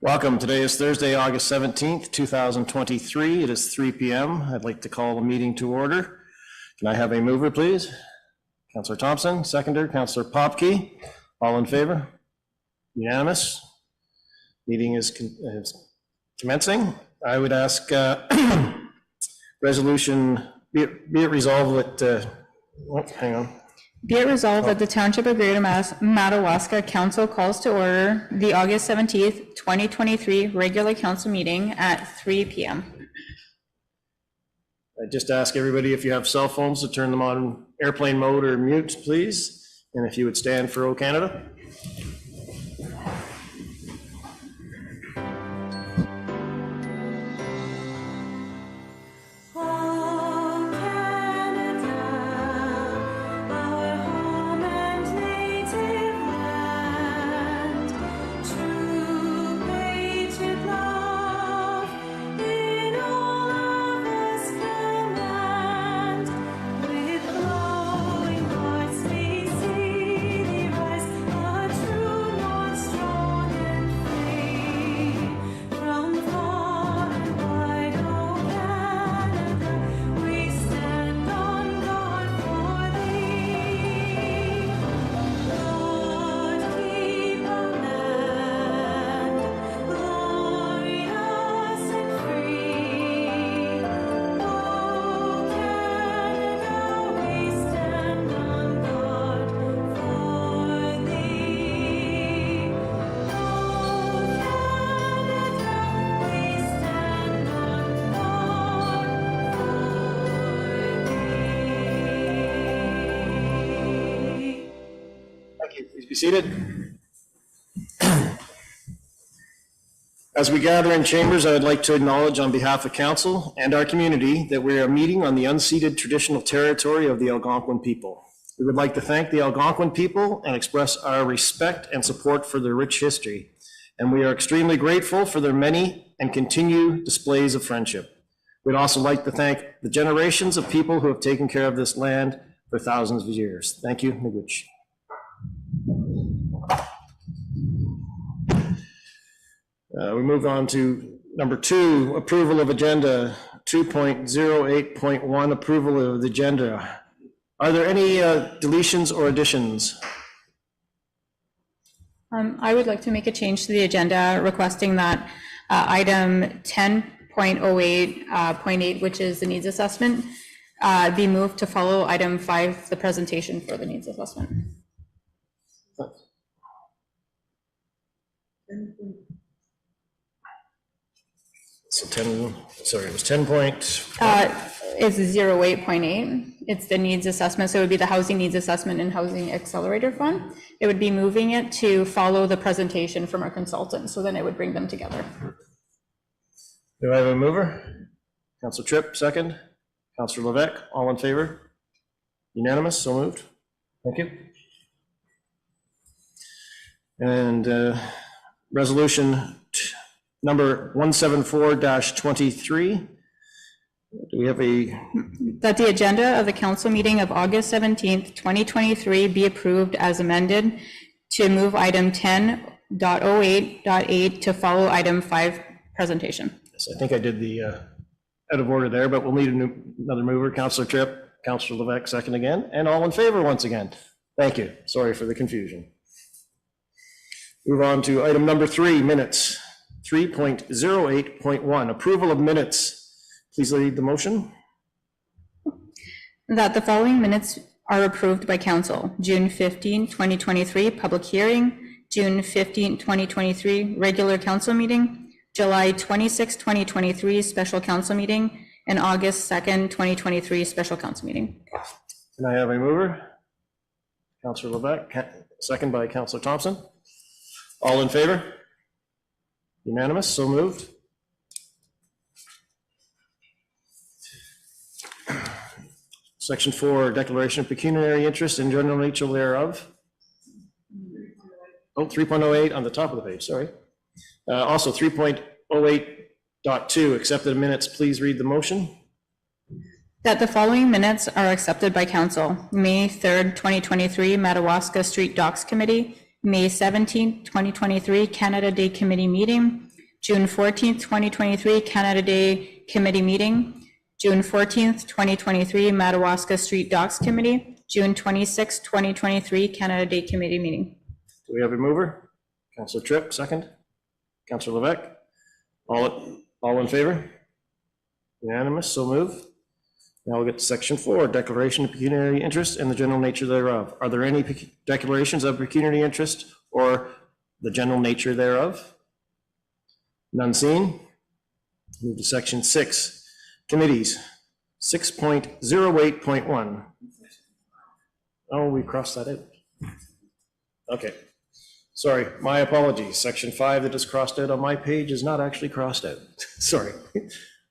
Welcome. Today is Thursday, August 17th, 2023. It is 3 p.m. I'd like to call the meeting to order. Can I have a mover, please? Councillor Thompson, seconder, Councillor Popke. All in favor? Unanimous. Meeting is commencing. I would ask resolution, be it resolved that, hang on. Be it resolved that the Township of Greater Madawaska Council calls to order the August 17th, 2023 regular council meeting at 3 p.m. I just ask everybody, if you have cell phones, to turn them on airplane mode or mute, please. And if you would stand for O Canada. Please be seated. As we gather in chambers, I would like to acknowledge on behalf of Council and our community that we are meeting on the unceded traditional territory of the Algonquin people. We would like to thank the Algonquin people and express our respect and support for their rich history. And we are extremely grateful for their many and continued displays of friendship. We'd also like to thank the generations of people who have taken care of this land for thousands of years. Thank you, Miigwech. We move on to number 2, approval of agenda. 2.08.1, approval of the agenda. Are there any deletions or additions? I would like to make a change to the agenda, requesting that item 10.08.8, which is the needs assessment, be moved to follow item 5, the presentation for the needs assessment. So 10, sorry, it was 10 point. It's 08.8. It's the needs assessment. So it would be the housing needs assessment and housing accelerator fund. It would be moving it to follow the presentation from our consultant. So then it would bring them together. Do I have a mover? Councillor Tripp, second. Councillor Levesque, all in favor? Unanimous, so moved. Thank you. And resolution number 174-23. Do we have that the agenda of the council meeting of August 17th, 2023 be approved as amended to move item 10.08.8 to follow item 5 presentation. Yes, I think I did the out of order there, but we'll need another mover. Councillor Tripp, Councillor Levesque, second again, and all in favor once again. Thank you. Sorry for the confusion. Move on to item number 3, minutes. 3.08.1, approval of minutes. Please lead the motion. That the following minutes are approved by council. June 15, 2023, public hearing. June 15, 2023, regular council meeting. July 26, 2023, special council meeting. And August 2nd, 2023, special council meeting. Can I have a mover? Councillor Levesque, second by Councillor Thompson. All in favor? Unanimous, so moved. Section 4, declaration of pecuniary interest in general nature thereof. Oh, 3.08 on the top of the page, sorry. Also 3.08.2, accepted minutes. Please read the motion. That the following minutes are accepted by council. May 3rd, 2023, Madawaska Street Docks Committee. May 17th, 2023, Canada Day Committee meeting. June 14th, 2023, Canada Day Committee meeting. June 14th, 2023, Madawaska Street Docks Committee. June 26th, 2023, Canada Day Committee meeting. Do we have a mover? Councillor Tripp, second. Councillor Levesque, all in favor? Unanimous, so move. Now we'll get to section 4, declaration of pecuniary interest and the general nature thereof. Are there any declarations of pecuniary interest or the general nature thereof? None seen. Move to section 6, committees, 6.08.1. Oh, we crossed that out. Okay. Sorry, my apologies. Section 5 that is crossed out on my page is not actually crossed out. Sorry,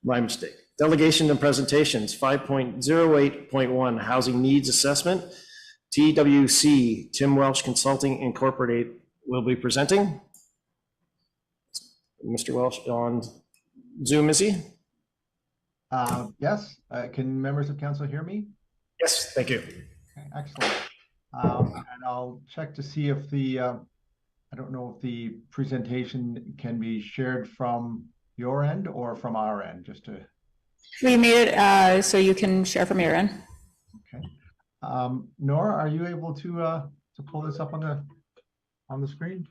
my mistake. Delegation and presentations, 5.08.1, housing needs assessment. TWC, Tim Welsh Consulting Incorporated, will be presenting. Mr. Welsh on Zoom, is he? Yes. Can members of council hear me? Yes, thank you. Okay, excellent. And I'll check to see if I don't know if the presentation can be shared from your end or from our end, just to. We made it so you can share from your end. Okay. Nora, are you able to pull this up on the screen?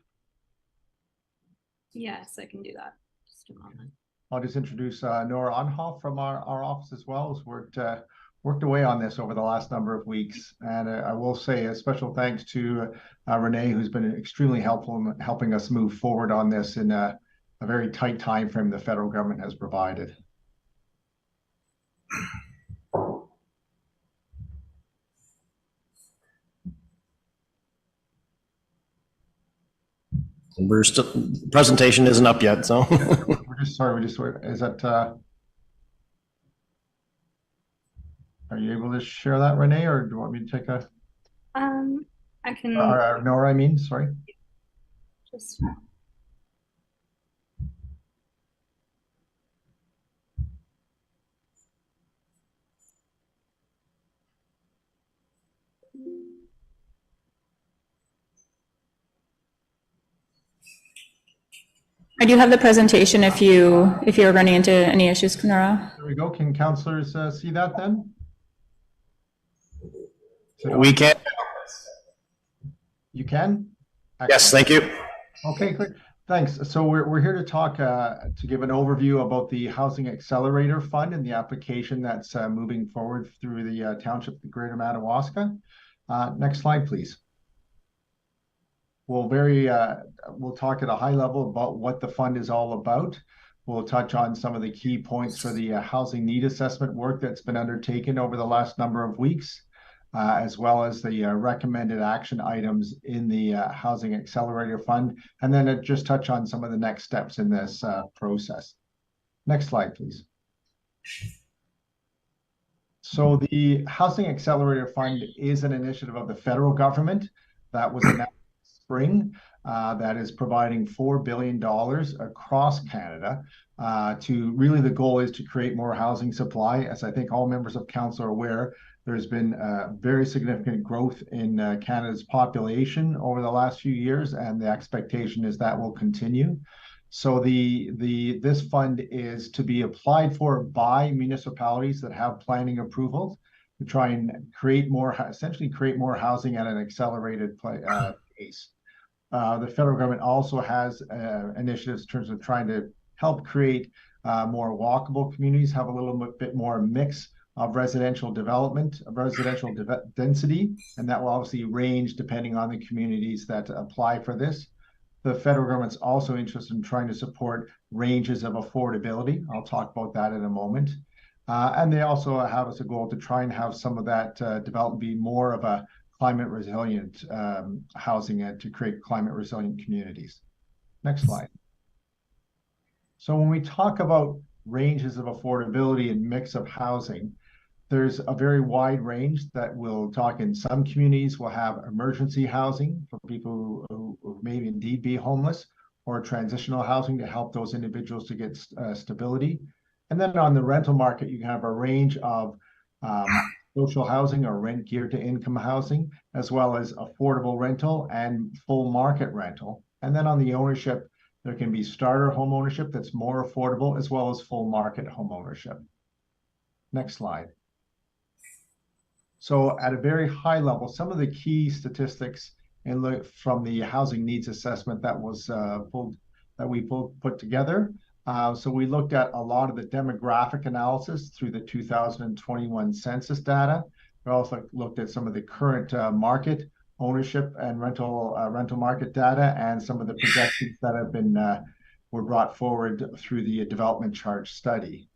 Yes, I can do that. Just a moment. I'll just introduce Nora Onhoff from our office as well, who's worked away on this over the last number of weeks. And I will say a special thanks to Renee, who's been extremely helpful in helping us move forward on this in a very tight time frame the federal government has provided. We're still, presentation isn't up yet, so. Is that, are you able to share that, Renee, or do you want me to take a? I can Nora, I mean, sorry. just. I do have the presentation if you're running into any issues, Nora. There we go. Can councillors see that then? We can. You can? Yes, thank you. Okay, great. Thanks. So we're here to talk to give an overview about the Housing Accelerator Fund and the application that's moving forward through the Township of the Greater Madawaska. Next slide, please. We'll talk at a high level about what the fund is all about. We'll touch on some of the key points for the housing need assessment work that's been undertaken over the last number of weeks, as well as the recommended action items in the Housing Accelerator Fund, and then just touch on some of the next steps in this process. Next slide, please. So the Housing Accelerator Fund is an initiative of the federal government that was announced spring that is providing $4 billion across Canada to really the goal is to create more housing supply. As I think all members of council are aware, there's been very significant growth in Canada's population over the last few years, and the expectation is that will continue. So this fund is to be applied for by municipalities that have planning approvals to try and essentially create more housing at an accelerated pace. The federal government also has initiatives in terms of trying to help create more walkable communities, have a little bit more mix of residential development, of residential density, and that will obviously range depending on the communities that apply for this. The federal government's also interested in trying to support ranges of affordability. I'll talk about that in a moment. And they also have as a goal to try and have some of that development be more of a climate resilient housing and to create climate resilient communities. Next slide. So when we talk about ranges of affordability and mix of housing, there's a very wide range that we'll talk in. Some communities will have emergency housing for people who may indeed be homeless, or transitional housing to help those individuals to get stability. And then on the rental market, you have a range of social housing or rent geared to income housing, as well as affordable rental and full market rental. And then on the ownership, There can be starter home ownership that's more affordable, as well as full market home ownership. Next slide. So at a very high level, some of the key statistics from the housing needs assessment that was we put together. So we looked at a lot of the demographic analysis through the 2021 census data. We also looked at some of the current market ownership and rental market data, and some of the projections that have been were brought forward through the development charge study.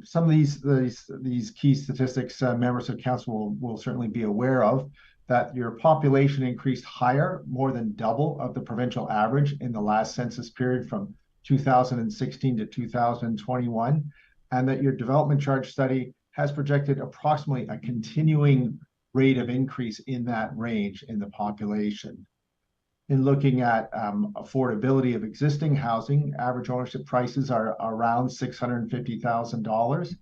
Some of these key statistics members of council will certainly be aware of, that your population increased higher, more than double of the provincial average in the last census period from 2016 to 2021, and that your development charge study has projected approximately a continuing rate of increase in that range in the population. In looking at affordability of existing housing, average ownership prices are around $650,000.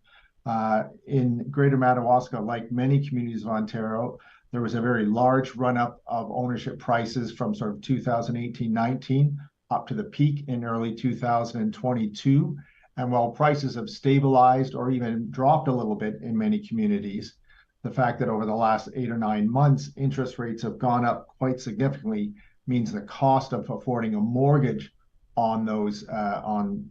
In Greater Madawaska, like many communities of Ontario, there was a very large run-up of ownership prices from sort of 2018-19 up to the peak in early 2022. And while prices have stabilized or even dropped a little bit in many communities, the fact that over the last 8 or 9 months, interest rates have gone up quite significantly means the cost of affording a mortgage on those on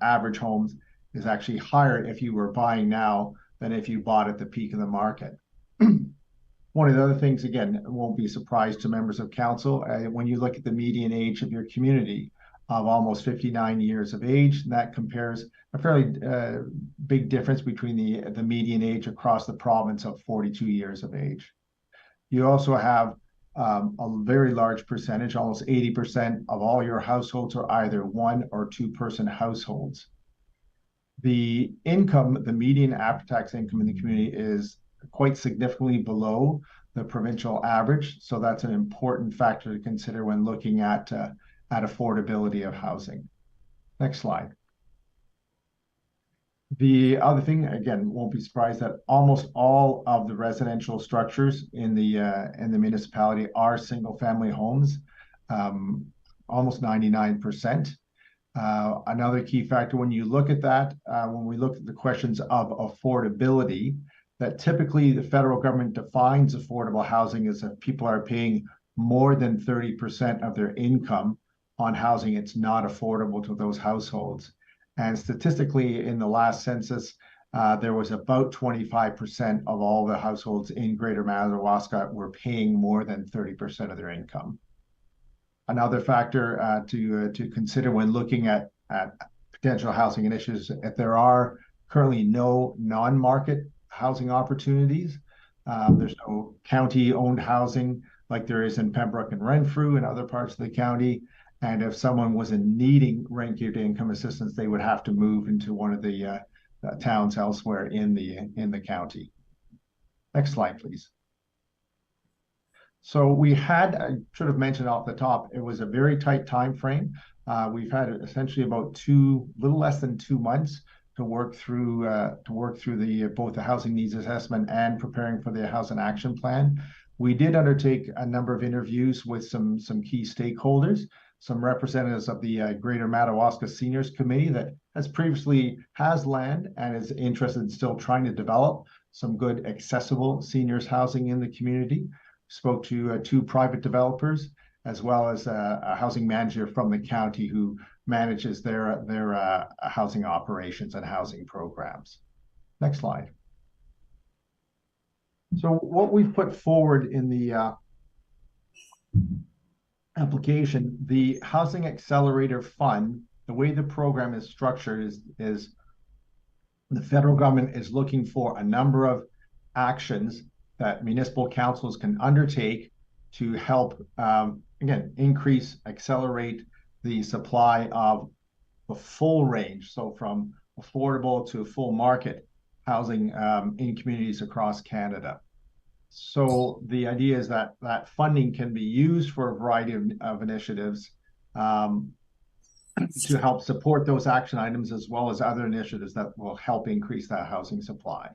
average homes is actually higher if you were buying now than if you bought at the peak of the market. One of the other things, again, won't be a surprise to members of council, when you look at the median age of your community of almost 59 years of age, and that compares a fairly big difference between the median age across the province of 42 years of age. You also have a very large percentage, almost 80% of all your households are either 1 or 2 person households. The income, the median after-tax income in the community is quite significantly below the provincial average. So that's an important factor to consider when looking at affordability of housing. Next slide. The other thing, again, won't be surprised that almost all of the residential structures in the municipality are single-family homes, almost 99%. Another key factor when you look at that, when we look at the questions of affordability, that typically the federal government defines affordable housing as if people are paying more than 30% of their income on housing. It's not affordable to those households. And statistically, in the last census, there was about 25% of all the households in Greater Madawaska were paying more than 30% of their income. Another factor to consider when looking at potential housing initiatives, if there are currently no non-market housing opportunities, there's no county-owned housing like there is in Pembroke and Renfrew and other parts of the county. And if someone was needing rent-geared income assistance, they would have to move into one of the towns elsewhere in the county. Next slide, please. So we had, I should have mentioned off the top, it was a very tight time frame. We've had essentially about little less than 2 months to work through both the housing needs assessment and preparing for the housing action plan. We did undertake a number of interviews with some key stakeholders, some representatives of the Greater Madawaska Seniors Committee that has land and is interested in still trying to develop some good accessible seniors housing in the community. Spoke to 2 private developers, as well as a housing manager from the county who manages their housing operations and housing programs. Next slide. So what we've put forward in the application, the Housing Accelerator Fund, the way the program is structured is the federal government is looking for a number of actions that municipal councils can undertake to help, again, accelerate the supply of the full range, so from affordable to full market housing in communities across Canada. So the idea is that that funding can be used for a variety of initiatives to help support those action items, as well as other initiatives that will help increase that housing supply.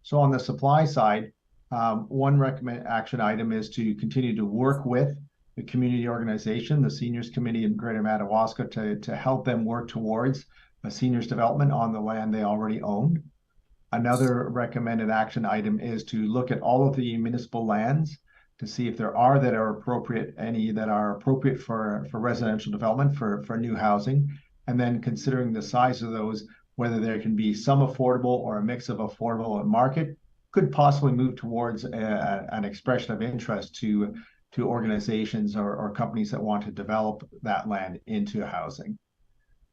So on the supply side, one recommended action item is to continue to work with the community organization, the Seniors Committee in Greater Madawaska, to help them work towards a seniors development on the land they already own. Another recommended action item is to look at all of the municipal lands to see if there are that are appropriate, any that are appropriate for residential development, for new housing, and then considering the size of those, whether there can be some affordable or a mix of affordable and market, could possibly move towards an expression of interest to organizations or companies that want to develop that land into housing.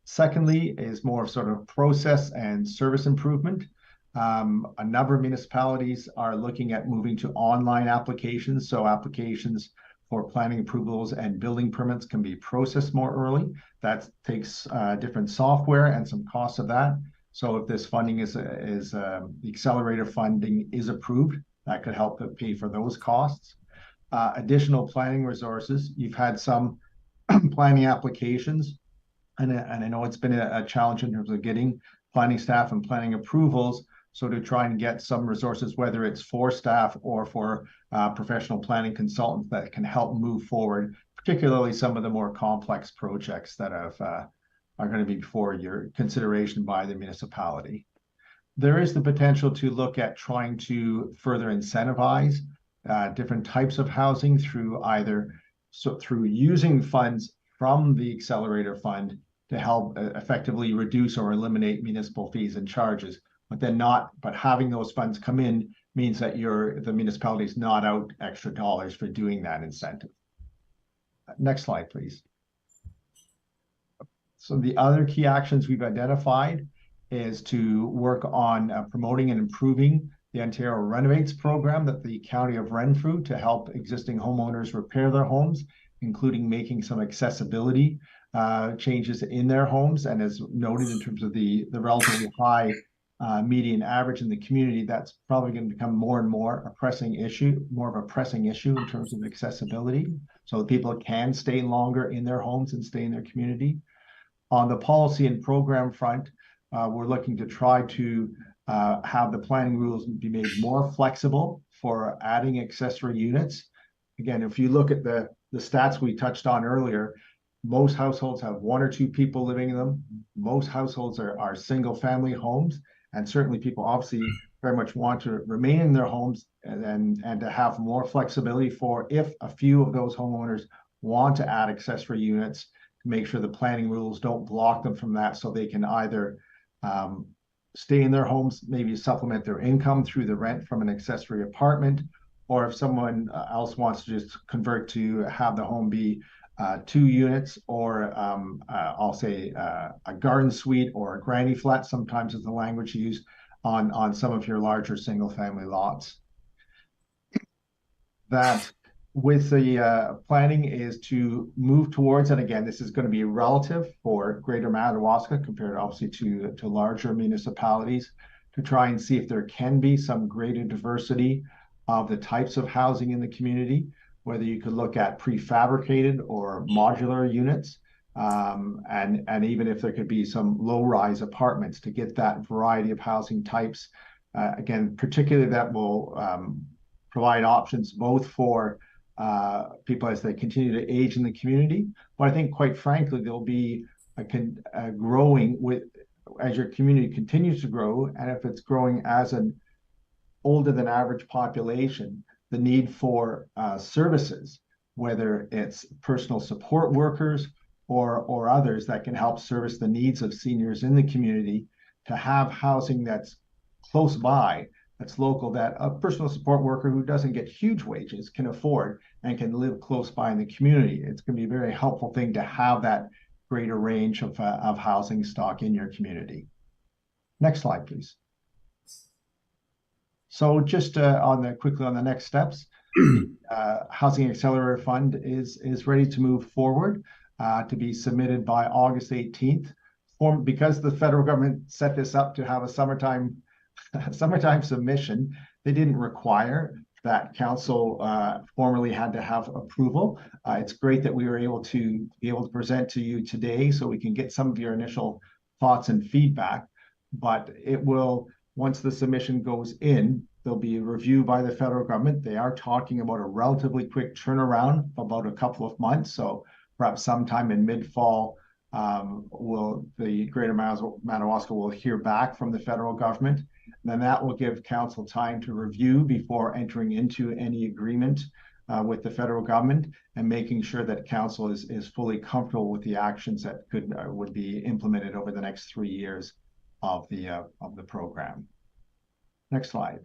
Secondly is more sort of process and service improvement. A number of municipalities are looking at moving to online applications. So applications for planning approvals and building permits can be processed more early. That takes different software and some costs of that. So if this funding the accelerator funding is approved, that could help to pay for those costs. Additional planning resources. You've had some planning applications, and I know it's been a challenge in terms of getting planning staff and planning approvals. So to try and get some resources, whether it's for staff or for professional planning consultants that can help move forward, particularly some of the more complex projects that are going to be before your consideration by the municipality. There is the potential to look at trying to further incentivize different types of housing through through using funds from the accelerator fund to help effectively reduce or eliminate municipal fees and charges. But having those funds come in means that the municipality is not out extra dollars for doing that incentive. Next slide, please. So the other key actions we've identified is to work on promoting and improving the Ontario Renovates program that the County of Renfrew to help existing homeowners repair their homes, including making some accessibility changes in their homes. And as noted in terms of the relatively high median average in the community, that's probably going to become more and more a pressing issue, more of a pressing issue in terms of accessibility, so that people can stay longer in their homes and stay in their community. On the policy and program front, we're looking to try to have the planning rules be made more flexible for adding accessory units. Again, if you look at the stats we touched on earlier, most households have one or two people living in them. Most households are single family homes. And certainly people obviously very much want to remain in their homes and to have more flexibility for if a few of those homeowners want to add accessory units, to make sure the planning rules don't block them from that, so they can either stay in their homes, maybe supplement their income through the rent from an accessory apartment, or if someone else wants to just convert to have the home be 2 units, or I'll say a garden suite or a granny flat, sometimes is the language used on some of your larger single family lots. That with the planning is to move towards, and again, this is going to be relative for Greater Madawaska compared obviously to larger municipalities, to try and see if there can be some greater diversity of the types of housing in the community, whether you could look at prefabricated or modular units, and even if there could be some low-rise apartments to get that variety of housing types. Again, particularly that will provide options both for people as they continue to age in the community, but I think quite frankly, there'll be a growing as your community continues to grow, and if it's growing as an older than average population, the need for services, whether it's personal support workers or others that can help service the needs of seniors in the community, to have housing that's close by, that's local, that a personal support worker who doesn't get huge wages can afford and can live close by in the community. It's going to be a very helpful thing to have that greater range of housing stock in your community. Next slide, please. So just quickly on the next steps, Housing Accelerator Fund is ready to move forward to be submitted by August 18th. Because the federal government set this up to have a summertime submission, they didn't require that council formally had to have approval. It's great that we were able to present to you today so we can get some of your initial thoughts and feedback, but it will, once the submission goes in, There'll be a review by the federal government. They are talking about a relatively quick turnaround, about a couple of months. So perhaps sometime in mid-fall, the Greater Madawaska will hear back from the federal government. Then that will give council time to review before entering into any agreement with the federal government, and making sure that council is fully comfortable with the actions that would be implemented over the next 3 years of the program. Next slide.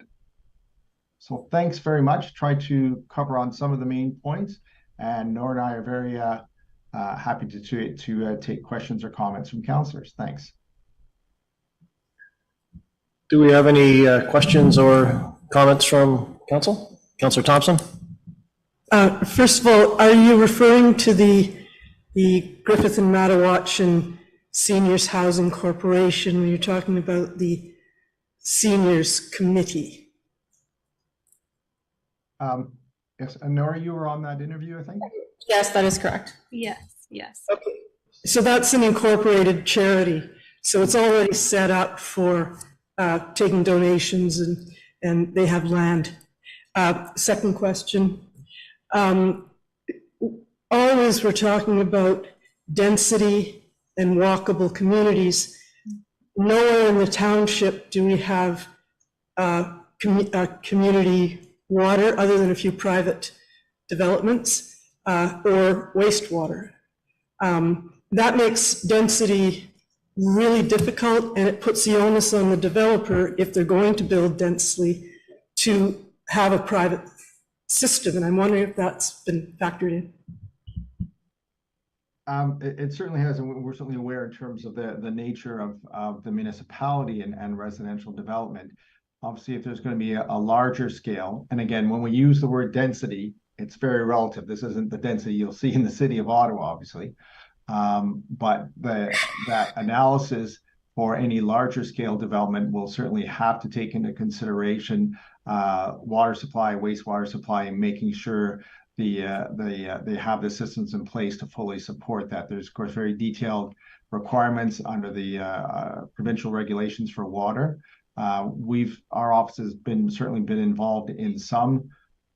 So thanks very much. Try to cover on some of the main points, and Nora and I are very happy to take questions or comments from councillors. Thanks. Do we have any questions or comments from council? Councillor Thompson? First of all, are you referring to the Griffith and Madawaska Seniors Housing Corporation when you're talking about the Seniors Committee? Yes, and Nora, you were on that interview, I think? Yes, that is correct. Yes, yes. Okay, so that's an incorporated charity. So it's already set up for taking donations, and they have land. Second question. Always we're talking about density and walkable communities. Nowhere in the township do we have community water other than a few private developments or wastewater. That makes density really difficult, and it puts the onus on the developer, if they're going to build densely, to have a private system. And I'm wondering if that's been factored in. It certainly has, and we're certainly aware in terms of the nature of the municipality and residential development. Obviously, if there's going to be a larger scale, and again, when we use the word density, it's very relative. This isn't the density you'll see in the city of Ottawa, obviously. But that analysis for any larger scale development will certainly have to take into consideration water supply, wastewater supply, and making sure they have the systems in place to fully support that. There's, of course, very detailed requirements under the provincial regulations for water. Our office has certainly been involved in some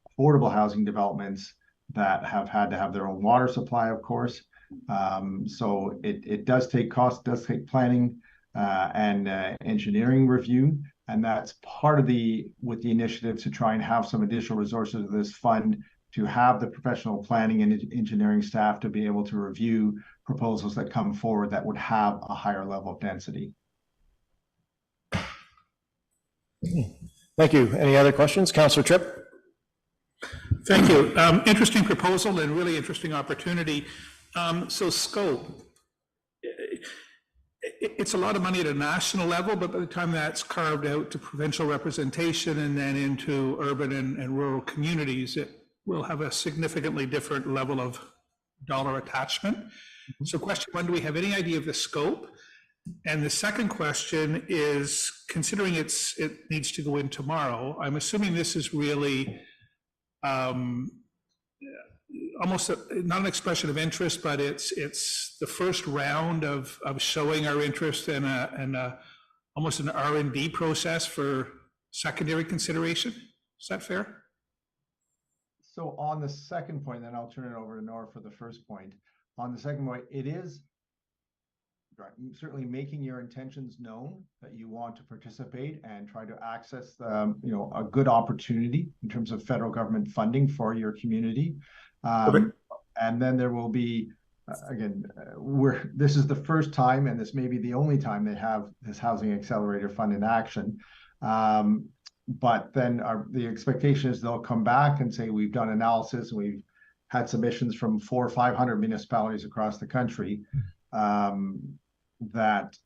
affordable housing developments that have had to have their own water supply, of course. So it does take cost, does take planning and engineering review, and that's part of with the initiative to try and have some additional resources of this fund, to have the professional planning and engineering staff to be able to review proposals that come forward that would have a higher level of density. Thank you. Any other questions? Councillor Tripp? Thank you. Interesting proposal and really interesting opportunity. So scope, it's a lot of money at a national level, but by the time that's carved out to provincial representation and then into urban and rural communities, it will have a significantly different level of dollar attachment. So question one, do we have any idea of the scope? And the second question is, considering it needs to go in tomorrow, I'm assuming this is really almost not an expression of interest, but it's the first round of showing our interest in almost an R&D process for secondary consideration. Is that fair? So on the second point, then I'll turn it over to Nora for the first point. On the second point, it is certainly making your intentions known that you want to participate and try to access a good opportunity in terms of federal government funding for your community. And then there will be, again, this is the first time, and this may be the only time they have this Housing Accelerator Fund in action. But then the expectation is they'll come back and say, we've done analysis, and we've had submissions from 400 or 500 municipalities across the country, that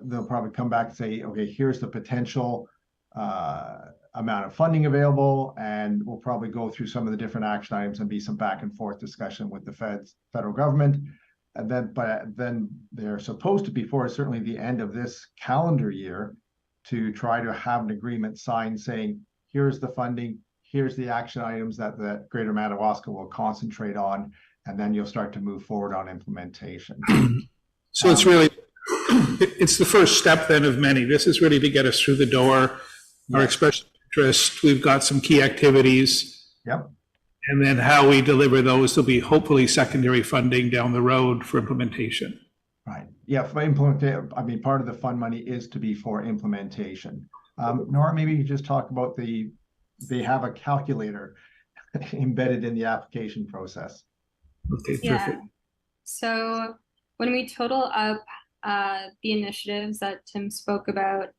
they'll probably come back and say, okay, here's the potential amount of funding available, and we'll probably go through some of the different action items and be some back and forth discussion with the federal government. And then they're supposed to, before certainly the end of this calendar year, to try to have an agreement signed saying, here's the funding, here's the action items that the Greater Madawaska will concentrate on, and then you'll start to move forward on implementation. So it's really, it's the first step then of many. This is really to get us through the door. Our expression of interest. We've got some key activities. Yep. And then how we deliver those will be hopefully secondary funding down the road for implementation. Right. Yeah, for implementation, I mean, part of the fund money is to be for implementation. Nora, maybe you just talk about they have a calculator embedded in the application process. Okay, Yeah. perfect. So when we total up the initiatives that Tim spoke about,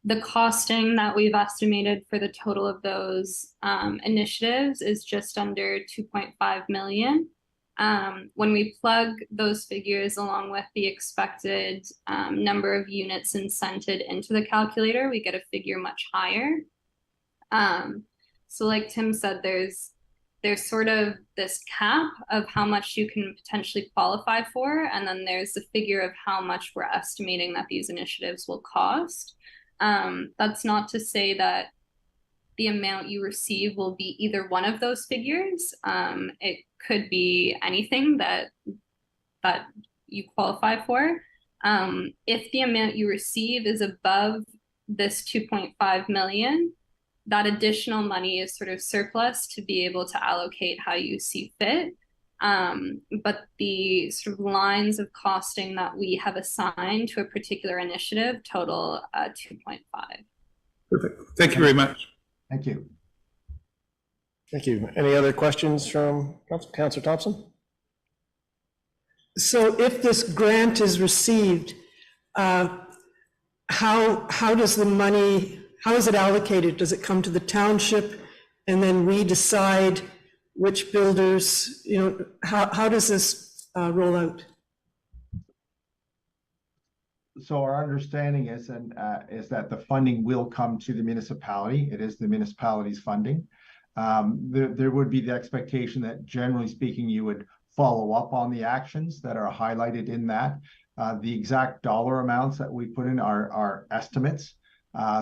the costing that we've estimated for the total of those initiatives is just under 2.5 million. When we plug those figures along with the expected number of units incented into the calculator, we get a figure much higher. So like Tim said, there's sort of this cap of how much you can potentially qualify for, and then there's the figure of how much we're estimating that these initiatives will cost. That's not to say that the amount you receive will be either one of those figures. It could be anything that you qualify for. If the amount you receive is above this 2.5 million, that additional money is sort of surplus to be able to allocate how you see fit. But the sort of lines of costing that we have assigned to a particular initiative total 2.5. Perfect. Thank you very much. Thank you. Thank you. Any other questions from Councillor Thompson? So if this grant is received, how does the money, how is it allocated? Does it come to the township and then we decide which builders, you know, how does this roll out? So our understanding is that the funding will come to the municipality. It is the municipality's funding. There would be the expectation that, generally speaking, you would follow up on the actions that are highlighted in that. The exact dollar amounts that we put in are estimates.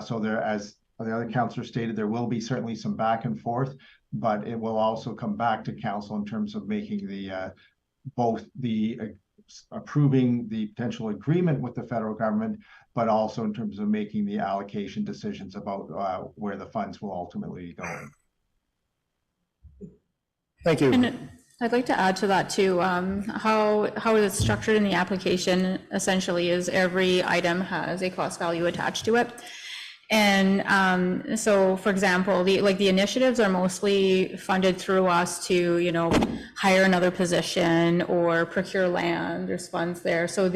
So there, as the other councillor stated, there will be certainly some back and forth, but it will also come back to council in terms of making the both the approving the potential agreement with the federal government, but also in terms of making the allocation decisions about where the funds will ultimately go. Thank you. And I'd like to add to that too. How it's structured in the application essentially is every item has a cost value attached to it. And so, for example, the initiatives are mostly funded through us to, you know, hire another position or procure land. There's funds there. So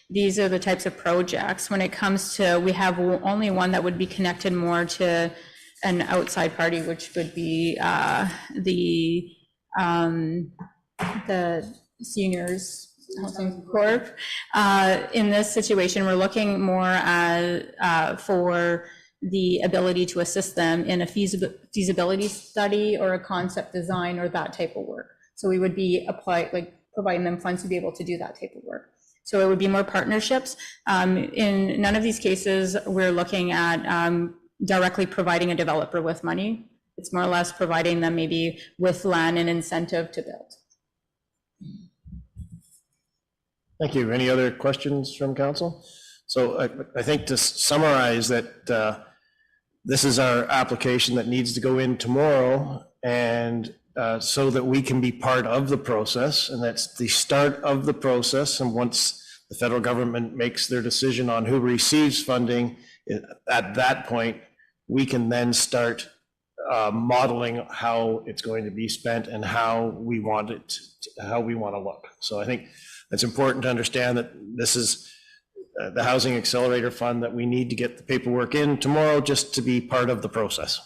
these are the types of projects. When it comes to, we have only one that would be connected more to an outside party, which would be the seniors housing corp. In this situation, we're looking more at for the ability to assist them in a feasibility study or a concept design or that type of work. So we would be providing them funds to be able to do that type of work. So it would be more partnerships. In none of these cases, we're looking at directly providing a developer with money. It's more or less providing them maybe with land and incentive to build. Thank you. Any other questions from council? So I think to summarize that this is our application that needs to go in tomorrow, and so that we can be part of the process, and that's the start of the process. And once the federal government makes their decision on who receives funding, at that point, we can then start modeling how it's going to be spent and how we want it, how we want to look. So I think it's important to understand that this is the Housing Accelerator Fund that we need to get the paperwork in tomorrow just to be part of the process.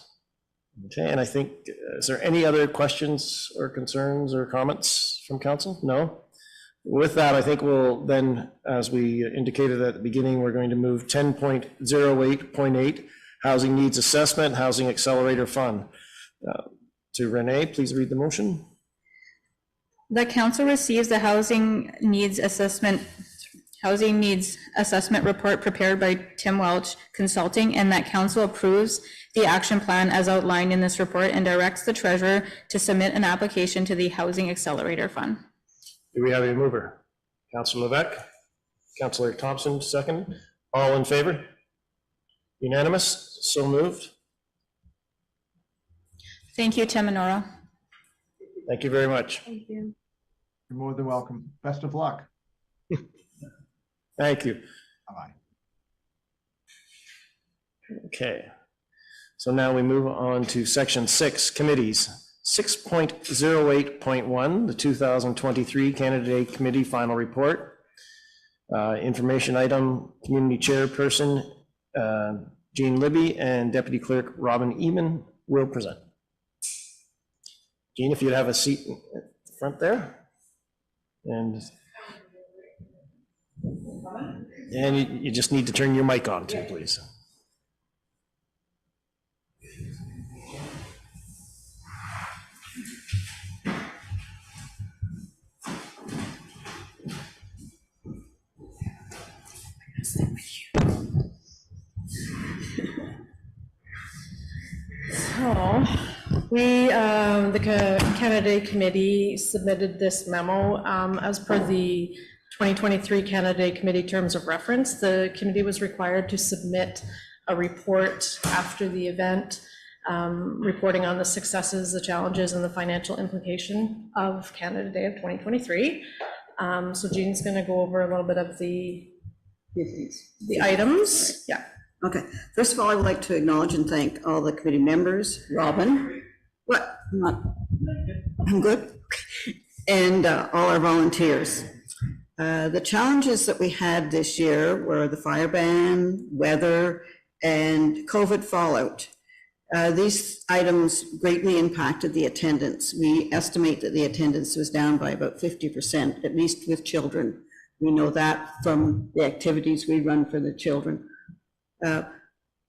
Okay, and I think, is there any other questions or concerns or comments from council? No? With that, I think we'll then, as we indicated at the beginning, we're going to move 10.08.8, Housing Needs Assessment, Housing Accelerator Fund. To Renee, please read the motion. The council receives the housing needs assessment report prepared by Tim Welch Consulting, and that council approves the action plan as outlined in this report and directs the treasurer to submit an application to the Housing Accelerator Fund. Do we have a mover? Councillor Levesque, Councillor Thompson, second. All in favor? Unanimous? So moved. Thank you, Tim and Nora. Thank you very much. Thank you. You're more than welcome. Best of luck. Thank you. Bye-bye. Okay. So now we move on to section 6, committees. 6.08.1, the 2023 Candidate Committee Final Report. Information item, Community Chairperson Jean Libby and Deputy Clerk Robin Eman will present. Jean, if you'd have a seat at the front there. And you just need to turn your mic on too, please. So we, the candidate committee submitted this memo as per the 2023 candidate committee terms of reference. The committee was required to submit a report after the event, reporting on the successes, the challenges, and the financial implication of Canada Day of 2023. So Jean's going to go over a little bit of the items. Yeah. Okay, first of all, I would like to acknowledge and thank all the committee members, Robin, what, I'm good, and all our volunteers. The challenges that we had this year were the fire ban, weather, and COVID fallout. These items greatly impacted the attendance. We estimate that the attendance was down by about 50%, at least with children. We know that from the activities we run for the children.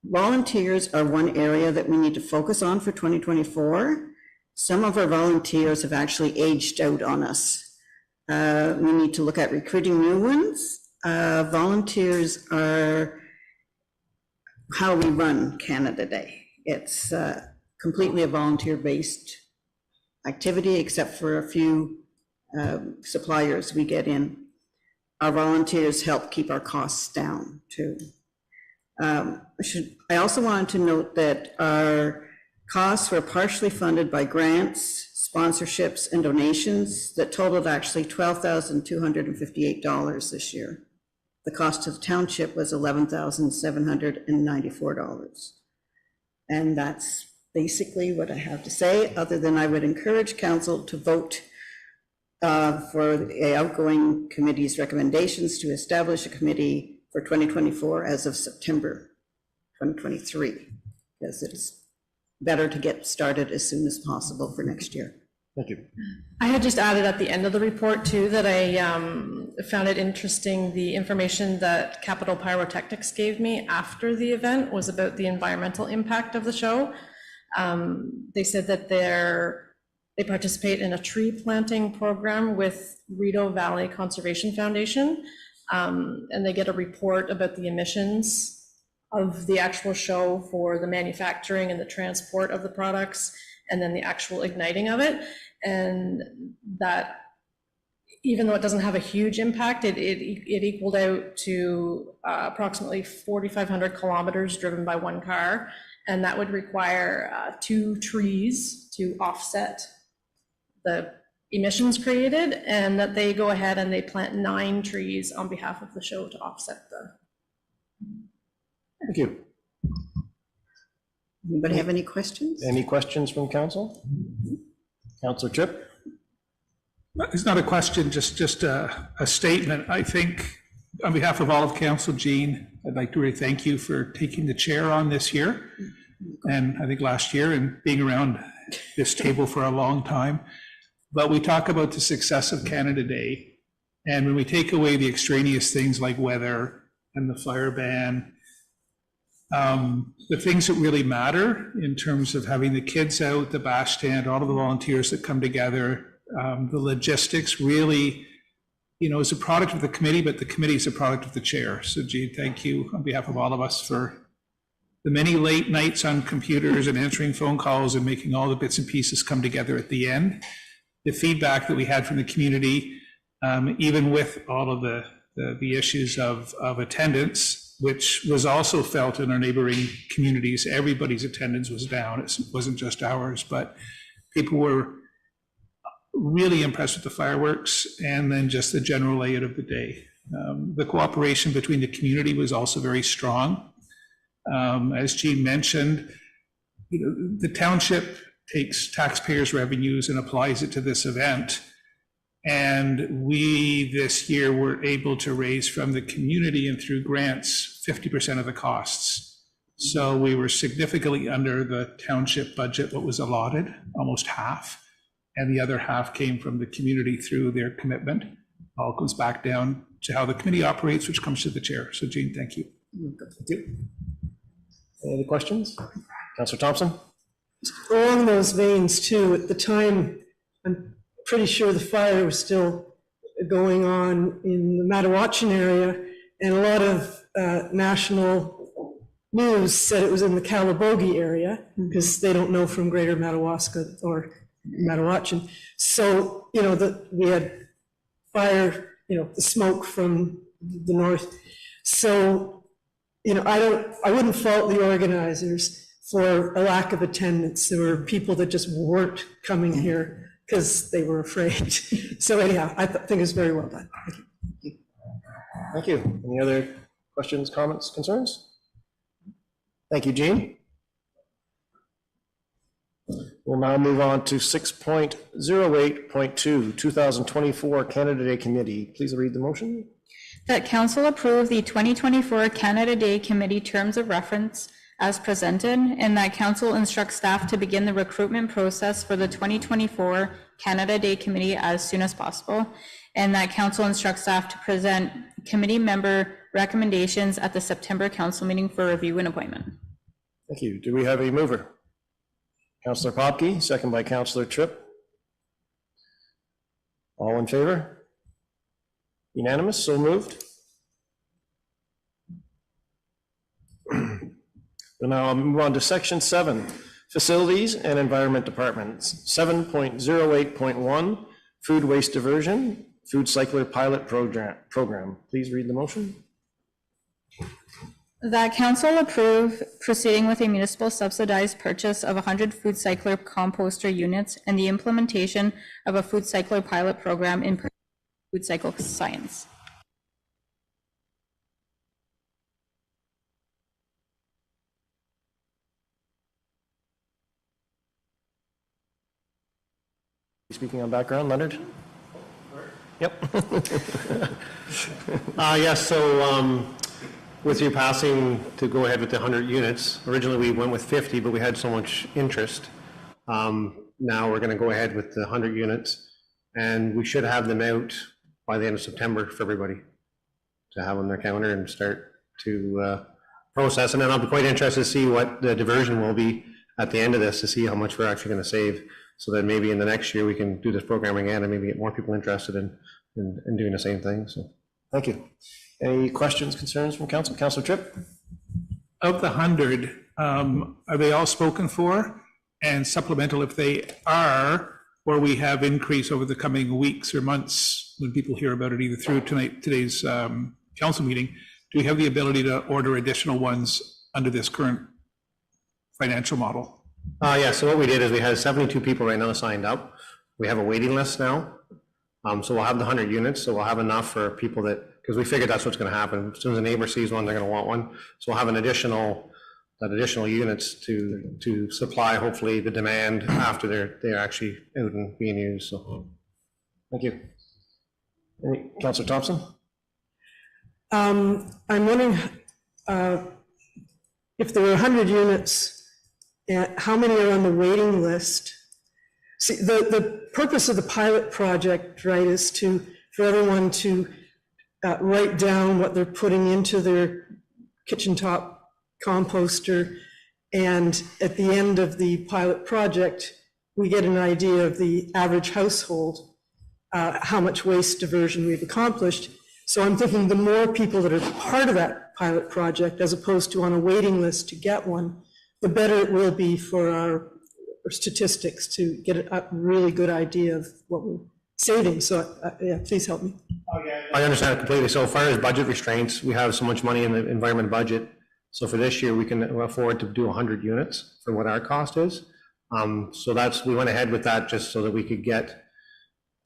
Volunteers are one area that we need to focus on for 2024. Some of our volunteers have actually aged out on us. We need to look at recruiting new ones. Volunteers are how we run Canada Day. It's completely a volunteer-based activity, except for a few suppliers we get in. Our volunteers help keep our costs down too. I also wanted to note that our costs were partially funded by grants, sponsorships, and donations that totaled actually $12,258 this year. The cost to the township was $11,794. And that's basically what I have to say, other than I would encourage council to vote for the outgoing committee's recommendations to establish a committee for 2024 as of September 2023, because it's better to get started as soon as possible for next year. Thank you. I had just added at the end of the report too that I found it interesting, the information that Capital Pyrotechnics gave me after the event was about the environmental impact of the show. They said that they participate in a tree planting program with Rideau Valley Conservation Foundation, and they get a report about the emissions of the actual show for the manufacturing and the transport of the products, and then the actual igniting of it. And that, even though it doesn't have a huge impact, it equaled out to approximately 4,500 kilometers driven by one car. And that would require 2 trees to offset the emissions created, and that they go ahead and they plant 9 trees on behalf of the show to offset the. Thank you. Anybody have any questions? Any questions from council? Councilor Tripp? It's not a question, just a statement. I think on behalf of all of council, Jean, I'd like to really thank you for taking the chair on this year. And I think last year, and being around this table for a long time. But we talk about the success of Canada Day. And when we take away the extraneous things like weather and the fire ban, the things that really matter in terms of having the kids out, the bash stand, all of the volunteers that come together, the logistics really, is a product of the committee, but the committee is a product of the chair. So Jean, thank you on behalf of all of us for the many late nights on computers and answering phone calls and making all the bits and pieces come together at the end. The feedback that we had from the community, even with all of the issues of attendance, which was also felt in our neighboring communities. Everybody's attendance was down. It wasn't just ours, but people were really impressed with the fireworks and then just the general layout of the day. The cooperation between the community was also very strong. As Jean mentioned, the township takes taxpayers' revenues and applies it to this event. And we this year were able to raise from the community and through grants 50% of the costs. So we were significantly under the township budget, what was allotted, almost half. And the other half came from the community through their commitment. All goes back down to how the committee operates, which comes to the chair. So Jean, thank you. Thank you. Any other questions? Councillor Thompson? Along those veins too, at the time, I'm pretty sure the fire was still going on in the Madawaska area, and a lot of national news said it was in the Calabogie area, because they don't know from Greater Madawaska or Madawaska. So, we had fire, the smoke from the north. So, I wouldn't fault the organizers for a lack of attendance. There were people that just weren't coming here because they were afraid. So anyhow, I think it's very well done. Thank you. Thank you. Any other questions, comments, concerns? Thank you, Jean. We'll now move on to 6.08.2, 2024 Canada Day Committee. Please read the motion. That council approve the 2024 Canada Day Committee terms of reference as presented, and that council instructs staff to begin the recruitment process for the 2024 Canada Day Committee as soon as possible, and that council instructs staff to present committee member recommendations at the September council meeting for review and appointment. Thank you. Do we have a mover? Councillor Popke, second by Councillor Tripp. All in favor? Unanimous, so moved. We'll now move on to Section 7, Facilities and Environment Departments. 7.08.1, Food Waste Diversion, Food Cycler Pilot Program. Please read the motion. That council approve proceeding with a municipal subsidized purchase of 100 food cycler composter units and the implementation of a food cycler pilot program in food cycle science. Speaking on background, Leonard? Yep. Yes, so with your passing to go ahead with the 100 units, originally we went with 50, but we had so much interest. Now we're going to go ahead with the 100 units, and we should have them out by the end of September for everybody to have on their counter and start to process. And then I'll be quite interested to see what the diversion will be at the end of this, to see how much we're actually going to save, so that maybe in the next year we can do this program again and maybe get more people interested in doing the same thing. So, thank you. Any questions, concerns from council? Councillor Tripp? Of the 100, are they all spoken for? And supplemental if they are, or we have increase over the coming weeks or months when people hear about it, either through today's council meeting, do we have the ability to order additional ones under this current financial model? yeah, so what we did is we had 72 people right now signed up. We have a waiting list now. So we'll have the 100 units, so we'll have enough for people that, because we figured that's what's going to happen. As soon as a neighbor sees one, they're going to want one. So we'll have additional units to supply, hopefully, the demand after they're actually out and being used. So, thank you. Councillor Thompson? I'm wondering if there were 100 units, how many are on the waiting list? See, the purpose of the pilot project, right, is for everyone to write down what they're putting into their kitchen top composter, and at the end of the pilot project, we get an idea of the average household, how much waste diversion we've accomplished. So I'm thinking the more people that are part of that pilot project, as opposed to on a waiting list to get one, the better it will be for our statistics to get a really good idea of what we're savings, so, yeah, please help me. I understand it completely. So as far as budget restraints, we have so much money in the environment budget. So for this year, we can afford to do 100 units for what our cost is. So we went ahead with that just so that we could get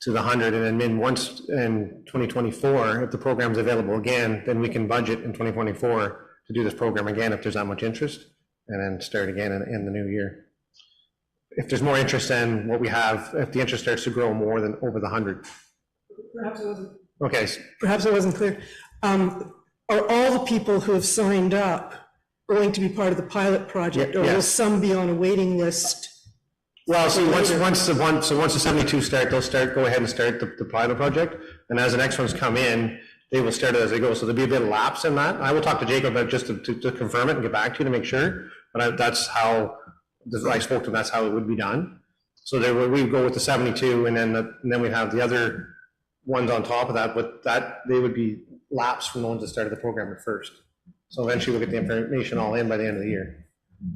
to the 100, and then once in 2024, if the program's available again, then we can budget in 2024 to do this program again if there's that much interest, and then start again in the new year. If there's more interest than what we have, if the interest starts to grow more than over the 100. Perhaps it wasn't. Okay. Perhaps I wasn't clear. Are all the people who have signed up going to be part of the pilot project, or will Yes. some be on a waiting list? Well, see, once the 72 start, they'll go ahead and start the pilot project, and as the next ones come in, they will start it as they go, so there'll be a bit of lapse in that. I will talk to Jacob about just to confirm it and get back to you to make sure, but that's how, I spoke to him, that's how it would be done. So we go with the 72, and then we'd have the other ones on top of that, but they would be lapsed from the ones that started the program at first. So eventually we'll get the information all in by the end of the year.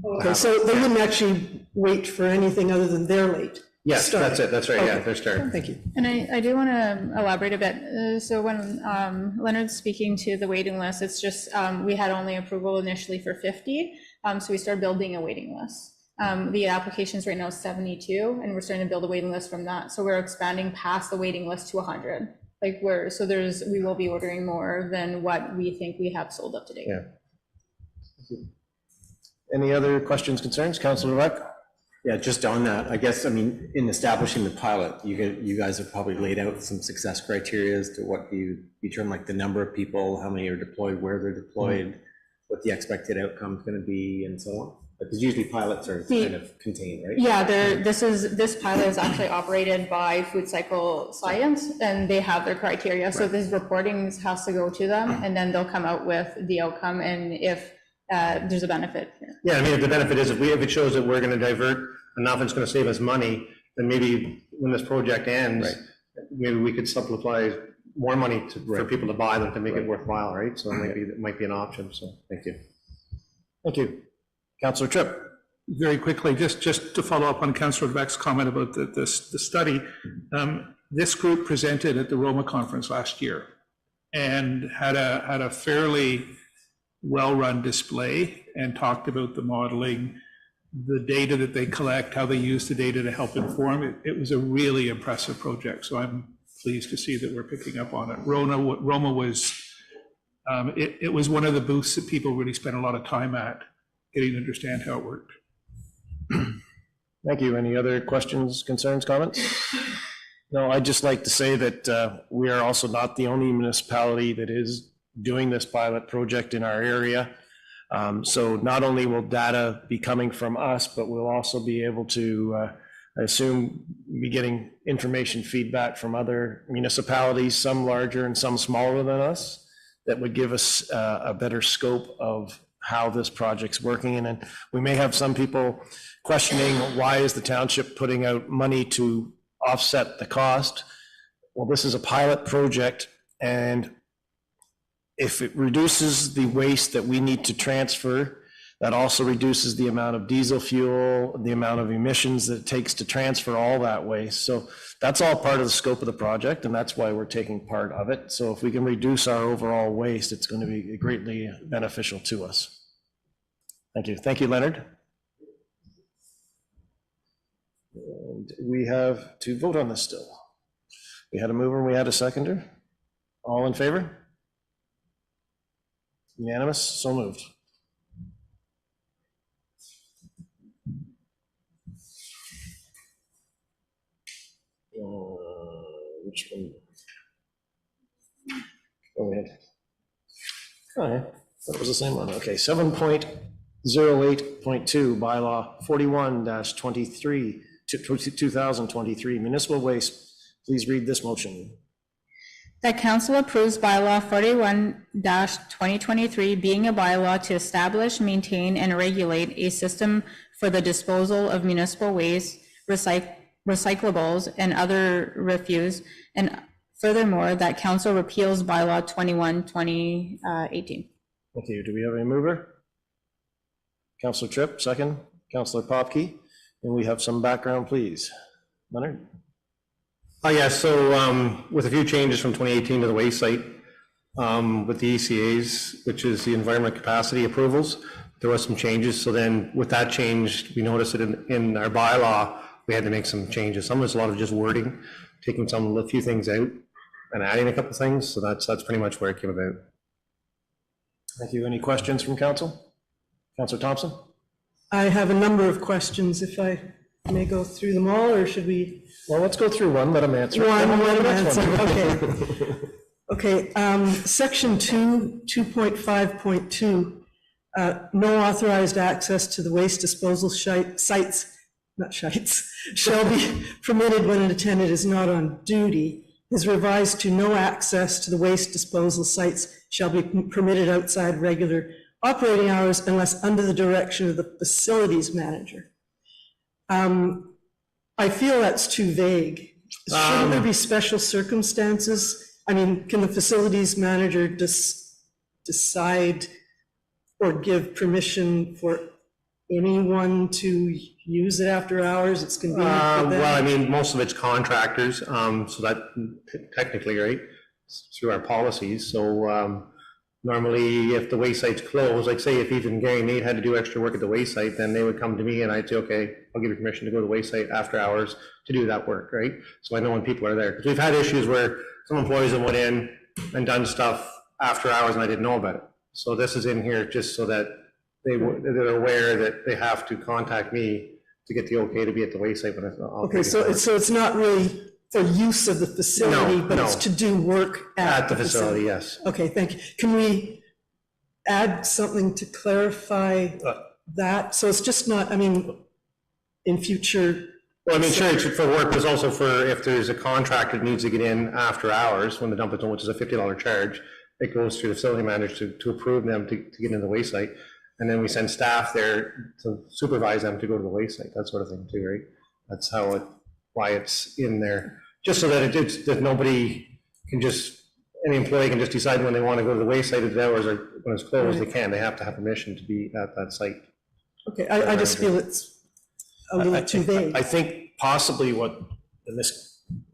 Okay, so they wouldn't actually wait for anything other than their late Yes, start? that's it, that's right, yeah, Okay. they're starting. Thank you. And I do want to elaborate a bit. So when Leonard's speaking to the waiting list, it's just, we had only approval initially for 50, so we started building a waiting list. The applications right now is 72, and we're starting to build a waiting list from that. So we're expanding past the waiting list to 100. We will be ordering more than what we think we have sold up to date. Yeah. Any other questions, concerns? Councilor Leck? Yeah, just on that, I guess, I mean, in establishing the pilot, you guys have probably laid out some success criteria as to what you determine, like the number of people, how many are deployed, where they're deployed, what the expected outcome is going to be, and so on. Because usually pilots are kind of contained, right? Yeah, this pilot is actually operated by Food Cycle Science, and they have their criteria. So this reporting has to go to them, and then they'll come out with the outcome, and if there's a benefit here. Yeah, I mean, if the benefit is, if it shows that we're going to divert enough, it's going to save us money, then maybe when this project ends, maybe we could supply more money for people to buy them to make it worthwhile, right? So it might be an option, so thank you. Thank you. Councilor Tripp? Very quickly, just to follow up on Councillor Beck's comment about the study, this group presented at the Roma conference last year and had a fairly well-run display and talked about the modeling, the data that they collect, how they use the data to help inform it. It was a really impressive project, so I'm pleased to see that we're picking up on it. Roma was, it was one of the booths that people really spent a lot of time at, getting to understand how it worked. Thank you. Any other questions, concerns, comments? No, I'd just like to say that we are also not the only municipality that is doing this pilot project in our area. So not only will data be coming from us, but we'll also be able to, I assume, be getting information feedback from other municipalities, some larger and some smaller than us, that would give us a better scope of how this project's working. And then we may have some people questioning, why is the township putting out money to offset the cost? Well, this is a pilot project, and if it reduces the waste that we need to transfer, that also reduces the amount of diesel fuel, the amount of emissions that it takes to transfer all that waste. So that's all part of the scope of the project, and that's why we're taking part of it. So if we can reduce our overall waste, it's going to be greatly beneficial to us. Thank you. Thank you, Leonard. And we have to vote on this still. We had a mover and we had a seconder. All in favor? Unanimous, so moved. Which one? Go ahead. Oh, yeah, that was the same one. Okay, 7.08.2, bylaw 41-23, 2023, municipal waste. Please read this motion. That council approves bylaw 41-2023 being a bylaw to establish, maintain, and regulate a system for the disposal of municipal waste, recyclables, and other refuse, and furthermore, that council repeals bylaw 21-2018. Thank you. Do we have a mover? Councilor Tripp, second. Councilor Popke, and we have some background, please. Leonard? Oh, yeah, so with a few changes from 2018 to the waste site, with the ECAs, which is the environment capacity approvals, there was some changes. So then with that change, we noticed that in our bylaw, we had to make some changes. Some of it's a lot of just wording, taking a few things out and adding a couple things. So that's pretty much where it came about. Thank you. Any questions from council? Councilor Thompson? I have a number of questions, if I may go through them all, or should we? Well, let's go through one, let him answer. One, Then we'll let go him to the next answer, one. okay. Okay, section 2.5.2, no authorized access to the waste disposal sites, not shites, shall be permitted when an attendant is not on duty, is revised to no access to the waste disposal sites shall be permitted outside regular operating hours unless under the direction of the facilities manager. I feel that's too vague. Shouldn't there be special circumstances? I mean, can the facilities manager decide or give permission for anyone to use it after hours? It's convenient for them. Well, I mean, most of it's contractors, so that technically, right, through our policies. So normally if the waste site's closed, like say if even Gary and Nate had to do extra work at the waste site, then they would come to me and I'd say, okay, I'll give you permission to go to the waste site after hours to do that work, right? So I know when people are there. Because we've had issues where some employees have went in and done stuff after hours and I didn't know about it. So this is in here just so that they're aware that they have to contact me to get the okay to be at the waste site. Okay, so it's not really for use of the facility, but it's to do work at the facility, yes. Okay, thank you. Can we add something to clarify that? So it's just not, I mean, in future. Well, I mean, sure, it's for work, but also for if there's a contractor that needs to get in after hours, when the dump is done, which is a $50 charge, it goes through the facility manager to approve them to get into the waste site. And then we send staff there to supervise them to go to the waste site, that sort of thing too, right? That's why it's in there, just so that that nobody can just, any employee can just decide when they want to go to the waste site at the hours, or when it's closed, they can. They have to have permission to be at that site. Okay, I just feel it's a little too vague. I think possibly what,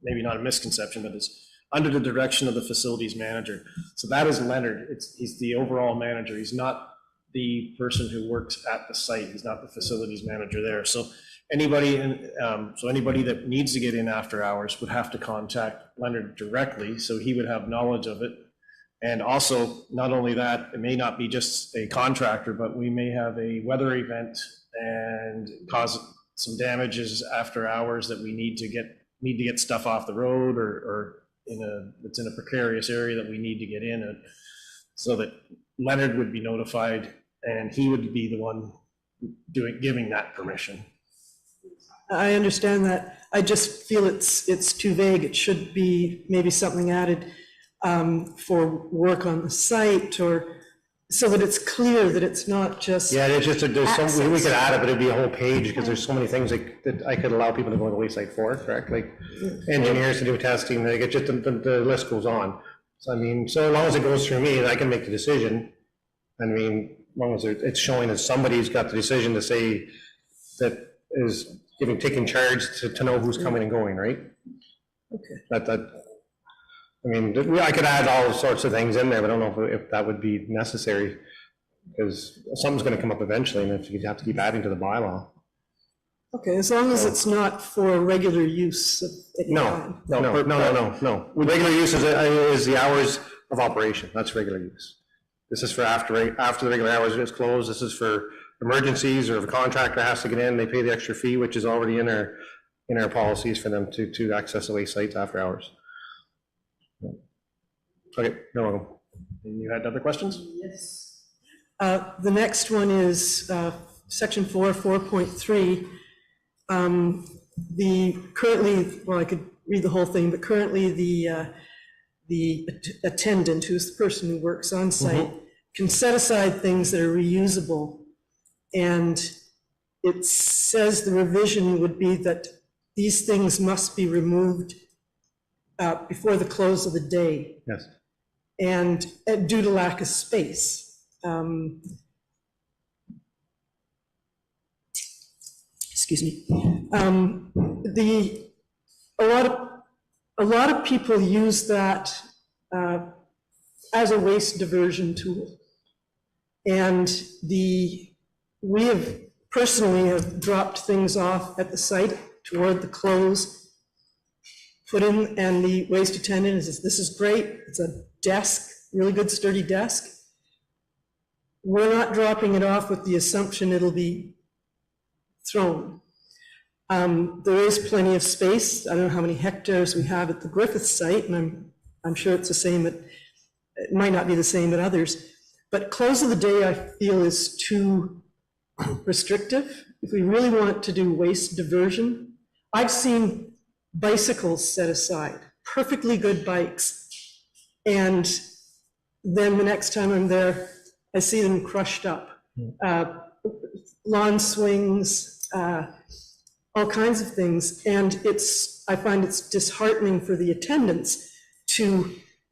maybe not a misconception, but is under the direction of the facilities manager. So that is Leonard. He's the overall manager. He's not the person who works at the site. He's not the facilities manager there. So anybody that needs to get in after hours would have to contact Leonard directly, so he would have knowledge of it. And also, not only that, it may not be just a contractor, but we may have a weather event and cause some damages after hours that we need to get stuff off the road, or it's in a precarious area that we need to get in, so that Leonard would be notified and he would be the one giving that permission. I understand that. I just feel it's too vague. It should be maybe something added for work on the site, or so that it's clear that it's not just. Yeah, it's just, there's we could add it, but it'd be a whole page, because there's so many things that I could allow people to go to the waste site for, correct? Like engineers to do testing, like it just, the list goes on. So I mean, so as long as it goes through me, I can make the decision. I mean, as long as it's showing that somebody's got the decision to say that is taking charge to know who's coming and going, right? Okay. I mean, I could add all sorts of things in there, but I don't know if that would be necessary, because something's going to come up eventually, and if you have to keep adding to the bylaw. Okay, as long as it's not for regular use of any kind. No. Regular use is the hours of operation. That's regular use. This is for after the regular hours is closed. This is for emergencies, or if a contractor has to get in, they pay the extra fee, which is already in our policies for them to access the waste sites after hours. Okay, you're welcome. You had other questions? Yes. The next one is section 4.3. Currently, well, I could read the whole thing, but currently the attendant, who's the person who works on site, can set aside things that are reusable. And it says the revision would be that these things must be removed before the close of the day. Yes. And due to lack of space. Excuse me. A lot of a lot of people use that as a waste diversion tool. And we have personally have dropped things off at the site toward the close, put in, and the waste attendant says, this is great, it's a desk, really good sturdy desk. We're not dropping it off with the assumption it'll be thrown. There is plenty of space. I don't know how many hectares we have at the Griffith site, and I'm sure it's the same it might not be the same at others. But close of the day, I feel, is too restrictive. If we really want to do waste diversion, I've seen bicycles set aside, perfectly good bikes, and then the next time I'm there, I see them crushed up. Lawn swings, all kinds of things, and I find it's disheartening for the attendants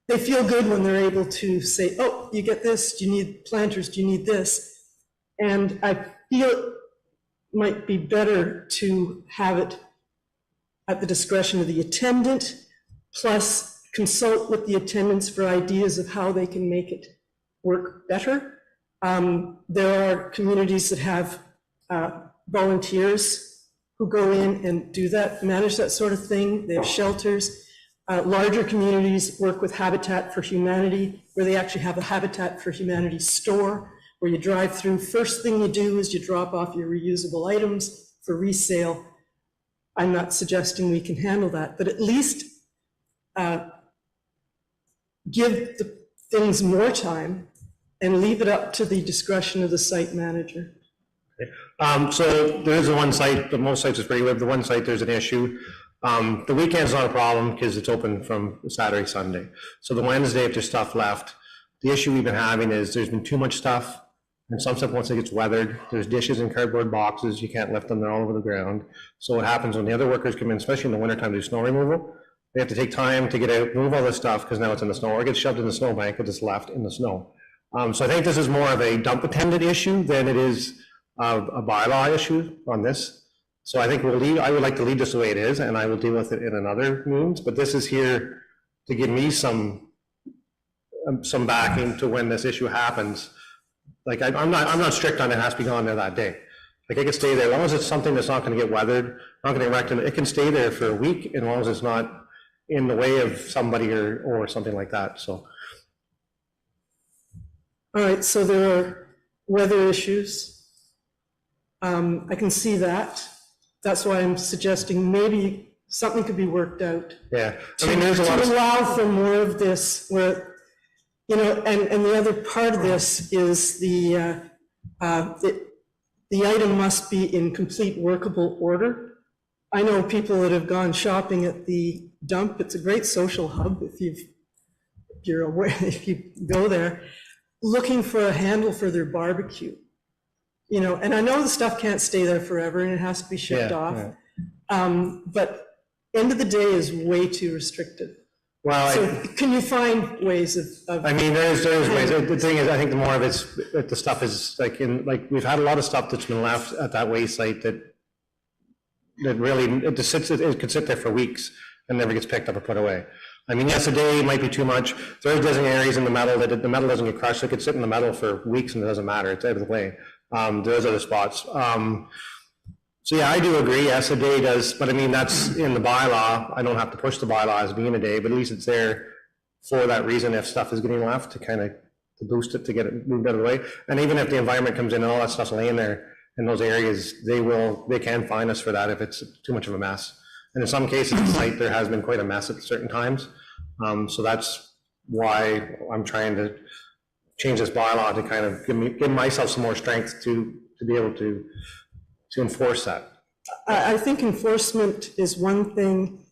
they feel good when they're able to say, oh, you get this, do you need planters, do you need this? And I feel it might be better to have it at the discretion of the attendant, plus consult with the attendants for ideas of how they can make it work better. There are communities that have volunteers who go in and do that, manage that sort of thing. They have shelters. Larger communities work with Habitat for Humanity, where they actually have a Habitat for Humanity store, where you drive through. First thing you do is you drop off your reusable items for resale. I'm not suggesting we can handle that, but at least give the things more time and leave it up to the discretion of the site manager. So there is the one site, but most sites is pretty good. The one site, there's an issue. The weekend's not a problem because it's open from Saturday, Sunday. So the Wednesday, if there's stuff left, the issue we've been having is there's been too much stuff, and some stuff, once it gets weathered, there's dishes in cardboard boxes, you can't lift them, they're all over the ground. So what happens when the other workers come in, especially in the wintertime to do snow removal, they have to take time to get out, move all this stuff, because now it's in the snow, or it gets shoved in the snowbank, but it's left in the snow. So I think this is more of a dump attendant issue than it is a bylaw issue on this. So I think I would like to leave this the way it is, and I will deal with it in another means, but this is here to give me some backing to when this issue happens. Like, I'm not strict on it has to be gone there that day. Like, it can stay there, as long as it's something that's not gonna get weathered, not gonna erect, it can stay there for a week, as long as it's not in the way of somebody or something like that, so. All right, so there are weather issues. I can see that. That's why I'm suggesting maybe something could be worked out. Yeah, I mean, there's a lot of. To allow for more of this where, and the other part of this is the item must be in complete workable order. I know people that have gone shopping at the dump. It's a great social hub if you're aware, if you go there, looking for a handle for their barbecue. And I know the stuff can't stay there forever and it has to be shipped off. Yeah. But end of the day is way too restrictive. Well, so can you find ways of I mean, there's ways. The thing is, I think the more of the stuff is like we've had a lot of stuff that's been left at that waste site that really, it could sit there for weeks and never gets picked up or put away. I mean, yes, a day might be too much. There's designated areas in the metal that the metal doesn't get crushed. So it could sit in the metal for weeks and it doesn't matter. It's out of the way. There's other spots. So yeah, I do agree. Yes, a day does, but I mean, that's in the bylaw. I don't have to push the bylaw as being a day, but at least it's there for that reason if stuff is getting left to kind of to boost it, to get it moved out of the way. And even if the environment comes in and all that stuff's laying there in those areas, they can fine us for that if it's too much of a mess. And in some cases, the site, there has been quite a mess at certain times. So that's why I'm trying to change this bylaw to kind of give myself some more strength to be able to enforce that. I think enforcement is one thing,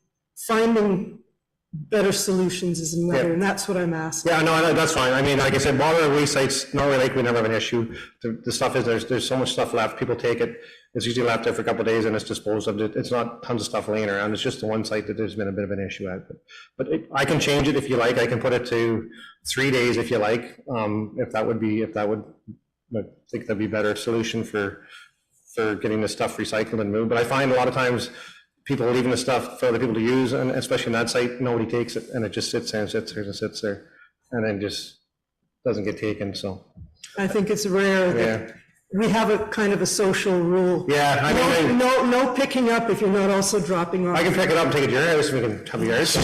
finding better solutions is another, and that's what I'm asking. Yeah, no, that's fine. I mean, like I said, water waste sites, Norway Lake, we never have an issue. The stuff is, there's so much stuff left, people take it, it's usually left there for a couple of days and it's disposed of. It's not tons of stuff laying around, it's just the one site that there's been a bit of an issue at. But I can change it if you like, I can put it to 3 days if you like, if that would, I think that'd be a better solution for getting this stuff recycled and moved. But I find a lot of times people are leaving the stuff for other people to use, and especially on that site, nobody takes it, and it just sits there and sits there and sits there, and then just doesn't get taken, so. I think it's rare that we have a kind of a social rule. Yeah, I mean, No picking up if you're not also dropping off. I can pick it up and take it to your house, and we can have yours.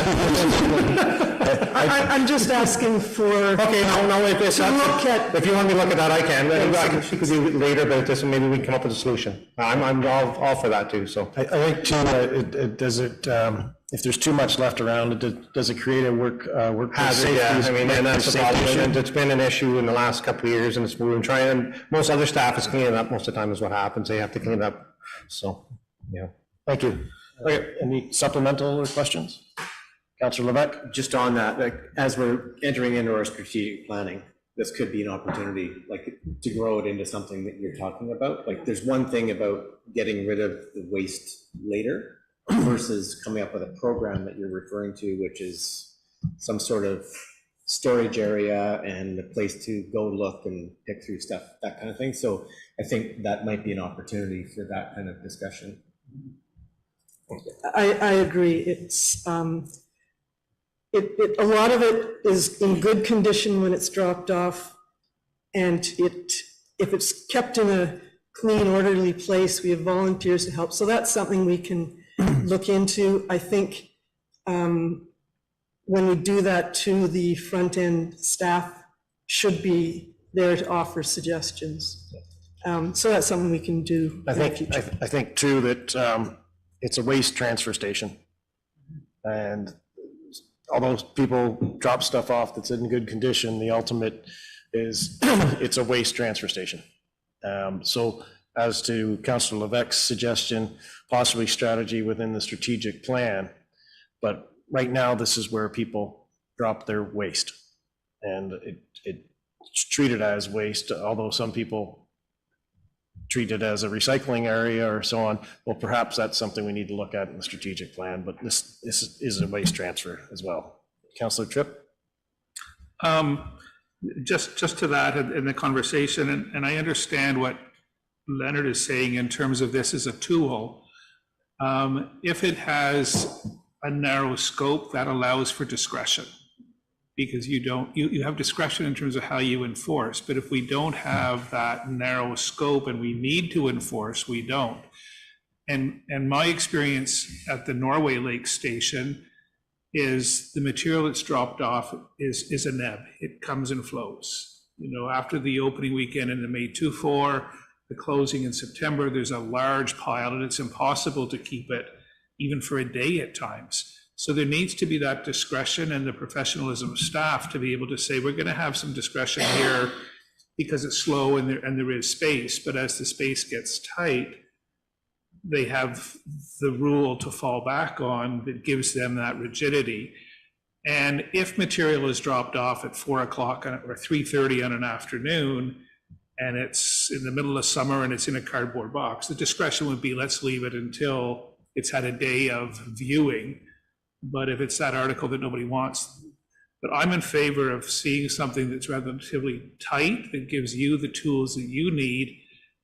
I'm just asking for. Okay, no, wait, this, look at. if you want me to look at that, I can. I can speak with you later about this, and maybe we can come up with a solution. I'm all for that too, so. I think too, if there's too much left around, does it create a workplace Hazard, yeah, I mean, and that's the safety problem, issue? and it's been an issue in the last couple of years, and we've been trying, and most other staff is cleaning up most of the time is what happens, they have to clean up, so, yeah. Thank you. Okay, any supplemental or questions? Councillor Levesque? Just on that, like, as we're entering into our strategic planning, this could be an opportunity, like, to grow it into something that you're talking about. Like, there's one thing about getting rid of the waste later versus coming up with a program that you're referring to, which is some sort of storage area and a place to go look and pick through stuff, that kind of thing. So I think that might be an opportunity for that kind of discussion. I agree. It's, a lot of it is in good condition when it's dropped off. And if it's kept in a clean, orderly place, we have volunteers to help. So that's something we can look into. I think when we do that too, the front end staff should be there to offer suggestions. So that's something we can do. I think too that it's a waste transfer station. And although people drop stuff off that's in good condition, the ultimate is it's a waste transfer station. So as to Councillor Levesque's suggestion, possibly strategy within the strategic plan, but right now this is where people drop their waste, and it's treated as waste, although some people treat it as a recycling area or so on. Well, perhaps that's something we need to look at in the strategic plan, but this is a waste transfer as well. Councillor Tripp? Just to that in the conversation, and I understand what Leonard is saying in terms of this as a tool. If it has a narrow scope, that allows for discretion, because you have discretion in terms of how you enforce. But if we don't have that narrow scope and we need to enforce, we don't. And my experience at the Norway Lake Station is the material that's dropped off is a neb. It comes and flows. You know, after the opening weekend in the May 2-4, the closing in September, there's a large pile, and it's impossible to keep it even for a day at times. So there needs to be that discretion and the professionalism of staff to be able to say, we're going to have some discretion here because it's slow and there is space, but as the space gets tight, they have the rule to fall back on that gives them that rigidity. And if material is dropped off at 4 o'clock or 3:30 on an afternoon, and it's in the middle of summer and it's in a cardboard box, the discretion would be, let's leave it until it's had a day of viewing. But if it's that article that nobody wants, but I'm in favor of seeing something that's relatively tight, that gives you the tools that you need,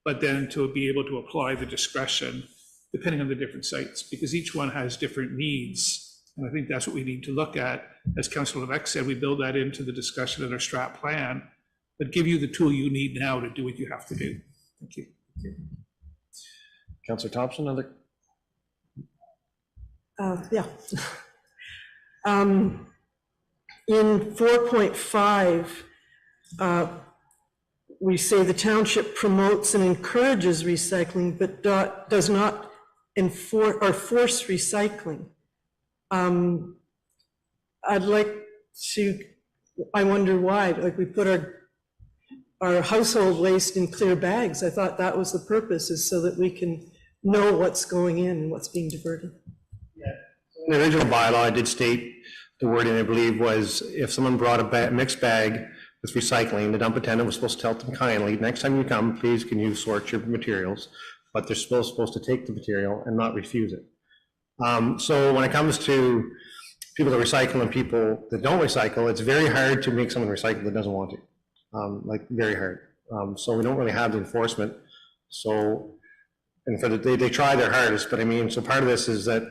but then to be able to apply the discretion depending on the different sites, because each one has different needs. And I think that's what we need to look at. As Councillor Levesque said, we build that into the discussion in our strat plan, but give you the tool you need now to do what you have to do. Thank you. Councillor Thompson, other? Yeah. In 4.5, we say the township promotes and encourages recycling, but does not enforce or force recycling. I'd like to, I wonder why, like we put our household waste in clear bags. I thought that was the purpose, is so that we can know what's going in and what's being diverted. In the original bylaw, I did state the wording, I believe, was if someone brought a mixed bag with recycling, the dump attendant was supposed to tell them kindly, next time you come, please can you sort your materials, but they're supposed to take the material and not refuse it. So when it comes to people that recycle and people that don't recycle, it's very hard to make someone recycle that doesn't want to, like very hard. So we don't really have the enforcement. So And they try their hardest, but I mean, so part of this is that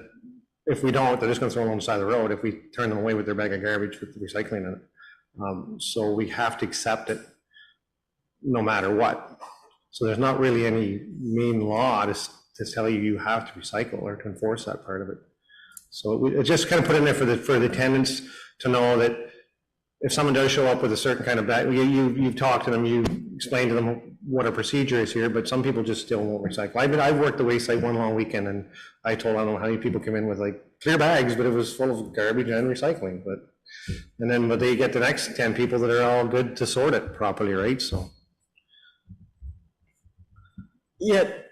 if we don't, they're just gonna throw them on the side of the road if we turn them away with their bag of garbage with the recycling in it. So we have to accept it no matter what. So there's not really any main law to tell you you have to recycle or to enforce that part of it. So it just kind of put in there for the tenants to know that if someone does show up with a certain kind of bag, you've talked to them, you explained to them what a procedure is here, but some people just still won't recycle. I've worked the waste site one long weekend, and I don't know how many people come in with like clear bags, but it was full of garbage and recycling. But they get the next 10 people that are all good to sort it properly, right? So. Yet,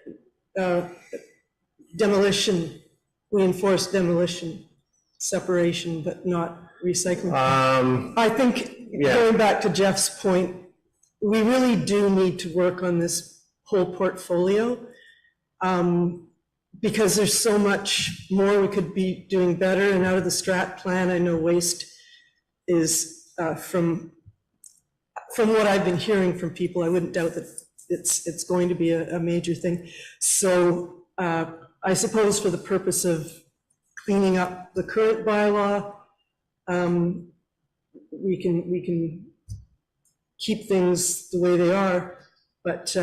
demolition, we enforce demolition, separation, but not recycling. I think, going back to Jeff's point, we really do need to work on this whole portfolio, because there's so much more we could be doing better. And out of the strat plan, I know waste is, from what I've been hearing from people, I wouldn't doubt that it's going to be a major thing. So I suppose for the purpose of cleaning up the current bylaw, we can keep things the way they are, but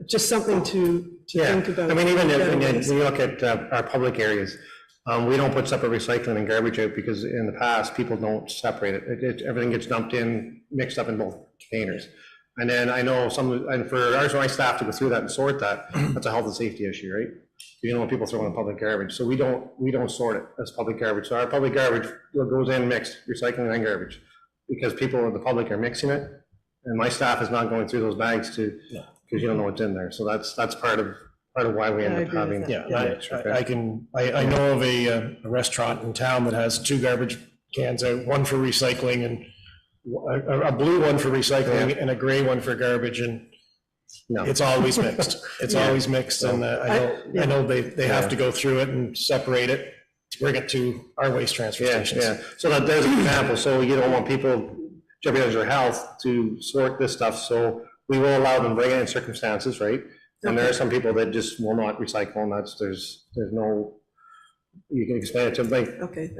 just something to think about. I mean, even when you look at our public areas, we don't put separate recycling and garbage out because in the past, people don't separate it. Everything gets dumped in, mixed up in both containers. And then I know and for my staff to go through that and sort that, that's a health and safety issue, right? You know, when people throw in public garbage. So we don't sort it as public garbage. So our public garbage goes in mixed, recycling and garbage, because people in the public are mixing it. And my staff is not going through those bags because you don't know what's in there. So that's part of why we end up having. I know of a restaurant in town that has 2 garbage cans out, one for recycling and a blue one for recycling and a gray one for garbage, and it's always mixed. It's always mixed, and I know they have to go through it and separate it to bring it to our waste transfer stations. So there's an example. So you don't want people jeopardize their health to sort this stuff. So we will allow them to bring it in circumstances, right? And there are some people that just will not recycle, and there's no. You can explain it to them.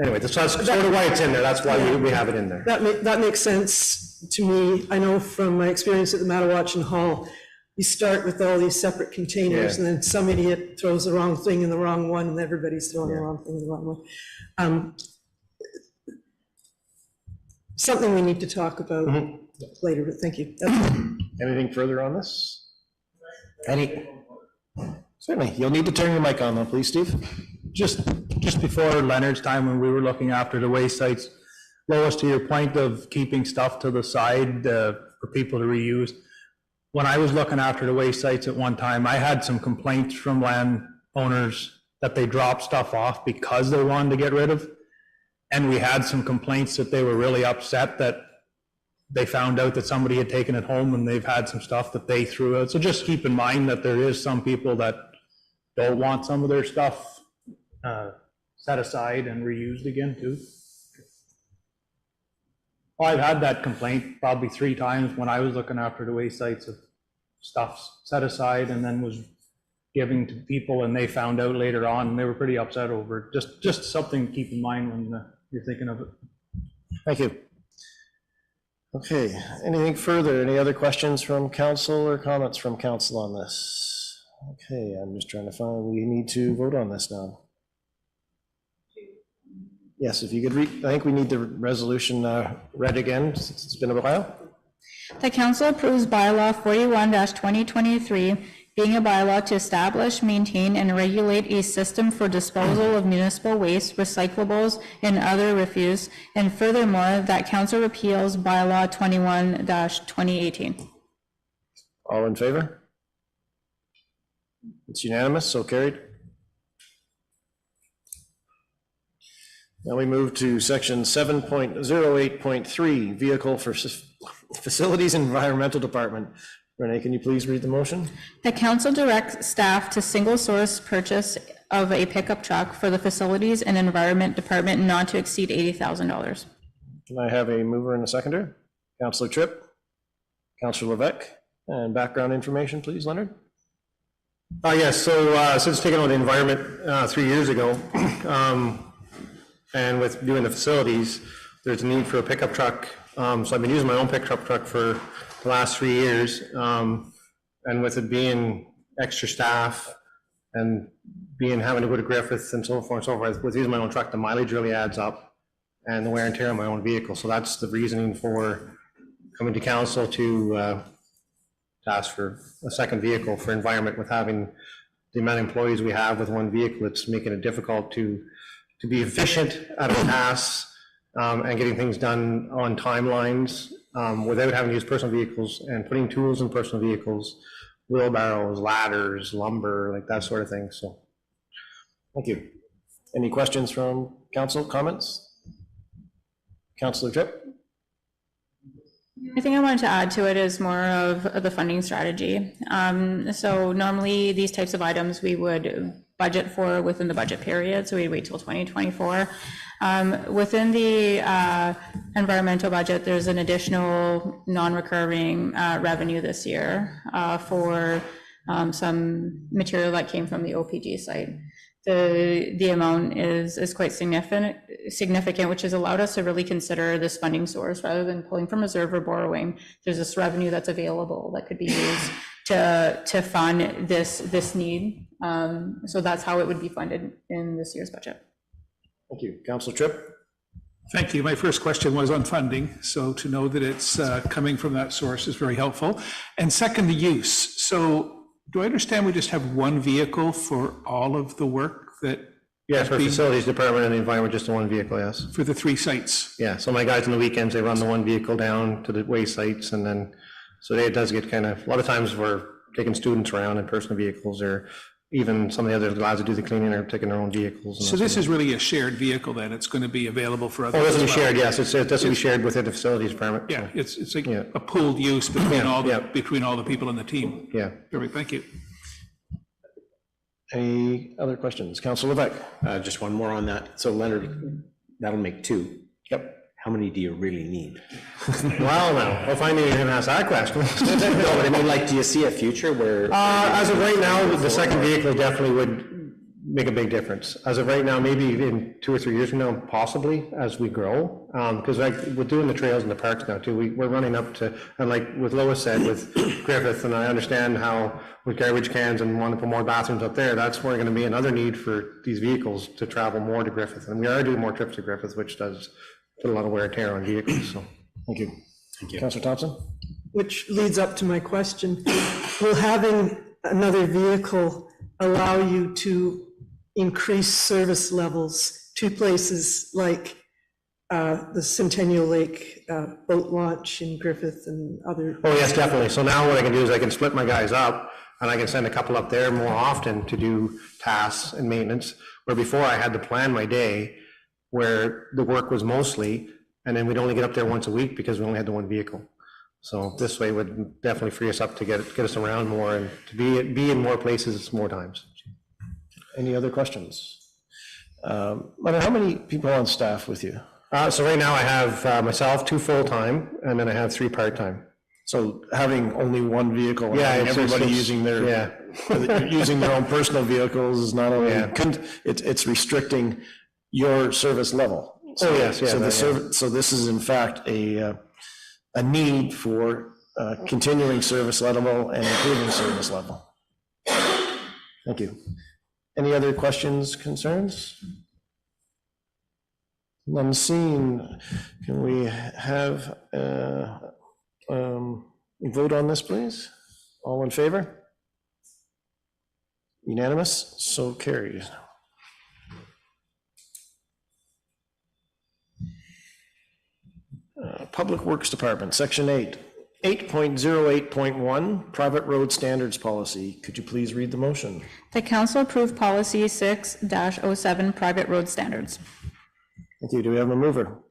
Anyway, that's sort of why it's in there. That's why we have it in there. That makes sense to me. I know from my experience at the Madawaska Hall, you start with all these separate containers, and then some idiot throws the wrong thing in the wrong one, and everybody's throwing the wrong thing in the wrong one. Something we need to talk about later, but thank you. Anything further on this? Certainly. You'll need to turn your mic on though, please, Steve. Just before Leonard's time, when we were looking after the waste sites, Lois, to your point of keeping stuff to the side for people to reuse, when I was looking after the waste sites at one time, I had some complaints from landowners that they dropped stuff off because they wanted to get rid of. And we had some complaints that they were really upset that they found out that somebody had taken it home and they've had some stuff that they threw out. So just keep in mind that there is some people that don't want some of their stuff set aside and reused again too. I've had that complaint probably 3 times when I was looking after the waste sites of stuff set aside and then was giving to people, and they found out later on and they were pretty upset over it. Just something to keep in mind when you're thinking of it. Thank you. Okay, anything further? Any other questions from council or comments from council on this? Okay, I'm just trying to find, we need to vote on this now. Yes, if you could read, I think we need the resolution read again, since it's been a while. The council approves bylaw 41-2023, being a bylaw to establish, maintain, and regulate a system for disposal of municipal waste, recyclables, and other refuse, and furthermore, that council repeals bylaw 21-2018. All in favor? It's unanimous, so carried. Now we move to section 7.08.3, vehicle for facilities and environmental department. Renee, can you please read the motion? The council directs staff to single source purchase of a pickup truck for the facilities and environment department not to exceed $80,000. Can I have a mover and a seconder? Councillor Tripp, Councillor Levesque, and background information, please, Leonard. Yes, so since taking on the environment 3 years ago, and with doing the facilities, there's a need for a pickup truck. So I've been using my own pickup truck for the last 3 years. And with it being extra staff and having to go to Griffith and so forth and so forth, with using my own truck, the mileage really adds up and the wear and tear on my own vehicle. So that's the reasoning for coming to council to ask for a second vehicle for environment. With having the amount of employees we have with one vehicle, it's making it difficult to be efficient at our tasks and getting things done on timelines without having to use personal vehicles and putting tools in personal vehicles, wheelbarrows, ladders, lumber, like that sort of thing. So, Thank you. Any questions from council, comments? Councillor Tripp? I think I wanted to add to it is more of the funding strategy. So normally these types of items we would budget for within the budget period, so we'd wait till 2024. Within the environmental budget, there's an additional non-recurring revenue this year for some material that came from the OPG site. The amount is quite significant, which has allowed us to really consider this funding source rather than pulling from reserve or borrowing. There's this revenue that's available that could be used to fund this need. So that's how it would be funded in this year's budget. Thank you. Councillor Tripp? Thank you. My first question was on funding, so to know that it's coming from that source is very helpful. And second, the use. So do I understand we just have one vehicle for all of the work that? yes, for facilities department and the environment, just the one vehicle, yes. For the 3 sites? Yeah, so my guys on the weekends, they run the one vehicle down to the waste sites, and then, so it does get kind of, a lot of times we're taking students around in personal vehicles, or even some of the other lads that do the cleaning are taking their own vehicles. And So this is really a shared vehicle then? It's going to be available for others? Oh, it doesn't be as well? shared, yes, it doesn't be shared within the facilities department. Yeah, it's like Yeah. a pooled use between all yeah. the people in the team. Yeah. Perfect, thank you. Any other questions? Councillor Levesque? Just one more on that. So Leonard, that'll make 2. Yep. How many do you really need? Well, now, if I knew you were going to ask that question. No, but I mean, like, do you see a future where? As of right now, the second vehicle definitely would make a big difference. As of right now, maybe in 2 or 3 years from now, possibly, as we grow. Because like, we're doing the trails in the parks now too. We're running up to, and like with Lois said, with Griffith, and I understand how with garbage cans and wanting to put more bathrooms up there, that's where going to be another need for these vehicles to travel more to Griffith. And we are doing more trips to Griffith, which does put a lot of wear and tear on vehicles, so. Thank you. Thank you. Councillor Thompson? Which leads up to my question. Will having another vehicle allow you to increase service levels to places like the Centennial Lake boat launch in Griffith and other? Oh, yes, definitely. So now what I can do is I can split my guys up, and I can send a couple up there more often to do tasks and maintenance, where before I had to plan my day where the work was mostly, and then we'd only get up there once a week because we only had the one vehicle. So this way would definitely free us up to get us around more and to be in more places more times. Any other questions? Leonard, how many people on staff with you? So right now I have myself, 2 full-time, and then I have 3 part-time. So having only one vehicle, and Yeah, having it's- everybody it's- using their, yeah. using their own personal vehicles is not only, Yeah. it's restricting your service level. Oh, yes, yeah, So the that, yeah. so this is in fact a need for continuing service level and improving service level. Thank you. Any other questions, concerns? None seen. Can we have vote on this, please? All in favor? Unanimous, so carries. Public Works Department, Section 8, 8.08.1, Private Road Standards Policy. Could you please read the motion? The council approved policy 6-07 private road standards. Thank you. Do we have a mover?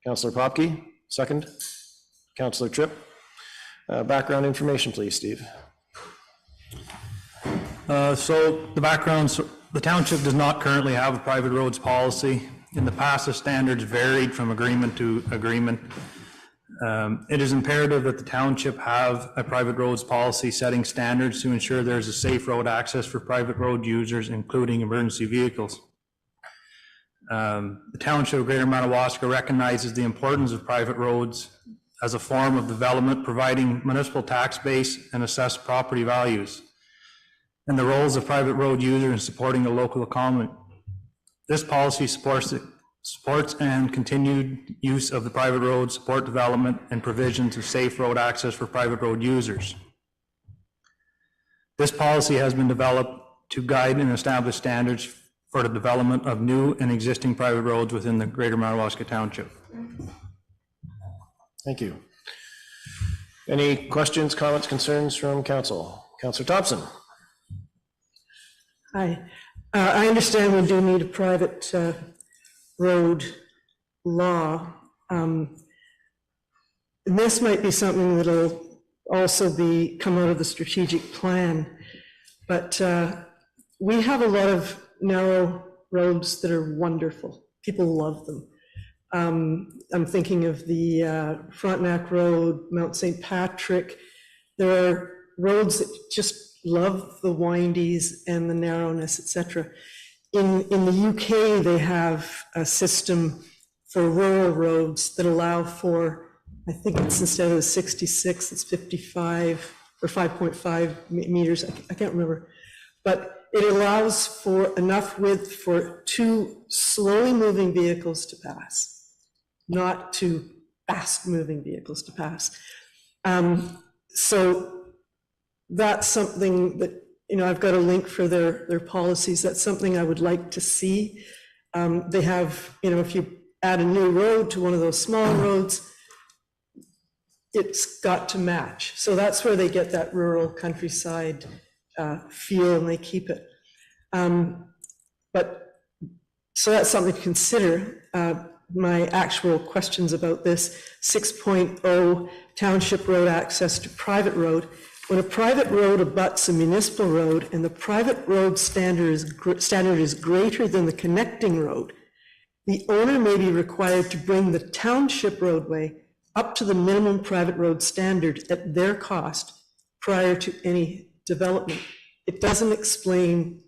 Councillor Popke, second. Councillor Tripp. Background information, please, Steve. So the background, the township does not currently have a private roads policy. In the past, the standards varied from agreement to agreement. It is imperative that the township have a private roads policy setting standards to ensure there is a safe road access for private road users, including emergency vehicles. The Township of Greater Madawaska recognizes the importance of private roads as a form of development, providing municipal tax base and assessed property values, and the roles of private road users in supporting the local economy. This policy supports and continued use of the private road, support development, and provisions of safe road access for private road users. This policy has been developed to guide and establish standards for the development of new and existing private roads within the Greater Madawaska Township. Thank you. Any questions, comments, concerns from council? Councillor Thompson. Hi. I understand we do need a private road law. This might be something that'll also come out of the strategic plan, but we have a lot of narrow roads that are wonderful. People love them. I'm thinking of the Frontenac Road, Mount St. Patrick. There are roads that just love the windies and the narrowness, etc. In the UK, they have a system for rural roads that allow for, I think it's instead of 66, it's 55 or 5.5 meters, I can't remember. But it allows for enough width for 2 slowly moving vehicles to pass, not 2 fast moving vehicles to pass. So that's something that, I've got a link for their policies. That's something I would like to see. They have, if you add a new road to one of those small roads, it's got to match. So that's where they get that rural countryside feel, and they keep it. So that's something to consider. My actual questions about this, 6.0 township road access to private road. When a private road abuts a municipal road and the private road standard is greater than the connecting road, the owner may be required to bring the township roadway up to the minimum private road standard at their cost prior to any development. It doesn't explain,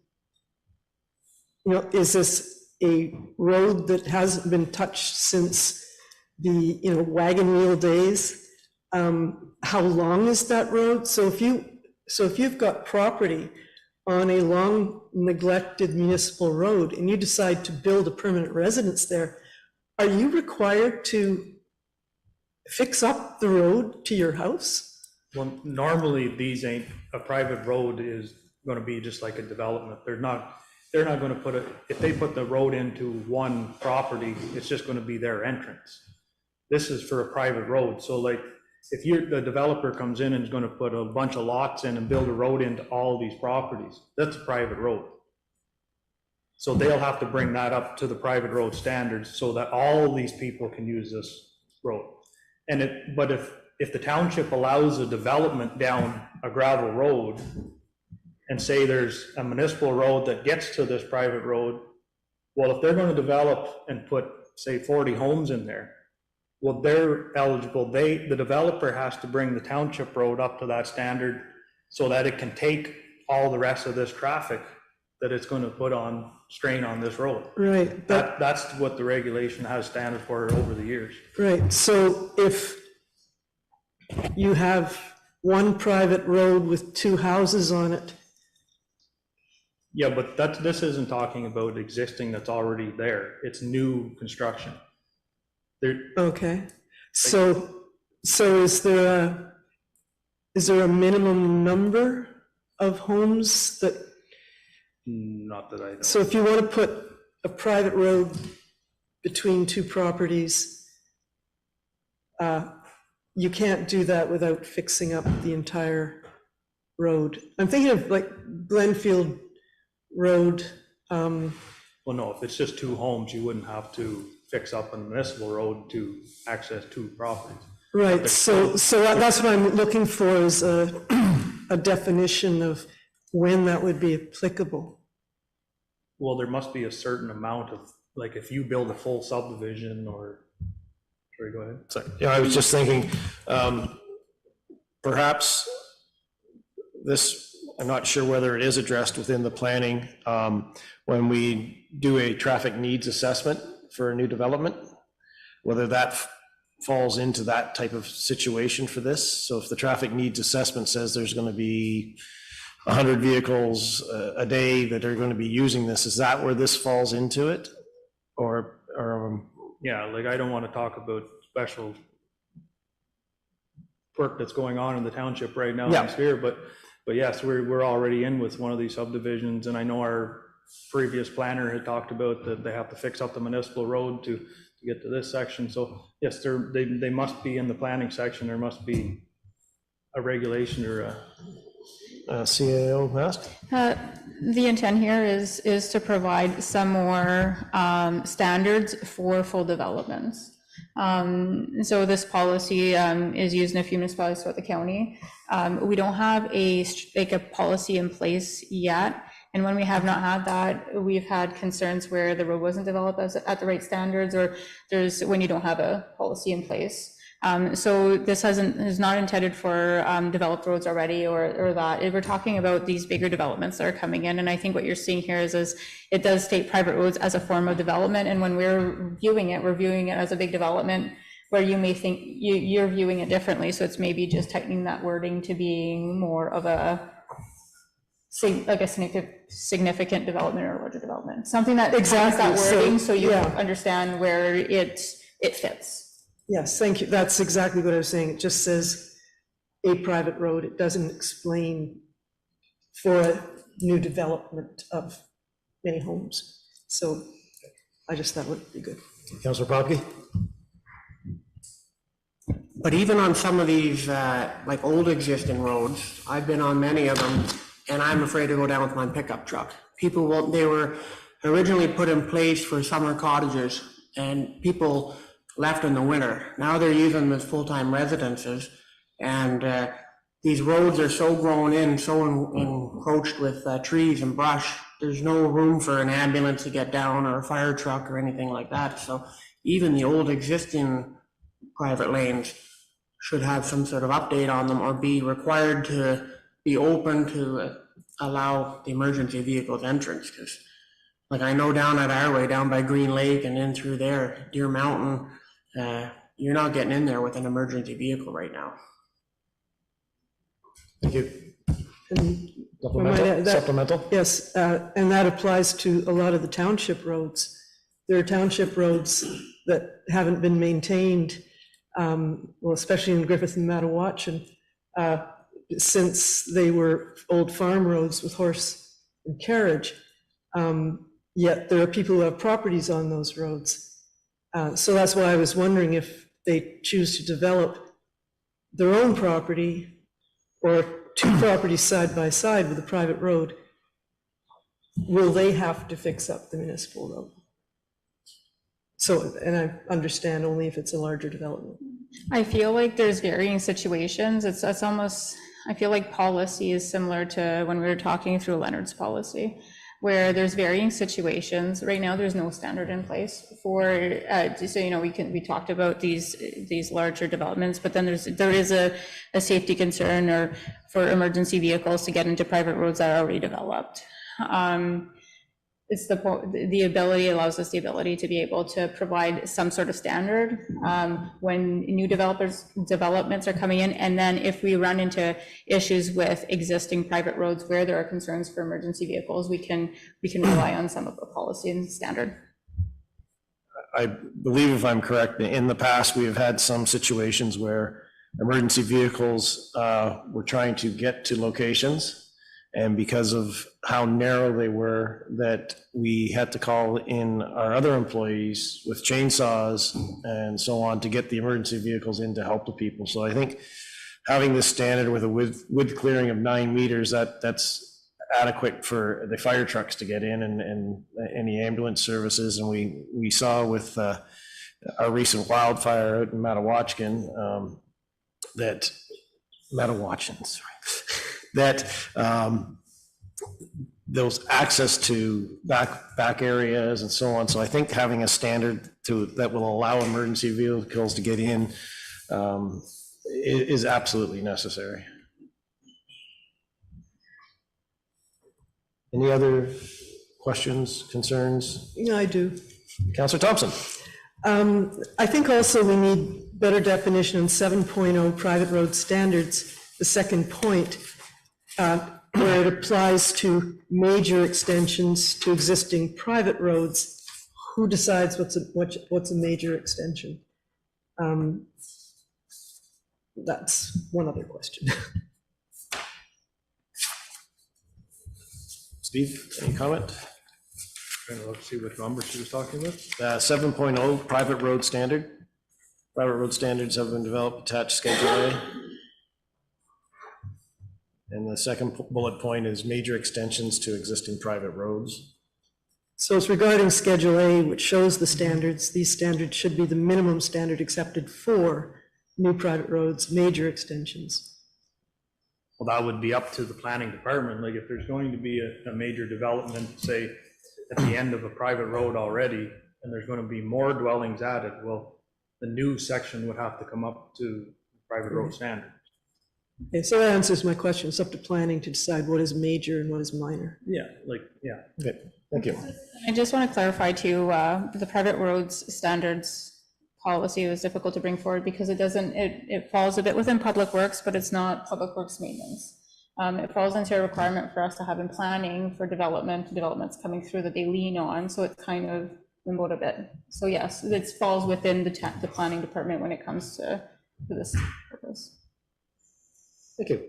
is this a road that hasn't been touched since the wagon wheel days? How long is that road? So if you've got property on a long neglected municipal road and you decide to build a permanent residence there, are you required to fix up the road to your house? Well, normally these ain't, a private road is going to be just like a development. They're not going to put it, if they put the road into one property, it's just going to be their entrance. This is for a private road. So like, if the developer comes in and is going to put a bunch of lots in and build a road into all these properties, that's a private road. So they'll have to bring that up to the private road standards so that all these people can use this road. But if the township allows a development down a gravel road and say there's a municipal road that gets to this private road, well, if they're going to develop and put, say, 40 homes in there, well, they're eligible. The developer has to bring the township road up to that standard so that it can take all the rest of this traffic that it's going to put on strain on this road. Right. That's what the regulation has standard for over the years. Right. So if you have one private road with 2 houses on it. Yeah, but this isn't talking about existing that's already there. It's new construction. Okay, so is there a minimum number of homes that? Not that I know. So if you want to put a private road between 2 properties, you can't do that without fixing up the entire road. I'm thinking of like Glenfield Road. Well, no, if it's just 2 homes, you wouldn't have to fix up a municipal road to access 2 properties. Right, so that's what I'm looking for, is a definition of when that would be applicable. Well, there must be a certain amount of, like, if you build a full subdivision or Sorry, go ahead. Sorry, yeah, I was just thinking, perhaps this, I'm not sure whether it is addressed within the planning, when we do a traffic needs assessment for a new development, whether that falls into that type of situation for this. So if the traffic needs assessment says there's going to be 100 vehicles a day that are going to be using this, is that where this falls into it? Or Yeah, like I don't want to talk about special work that's going on in the township right now Yeah. in Sphere, but yes, we're already in with one of these subdivisions, and I know our previous planner had talked about that they have to fix up the municipal road to get to this section. So yes, they must be in the planning section. There must be a regulation or a CAO mask? The intent here is to provide some more standards for full developments. So this policy is used in a few municipalities throughout the county. We don't have a policy in place yet. And when we have not had that, we've had concerns where the road wasn't developed at the right standards, or when you don't have a policy in place. So this is not intended for developed roads already or that. We're talking about these bigger developments that are coming in. And I think what you're seeing here is it does state private roads as a form of development. And when we're viewing it as a big development where you may think you're viewing it differently. So it's maybe just tightening that wording to being more of a significant development or larger development. Something that has that wording so you understand where it fits. Yes, thank you. That's exactly what I was saying. It just says a private road. It doesn't explain for a new development of many homes. So I just thought it would be good. Councillor Popke? But even on some of these, like old existing roads, I've been on many of them, and I'm afraid to go down with my pickup truck. People won't, they were originally put in place for summer cottages, and people left in the winter. Now they're using them as full-time residences, and these roads are so grown in, so encroached with trees and brush, there's no room for an ambulance to get down or a fire truck or anything like that. So even the old existing private lanes should have some sort of update on them or be required to be open to allow the emergency vehicles entrance. Because like I know down at our way, down by Green Lake and in through there, Deer Mountain, you're not getting in there with an emergency vehicle right now. Thank you. And Supplemental? Yes, and that applies to a lot of the township roads. There are township roads that haven't been maintained, well, especially in Griffith and Madawaska, since they were old farm roads with horse and carriage. Yet there are people who have properties on those roads. So that's why I was wondering if they choose to develop their own property or two properties side by side with a private road, will they have to fix up the municipal road? So, and I understand only if it's a larger development. I feel like there's varying situations. It's almost, I feel like policy is similar to when we were talking through Leonard's policy, where there's varying situations. Right now, there's no standard in place for, so, you know, we talked about these larger developments, but then there is a safety concern or for emergency vehicles to get into private roads that are already developed. It's the ability, allows us the ability to be able to provide some sort of standard when new developments are coming in. And then if we run into issues with existing private roads where there are concerns for emergency vehicles, we can rely on some of the policy and standard. I believe, if I'm correct, in the past, we have had some situations where emergency vehicles were trying to get to locations, and because of how narrow they were, that we had to call in our other employees with chainsaws and so on to get the emergency vehicles in to help the people. So I think having this standard with a width clearing of 9 meters, that's adequate for the fire trucks to get in and any ambulance services. And we saw with our recent wildfire out in Madawaska, that those access to back areas and so on. So I think having a standard that will allow emergency vehicles to get in is absolutely necessary. Any other questions, concerns? Yeah, I do. Councillor Thompson. I think also we need better definition in 7.0 private road standards, the second point, where it applies to major extensions to existing private roads. Who decides what's a major extension? That's one other question. Steve, any comment? Trying to look, see what number she was talking about. 7.0 private road standard. Private road standards have been developed, attached Schedule A. And the second bullet point is major extensions to existing private roads. So it's regarding Schedule A, which shows the standards. These standards should be the minimum standard accepted for new private roads, major extensions. Well, that would be up to the planning department. Like if there's going to be a major development, say at the end of a private road already, and there's going to be more dwellings added, well, the new section would have to come up to private road standard. Okay, so that answers my question. It's up to planning to decide what is major and what is minor. Yeah, like, yeah. Okay, thank you. I just want to clarify too, the private roads standards policy was difficult to bring forward because it falls a bit within public works, but it's not public works maintenance. It falls into a requirement for us to have in planning for developments coming through that they lean on, so it's kind of limboed a bit. So yes, it falls within the planning department when it comes to this purpose. Thank you.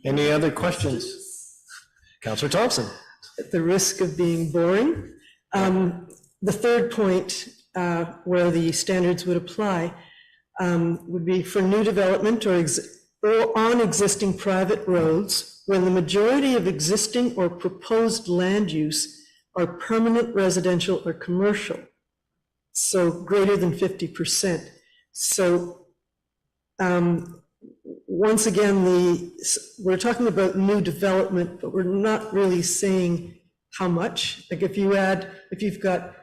Any other questions? Councillor Thompson. At the risk of being boring, the third point where the standards would apply would be for new development or on existing private roads when the majority of existing or proposed land use are permanent residential or commercial, so greater than 50%. So once again, we're talking about new development, but we're not really saying how much. Like if you've got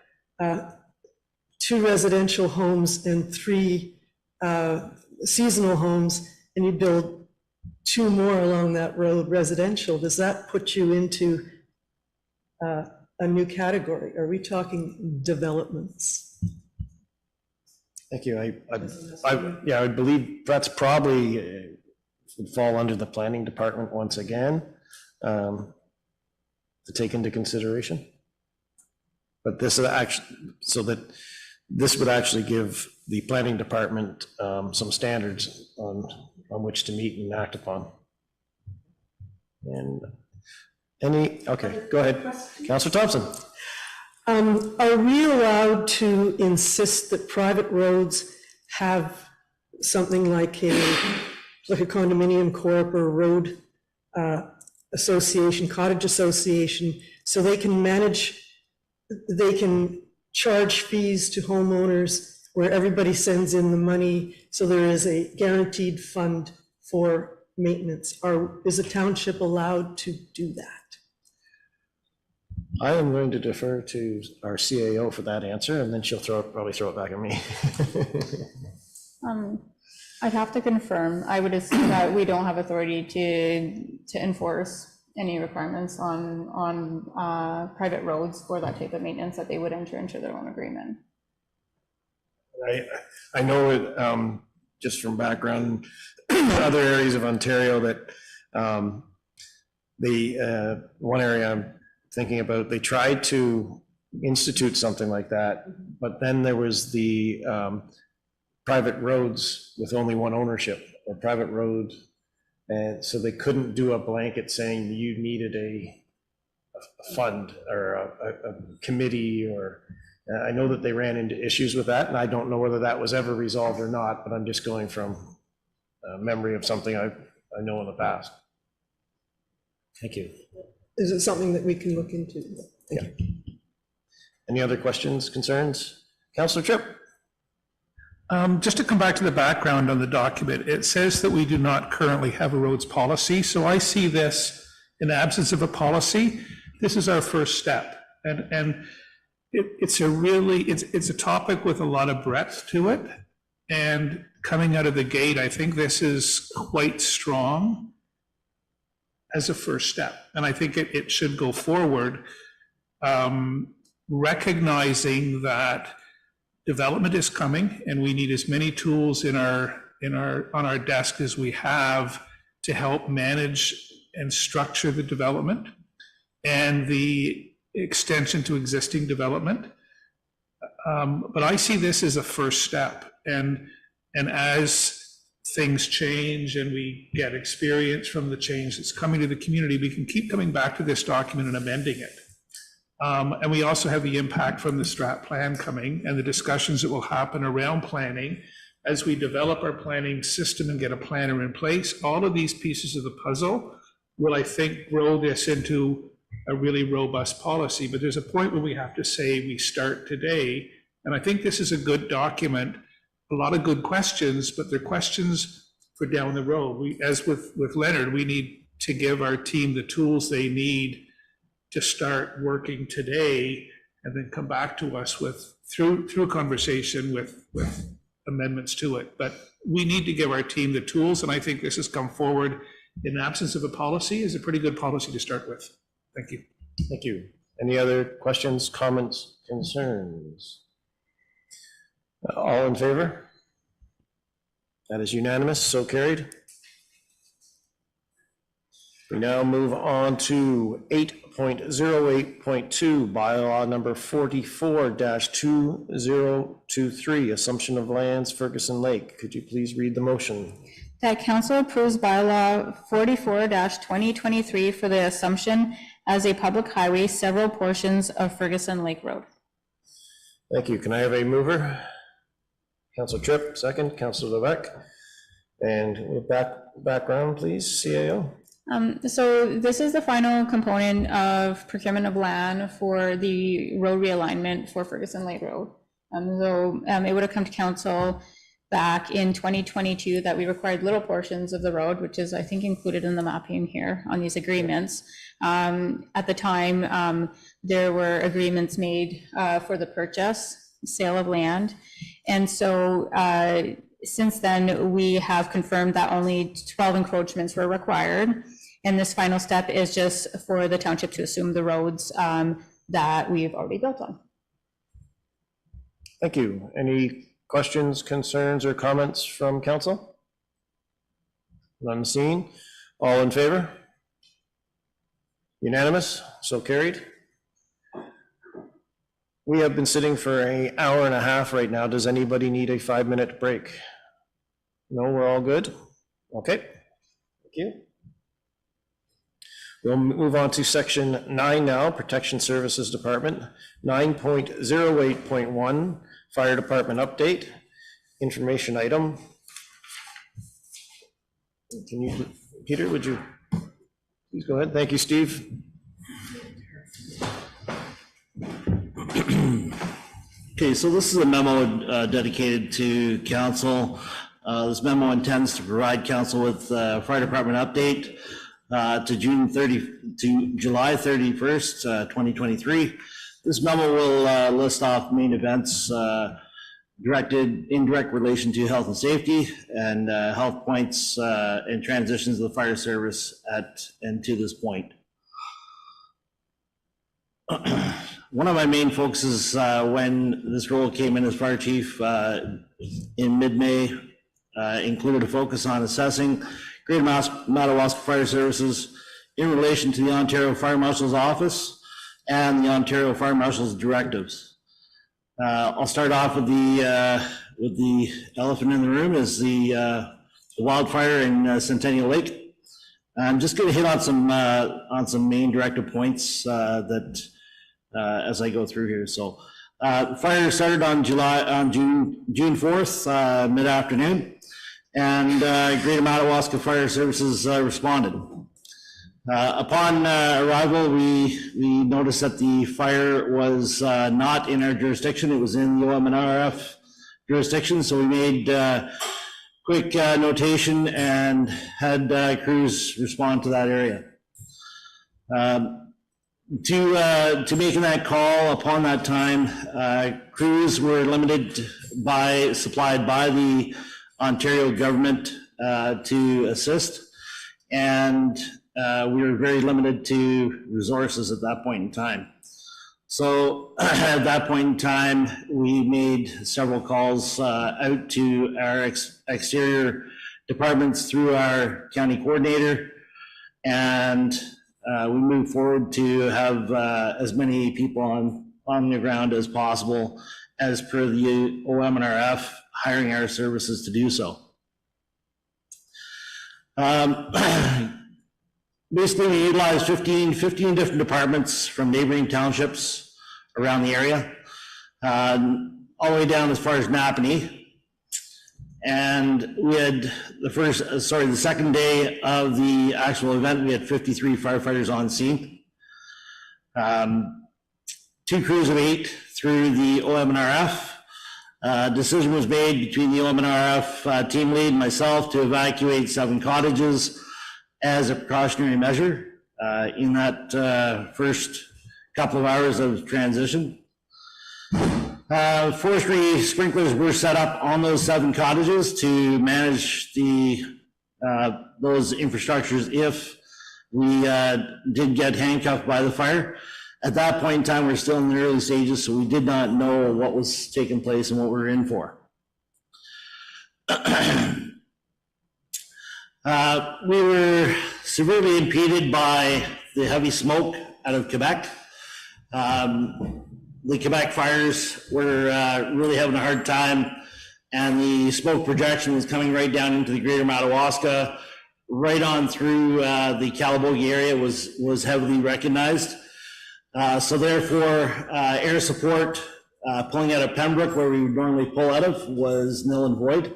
2 residential homes and 3 seasonal homes, and you build 2 more along that road residential, does that put you into a new category? Are we talking developments? Thank you. I believe that's probably would fall under the planning department once again to take into consideration. But this is actually, so that this would actually give the planning department some standards on which to meet and act upon. And okay, go ahead. Councillor Thompson. Are we allowed to insist that private roads have something like a condominium corp or road association, cottage association, so they can charge fees to homeowners where everybody sends in the money, so there is a guaranteed fund for maintenance? Is a township allowed to do that? I am going to defer to our CAO for that answer, and then she'll probably throw it back at me. I'd have to confirm. I would assume that we don't have authority to enforce any requirements on private roads for that type of maintenance, that they would enter into their own agreement. I know it just from background in other areas of Ontario that one area I'm thinking about, they tried to institute something like that, but then there was the private roads with only one ownership, or private road, and so they couldn't do a blanket saying you needed a fund or a committee, or I know that they ran into issues with that, and I don't know whether that was ever resolved or not, but I'm just going from memory of something I know in the past. Thank you. Is it something that we can look into? Thank you. Any other questions, concerns? Councillor Tripp. Just to come back to the background on the document, it says that we do not currently have a roads policy. So I see this in the absence of a policy. This is our first step. And it's a topic with a lot of breadth to it. And coming out of the gate, I think this is quite strong as a first step. And I think it should go forward, recognizing that development is coming and we need as many tools on our desk as we have to help manage and structure the development and the extension to existing development. But I see this as a first step, and as things change and we get experience from the change that's coming to the community, we can keep coming back to this document and amending it. And we also have the impact from the strat plan coming and the discussions that will happen around planning as we develop our planning system and get a planner in place. All of these pieces of the puzzle will, I think, grow this into a really robust policy. But there's a point where we have to say we start today. And I think this is a good document, a lot of good questions, but they're questions for down the road. As with Leonard, we need to give our team the tools they need to start working today and then come back to us through conversation with amendments to it. But we need to give our team the tools, and I think this has come forward in the absence of a policy is a pretty good policy to start with. Thank you. Thank you. Any other questions, comments, concerns? All in favor? That is unanimous, so carried. We now move on to 8.08.2, bylaw number 44-2023, assumption of lands, Ferguson Lake. Could you please read the motion? That council approves bylaw 44-2023 for the assumption as a public highway, several portions of Ferguson Lake Road. Thank you. Can I have a mover? Councilor Tripp, second. Councilor Levesque. And background, please, CAO. So this is the final component of procurement of land for the road realignment for Ferguson Lake Road. It would have come to council back in 2022 that we required little portions of the road, which is, I think, included in the mapping here on these agreements. At the time, there were agreements made for the purchase, sale of land. And so since then, we have confirmed that only 12 encroachments were required. And this final step is just for the township to assume the roads that we've already built on. Thank you. Any questions, concerns, or comments from council? None seen. All in favor? Unanimous, so carried. We have been sitting for an hour and a half right now. Does anybody need a 5-minute break? No, we're all good? Okay, thank you. We'll move on to section 9 now, Protection Services Department. 9.08.1, Fire Department update, information item. Can you, Peter, would you please go ahead? Thank you, Steve. Okay, so this is a memo dedicated to council. This memo intends to provide council with fire department update to July 31st, 2023. This memo will list off main events in direct relation to health and safety and health points and transitions of the fire service and to this point. One of my main focuses when this role came in as fire chief in mid-May included a focus on assessing Greater Madawaska Fire Services in relation to the Ontario Fire Marshal's Office and the Ontario Fire Marshal's directives. I'll start off with the elephant in the room, is the wildfire in Centennial Lake. I'm just going to hit on some main directive points that as I go through here. So fire started on June 4th, mid-afternoon, and Greater Madawaska Fire Services responded. Upon arrival, we noticed that the fire was not in our jurisdiction. It was in the OMNRF jurisdiction, so we made quick notation and had crews respond to that area. To making that call upon that time, crews were supplied by the Ontario government to assist, and we were very limited to resources at that point in time. So at that point in time, we made several calls out to our exterior departments through our county coordinator, and we moved forward to have as many people on the ground as possible as per the OMNRF hiring our services to do so. Basically, we utilized 15 different departments from neighboring townships around the area, all the way down as far as Napanee. And we had the second day of the actual event, we had 53 firefighters on scene. 2 crews of 8 through the OMNRF. Decision was made between the OMNRF team lead and myself to evacuate 7 cottages as a precautionary measure in that first couple of hours of transition. Forestry sprinklers were set up on those 7 cottages to manage those infrastructures if we did get handcuffed by the fire. At that point in time, we're still in the early stages, so we did not know what was taking place and what we were in for. We were severely impeded by the heavy smoke out of Quebec. The Quebec fires were really having a hard time, and the smoke projection was coming right down into the greater Madawaska, right on through the Calabogie area was heavily recognized. So therefore, air support pulling out of Pembroke, where we would normally pull out of, was null and void.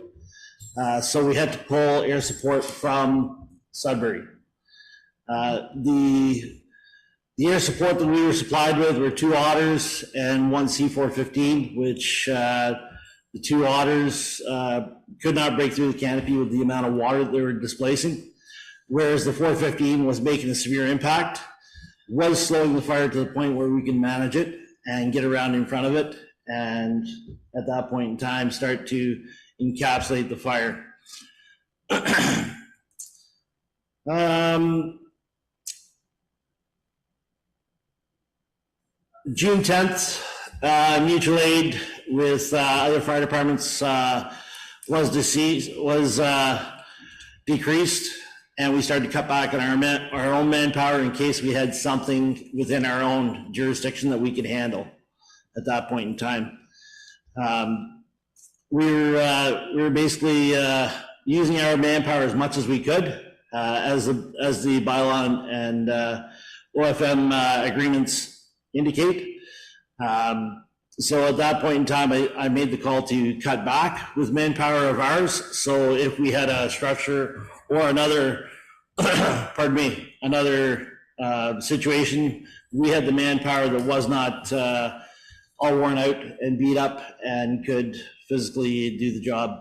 So we had to pull air support from Sudbury. The air support that we were supplied with were 2 Otters and 1 C415, which the 2 Otters could not break through the canopy with the amount of water that they were displacing, whereas the 415 was making a severe impact, was slowing the fire to the point where we can manage it and get around in front of it, and at that point in time start to encapsulate the fire. June 10th, mutual aid with other fire departments was decreased, and we started to cut back on our own manpower in case we had something within our own jurisdiction that we could handle at that point in time. We were basically using our manpower as much as we could, as the bylaw and OFM agreements indicate. So at that point in time, I made the call to cut back with manpower of ours. So if we had a structure or another, another situation, we had the manpower that was not all worn out and beat up and could physically do the job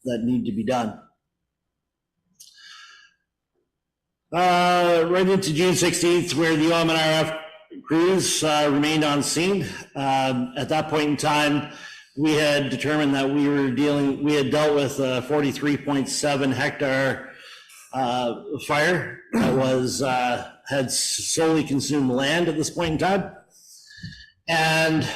that needed to be done. Right into June 16th, where the OMNRF crews remained on scene. At that point in time, we had determined that we had dealt with a 43.7 hectare fire that had solely consumed land at this point in time. And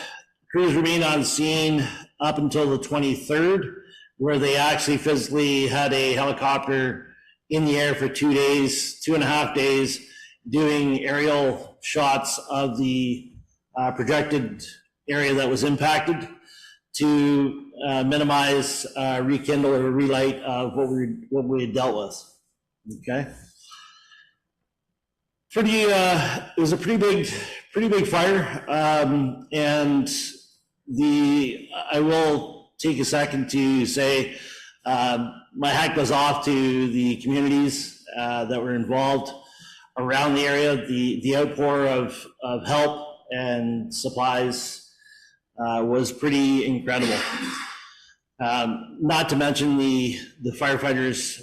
crews remained on scene up until the 23rd, where they actually physically had a helicopter in the air for 2.5 days, doing aerial shots of the projected area that was impacted to minimize rekindle or relight of what we had dealt with. Okay. It was a pretty big fire, and I will take a second to say my hat goes off to the communities that were involved around the area. The outpour of help and supplies was pretty incredible. Not to mention the firefighters.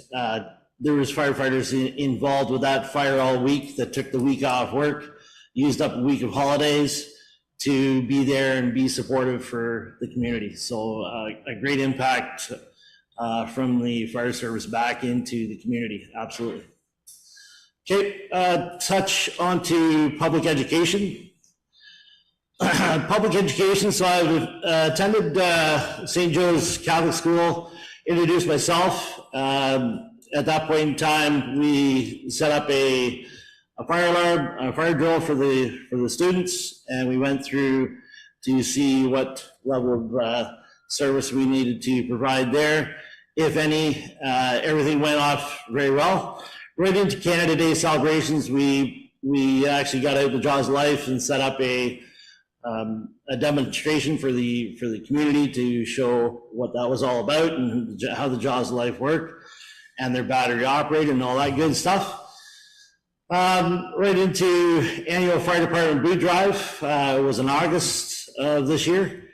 There was firefighters involved with that fire all week that took the week off work used up a week of holidays to be there and be supportive for the community. So a great impact from the fire service back into the community, absolutely. Okay, touch on to public education. Public education, so I've attended St. Joe's Catholic School, introduced myself. At that point in time, we set up a fire alarm, a fire drill for the students, and we went through to see what level of service we needed to provide there. If any, everything went off very well. Right into Canada Day celebrations, we actually got out the Jaws of Life and set up a demonstration for the community to show what that was all about and how the Jaws of Life work and their battery operated and all that good stuff. Right into annual fire department boot drive. It was in August of this year,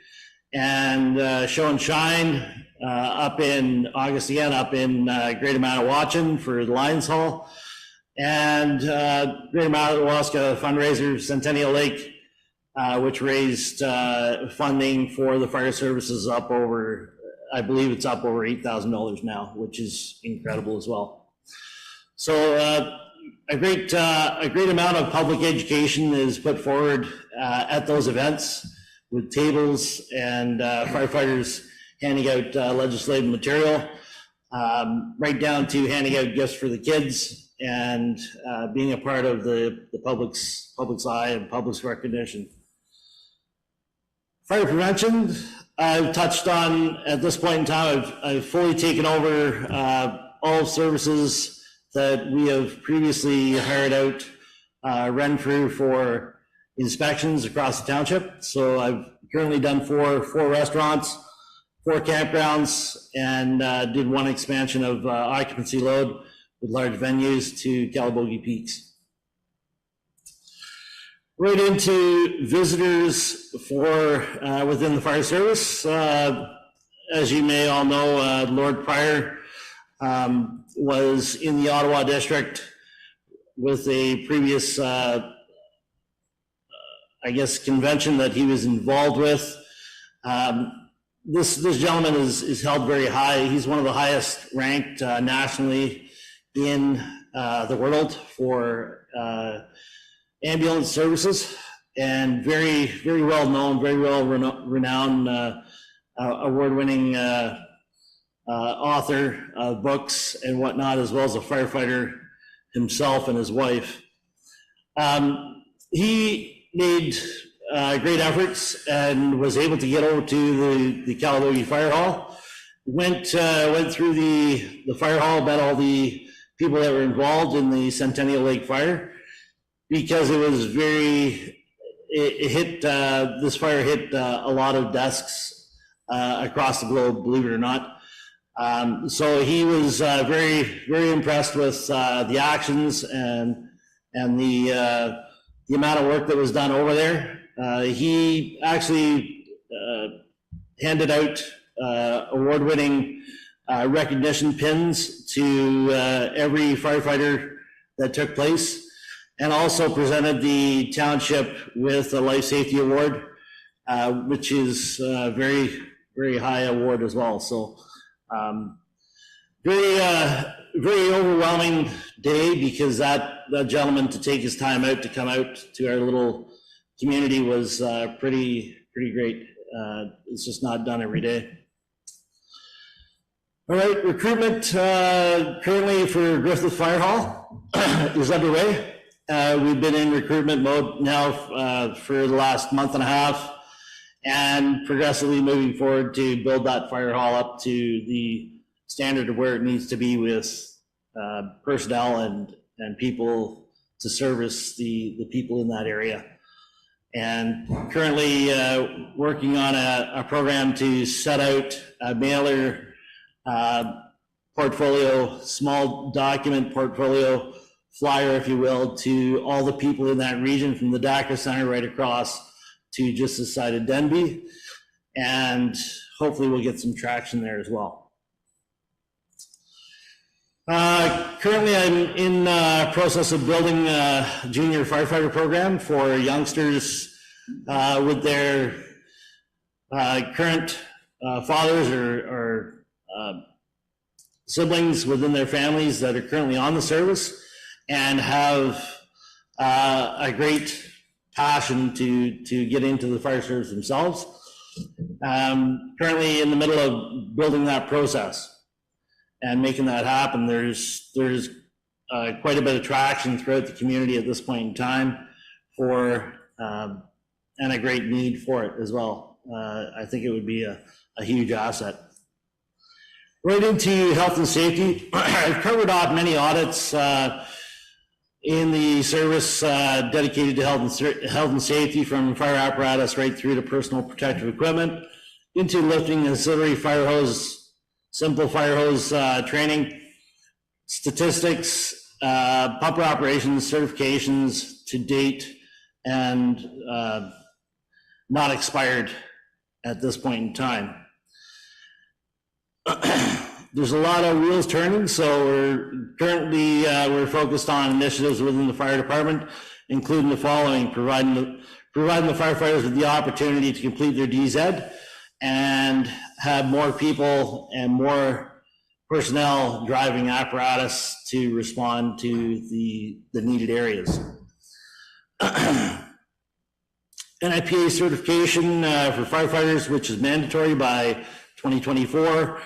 and show and shine up in August again, up in Greater Madawaska for the Lions Hall, and Greater Madawaska fundraiser Centennial Lake, which raised funding for the fire services up over, I believe it's up over $8,000 now, which is incredible as well. So a great amount of public education is put forward at those events with tables and firefighters handing out legislative material, right down to handing out gifts for the kids and being a part of the public's eye and public's recognition. Fire prevention, I've touched on at this point in time. I've fully taken over all services that we have previously hired out Renfrew for inspections across the township. So I've currently done four restaurants, 4 campgrounds, and did 1 expansion of occupancy load with large venues to Calabogie Peaks. Right into visitors for within the fire service. As you may all know, Lord Pryor was in the Ottawa district with a previous, I guess, convention that he was involved with. This gentleman is held very high. He's one of the highest ranked nationally in the world for ambulance services, and very, very well known, very well renowned, award-winning author of books and whatnot, as well as a firefighter himself and his wife. He made great efforts and was able to get over to the Calabogie Fire Hall. Went through the fire hall, met all the people that were involved in the Centennial Lake fire, because it was this fire hit a lot of desks across the globe, believe it or not. So he was very, very impressed with the actions and the amount of work that was done over there. He actually handed out award-winning recognition pins to every firefighter that took place, and also presented the township with a life safety award, which is a very, very high award as well. So very overwhelming day, because that gentleman, to take his time out to come out to our little community, was pretty great. It's just not done every day. All right, recruitment currently for Griffith Fire Hall is underway. We've been in recruitment mode now for the last month and a half, and progressively moving forward to build that fire hall up to the standard of where it needs to be with personnel and people to service the people in that area. And currently working on a program to set out a mailer portfolio, small document portfolio flyer, if you will, to all the people in that region, from the DACA Center right across to just the side of Denby. And hopefully we'll get some traction there as well. Currently, I'm in process of building a junior firefighter program for youngsters with their current fathers or siblings within their families that are currently on the service and have a great passion to get into the fire service themselves. Currently in the middle of building that process and making that happen. There's quite a bit of traction throughout the community at this point in time for and a great need for it as well. I think it would be a huge asset. Right into health and safety. I've covered off many audits in the service dedicated to health and safety, from fire apparatus right through to personal protective equipment, into lifting ancillary fire hose, simple fire hose training, statistics, pumper operations, certifications to date, and not expired at this point in time. There's a lot of wheels turning, so we're focused on initiatives within the fire department, including the following: providing the firefighters with the opportunity to complete their DZ and have more people and more personnel driving apparatus to respond to the needed areas. NIPA certification for firefighters, which is mandatory by 2024.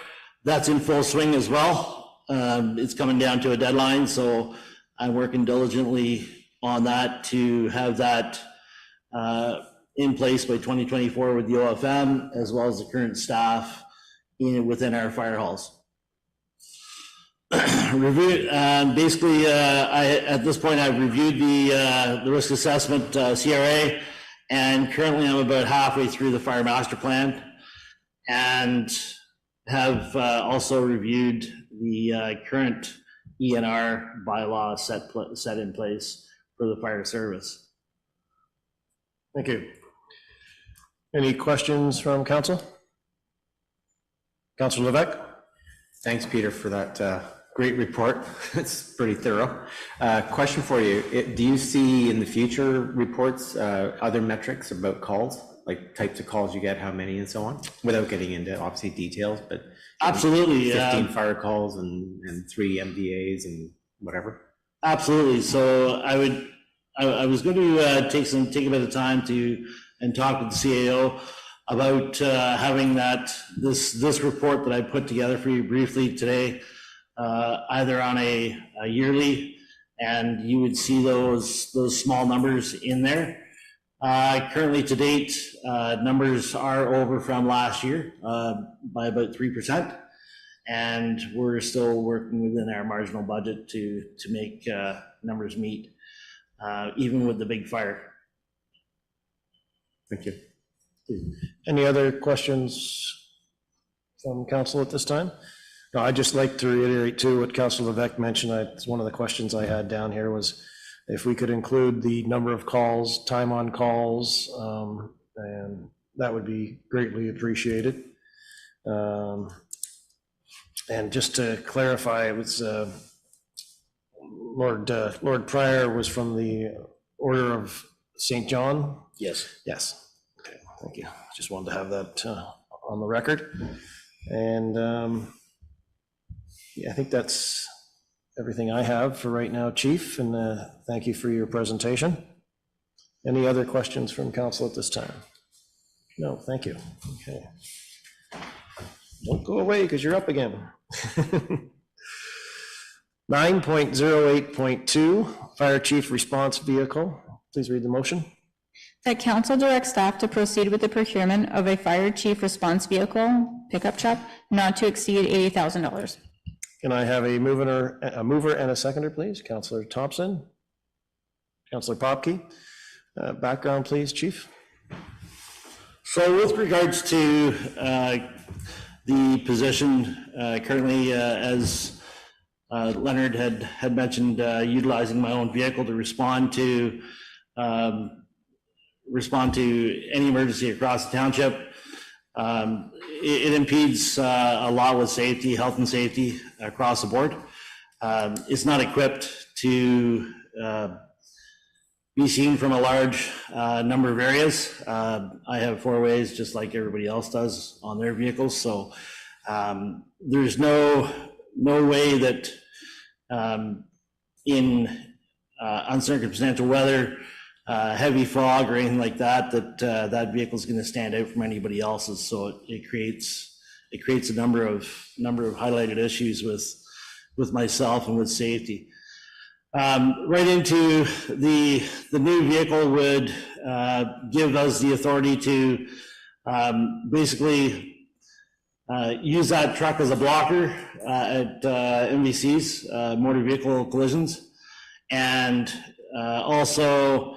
That's in full swing as well. It's coming down to a deadline, so I'm working diligently on that to have that in place by 2024 with the OFM, as well as the current staff within our fire halls. Basically, at this point, I've reviewed the risk assessment CRA, and currently I'm about halfway through the fire master plan, and have also reviewed the current ENR bylaw set in place for the fire service. Thank you. Any questions from council? Councilor Levesque? Thanks, Peter, for that great report. It's pretty thorough. Question for you. Do you see in the future reports other metrics about calls, like types of calls you get, how many and so on, without getting into obviously details, but absolutely 15 fire calls and 3 MDAs and whatever? Absolutely. So I was going to take a bit of time and talk with the CAO about having this report that I put together for you briefly today, either on a yearly, and you would see those small numbers in there. Currently to date, numbers are over from last year by about 3%, and we're still working within our marginal budget to make numbers meet, even with the big fire. Thank you. Any other questions from council at this time? No, I'd just like to reiterate too what Councilor Levesque mentioned. It's one of the questions I had down here was if we could include the number of calls, time on calls, and that would be greatly appreciated. And just to clarify, it was Lord Pryor was from the Order of St. John? Yes. Yes. Okay, thank you. Just wanted to have that on the record. And yeah, I think that's everything I have for right now, Chief, and thank you for your presentation. Any other questions from council at this time? No, thank you. Okay. Don't go away because you're up again. 9.08.2, Fire Chief Response Vehicle. Please read the motion. That council directs staff to proceed with the procurement of a fire chief response vehicle pickup truck not to exceed $80,000. Can I have a mover and a seconder, please? Councilor Thompson, Councilor Popke. Background, please, Chief. So with regards to the position currently, as Leonard had mentioned, utilizing my own vehicle to respond to any emergency across the township. It impedes a lot with safety, health and safety across the board. It's not equipped to be seen from a large number of areas. I have 4-ways just like everybody else does on their vehicles, so there's no way that in uncircumstantial weather, heavy fog or anything like that, that vehicle is going to stand out from anybody else's. So it creates a number of highlighted issues with myself and with safety. Right into the new vehicle would give us the authority to basically use that truck as a blocker at MVC's, motor vehicle collisions, and also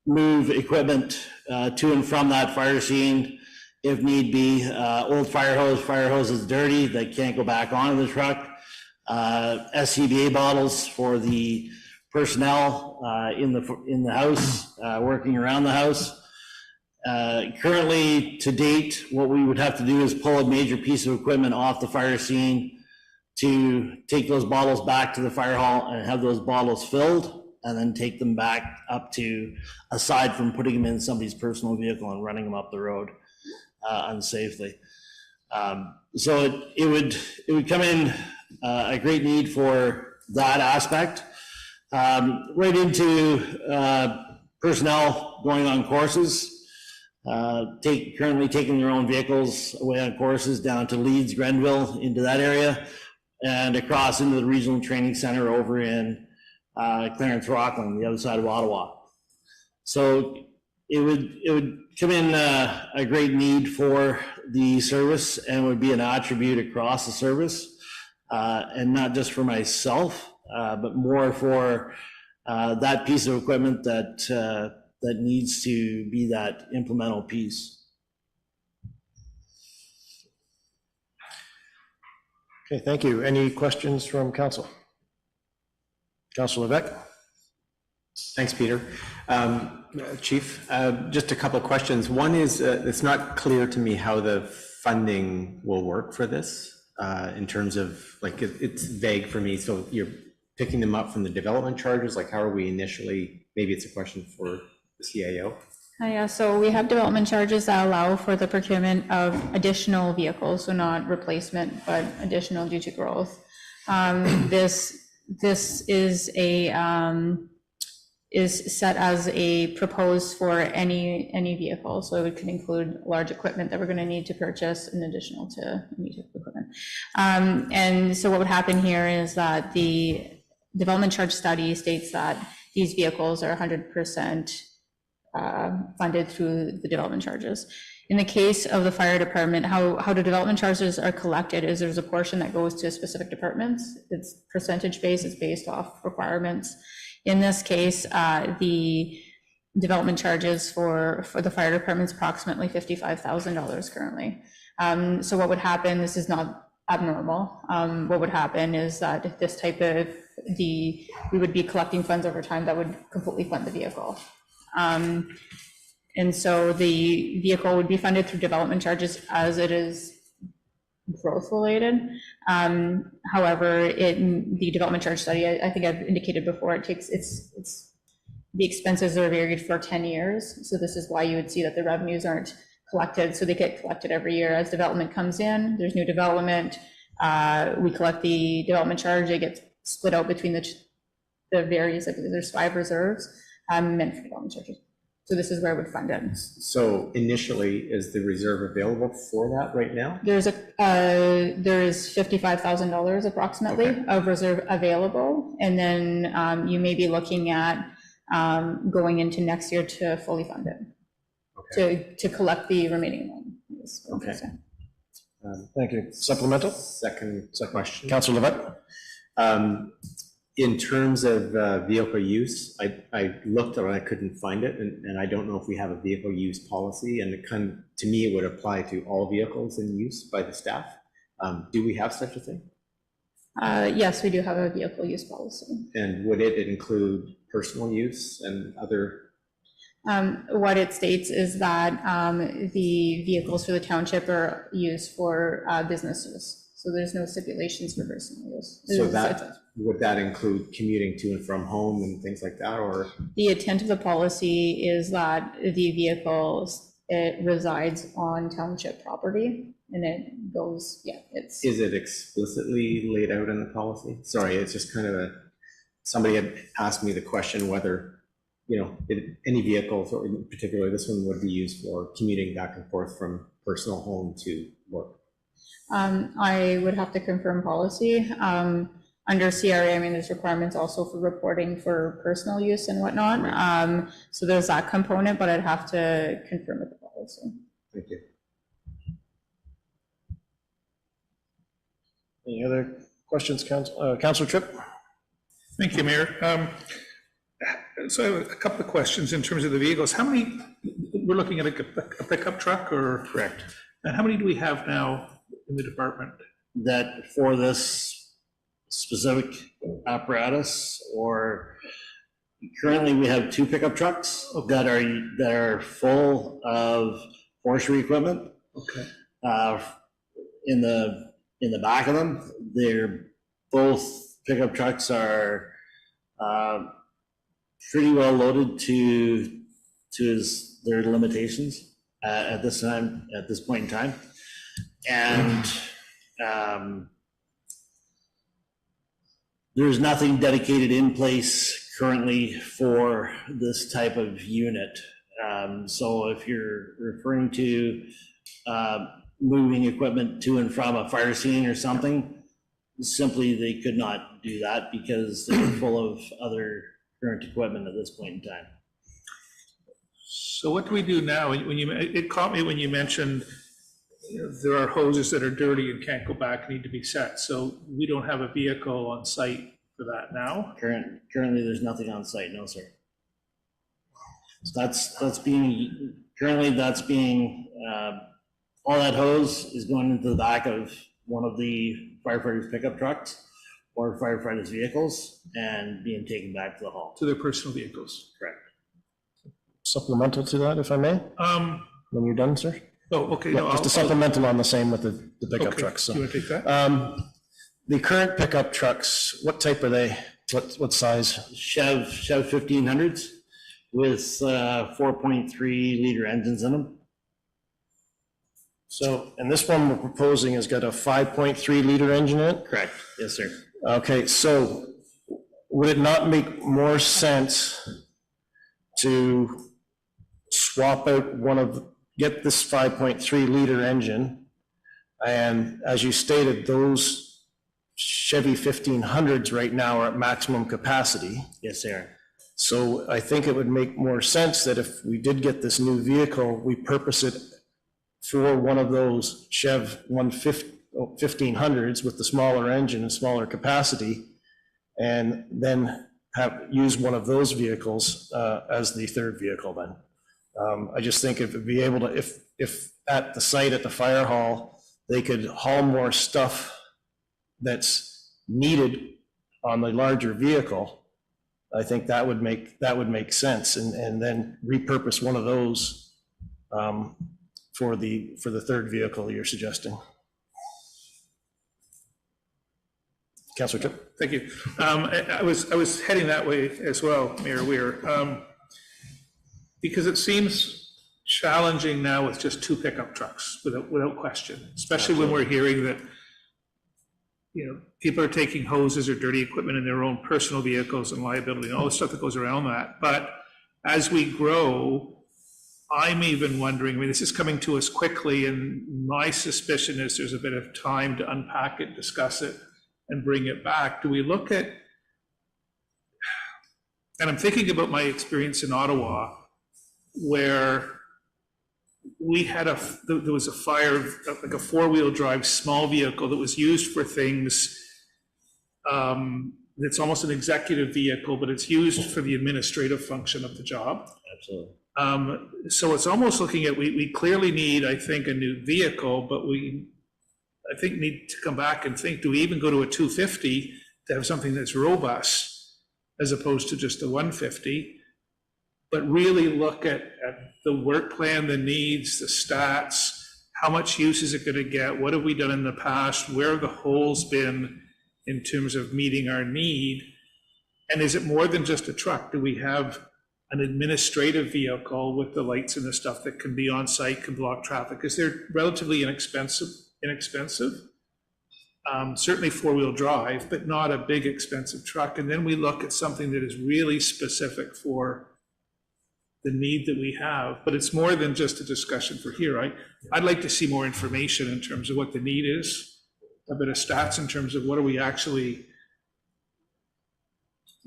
move equipment to and from that fire scene if need be. Old fire hose is dirty, that can't go back onto the truck. SCBA bottles for the personnel in the house, working around the house. Currently, to date, what we would have to do is pull a major piece of equipment off the fire scene to take those bottles back to the fire hall and have those bottles filled, and then take them back up to, aside from putting them in somebody's personal vehicle and running them up the road unsafely. So it would come in a great need for that aspect. Right into personnel going on courses. Currently taking their own vehicles away on courses down to Leeds, Grenville, into that area, and across into the regional training center over in Clarence Rockland, the other side of Ottawa. So it would come in a great need for the service, and would be an attribute across the service, and not just for myself, but more for that piece of equipment that needs to be that implemental piece. Okay, thank you. Any questions from council? Councilor Levesque? Thanks, Peter. Chief, just a couple of questions. One is, it's not clear to me how the funding will work for this, in terms of, like, it's vague for me. So you're picking them up from the development charges, like how are we initially, maybe it's a question for the CIO? Yeah, so we have development charges that allow for the procurement of additional vehicles, so not replacement, but additional due to growth. This is set as a proposed for any vehicle, so it could include large equipment that we're going to need to purchase in additional to any type of equipment. And so what would happen here is that the development charge study states that these vehicles are 100% funded through the development charges. In the case of the fire department, how the development charges are collected is there's a portion that goes to specific departments. It's percentage based, it's based off requirements. In this case, the development charges for the fire department is approximately $55,000 currently. So what would happen, this is not abnormal. What would happen is that if this type of, we would be collecting funds over time that would completely fund the vehicle. And so the vehicle would be funded through development charges as it is growth related. However, in the development charge study, I think I've indicated before, the expenses are varied for 10 years. So this is why you would see that the revenues aren't collected. So they get collected every year as development comes in, there's new development. We collect the development charge, it gets split out between the various, like there's 5 reserves meant for development charges. So this is where I would fund it. So initially, is the reserve available for that right now? There is $55,000 approximately of reserve available, and then you may be looking at going into next year to fully fund it, to collect the remaining loan. Okay. Thank you. Supplemental? Second question. Councilor Levesque? In terms of vehicle use, I looked and I couldn't find it, and I don't know if we have a vehicle use policy, and to me, it would apply to all vehicles in use by the staff. Do we have such a thing? Yes, we do have a vehicle use policy. And would it include personal use and other? What it states is that the vehicles for the township are used for business use. So there's no stipulations for personal use. So that, would that include commuting to and from home and things like that, or? The intent of the policy is that the vehicles, it resides on township property and it goes, yeah, it's. Is it explicitly laid out in the policy? Sorry, it's just kind of somebody had asked me the question whether, any vehicles, or in particular this one, would be used for commuting back and forth from personal home to work. I would have to confirm policy. Under CRA, I mean, there's requirements also for reporting for personal use and whatnot. Right. So there's that component, but I'd have to confirm with the policy. Thank you. Any other questions, Councilor Tripp? Thank you, Mayor. So I have a couple of questions in terms of the vehicles. How many, we're looking at a pickup truck, or? Correct. And how many do we have now in the department? That for this specific apparatus, or currently we have 2 pickup trucks that are full of forestry equipment. Okay. In the back of them, they're both pickup trucks are pretty well loaded to their limitations at this point in time. And there's nothing dedicated in place currently for this type of unit. So if you're referring to moving equipment to and from a fire scene or something, simply they could not do that because they're full of other current equipment at this point in time. So what do we do now? It caught me when you mentioned there are hoses that are dirty and can't go back, need to be set. So we don't have a vehicle on site for that now? Currently, there's nothing on site, no, sir. So that's being all that hose is going into the back of one of the firefighters' pickup trucks or firefighters' vehicles and being taken back to the hall. To their personal vehicles? Correct. Supplemental to that, if I may? When you're done, sir? Oh, okay. Yeah, just a supplemental on the same with the pickup okay. trucks. So. Do you want to take that? The current pickup trucks, what type are they? What size? Chev 1500s with 4.3 liter engines in them. So, and this one we're proposing has got a 5.3 liter engine in it? Correct. Yes, sir. Okay, so would it not make more sense to swap out get this 5.3 liter engine? And as you stated, those Chevy 1500s right now are at maximum capacity. Yes, they are. So I think it would make more sense that if we did get this new vehicle, we purpose it for one of those Chev 1500s with the smaller engine and smaller capacity, and then use one of those vehicles as the third vehicle then. I just think if it'd be able to, if at the site at the fire hall, they could haul more stuff that's needed on the larger vehicle, I think that would make sense, and then repurpose one of those for the third vehicle you're suggesting. Councilor Tripp. Thank you. I was heading that way as well, Mayor Weir, because it seems challenging now with just 2 pickup trucks, without question, especially when we're hearing that, people are taking hoses or dirty equipment in their own personal vehicles and liability and all the stuff that goes around that. But as we grow, I'm even wondering, this is coming to us quickly, and my suspicion is there's a bit of time to unpack it, discuss it, and bring it back. Do we look at, and I'm thinking about my experience in Ottawa, where we had there was a fire, like a 4-wheel drive small vehicle that was used for things, it's almost an executive vehicle, but it's used for the administrative function of the job. Absolutely. So it's almost looking at, we clearly need, I think, a new vehicle, but I think need to come back and think, do we even go to a 250 to have something that's robust as opposed to just a 150? But really look at the work plan, the needs, the stats, how much use is it going to get? What have we done in the past? Where have the holes been in terms of meeting our need? And is it more than just a truck? Do we have an administrative vehicle with the lights and the stuff that can be on site, can block traffic? Because they're relatively inexpensive. Certainly four-wheel drive, but not a big expensive truck. And then we look at something that is really specific for the need that we have. But it's more than just a discussion for here. I'd like to see more information in terms of what the need is, a bit of stats in terms of what are we actually,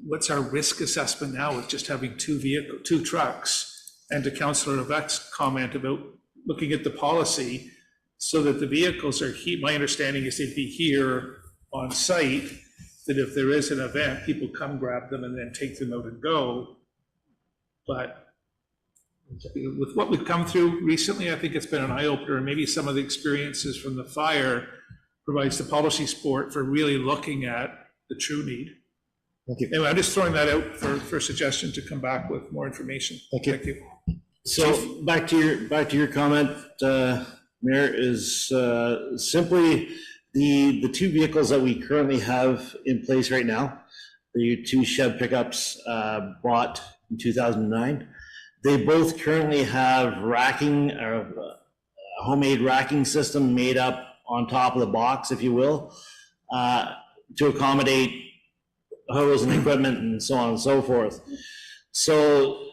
what's our risk assessment now with just having two trucks? And to Councillor Leveque's comment about looking at the policy so that the vehicles are here, my understanding is they'd be here on site, that if there is an event, people come grab them and then take them out and go. But with what we've come through recently, I think it's been an eye-opener, and maybe some of the experiences from the fire provides the policy support for really looking at the true need. Thank you. Anyway, I'm just throwing that out for suggestion to come back with more information. Thank you. Thank you. So back to your comment, Mayor, is simply the two vehicles that we currently have in place right now, the two Chev pickups bought in 2009. They both currently have racking, a homemade racking system made up on top of the box, if you will, to accommodate hose and equipment and so on and so forth. So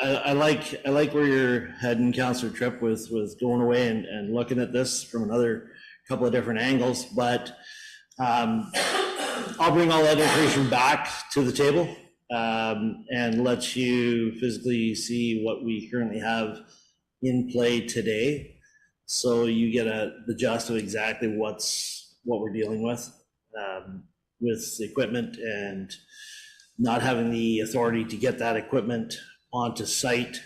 I like where you're heading, Councillor Tripp, with going away and looking at this from another couple of different angles, but I'll bring all that information back to the table and let you physically see what we currently have in play today, so you get the gist of exactly what we're dealing with the equipment, and not having the authority to get that equipment onto site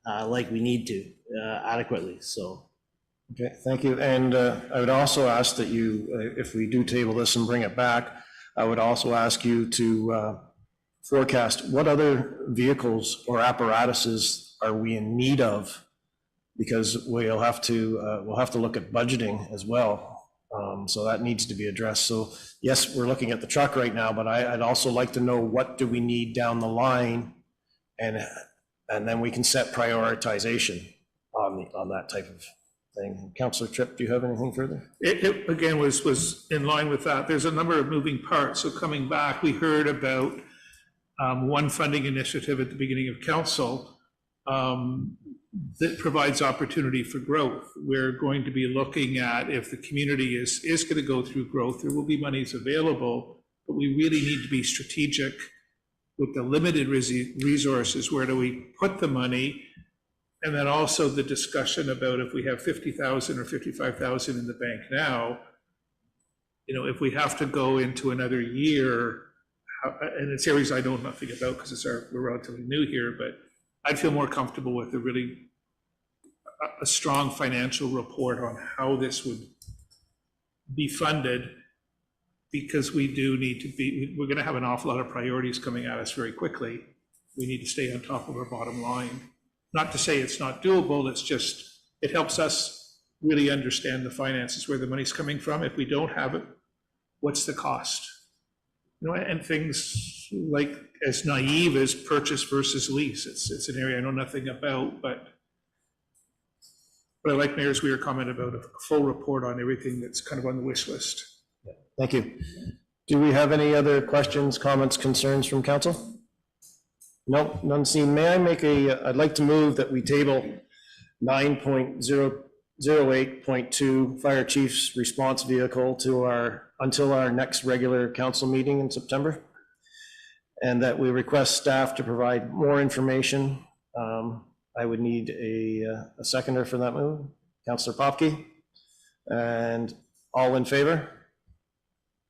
like we need to adequately. So, okay, thank you. And I would also ask that you, if we do table this and bring it back, I would also ask you to forecast what other vehicles or apparatuses are we in need of, because we'll have to look at budgeting as well. So that needs to be addressed. So yes, we're looking at the truck right now, but I'd also like to know what do we need down the line, and then we can set prioritization on that type of thing. Councillor Tripp, do you have anything further? It again was in line with that. There's a number of moving parts. So coming back, we heard about one funding initiative at the beginning of council that provides opportunity for growth. We're going to be looking at, if the community is going to go through growth, there will be monies available, but we really need to be strategic with the limited resources. Where do we put the money? And then also the discussion about, if we have 50,000 or 55,000 in the bank now, if we have to go into another year, and it's areas I know nothing about because we're relatively new here, but I'd feel more comfortable with a strong financial report on how this would be funded, because we do need to we're going to have an awful lot of priorities coming at us very quickly. We need to stay on top of our bottom line. Not to say it's not doable, it's just, it helps us really understand the finances, where the money's coming from. If we don't have it, what's the cost? And things like as naive as purchase versus lease. It's an area I know nothing about, but I like Mayor's weird comment about a full report on everything that's kind of on the wish list. Thank you. Do we have any other questions, comments, concerns from council? No, none seen. May I make I'd like to move that we table 9.008.2 Fire Chief's response vehicle until our next regular council meeting in September, and that we request staff to provide more information. I would need a seconder for that move. Councillor Popke, and all in favor?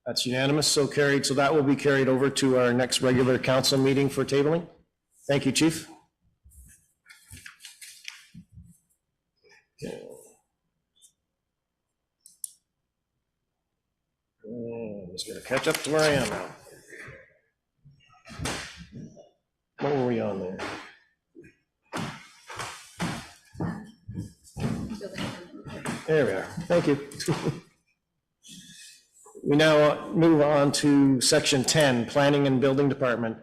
That's unanimous, so carried. So that will be carried over to our next regular council meeting for tabling. Thank you, Chief. Okay. I'm just gonna catch up to where I am now. What were we on there? There we are. Thank you. We now move on to section 10, Planning and Building Department.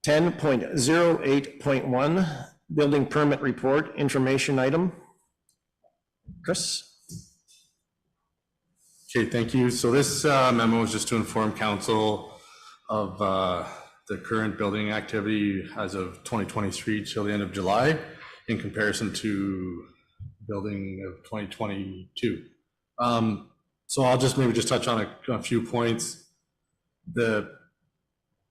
10.08.1, Building Permit Report, Information Item. Chris? Okay, thank you. So this memo is just to inform council of the current building activity as of 2023 till the end of July in comparison to building of 2022. So I'll just maybe just touch on a few points. The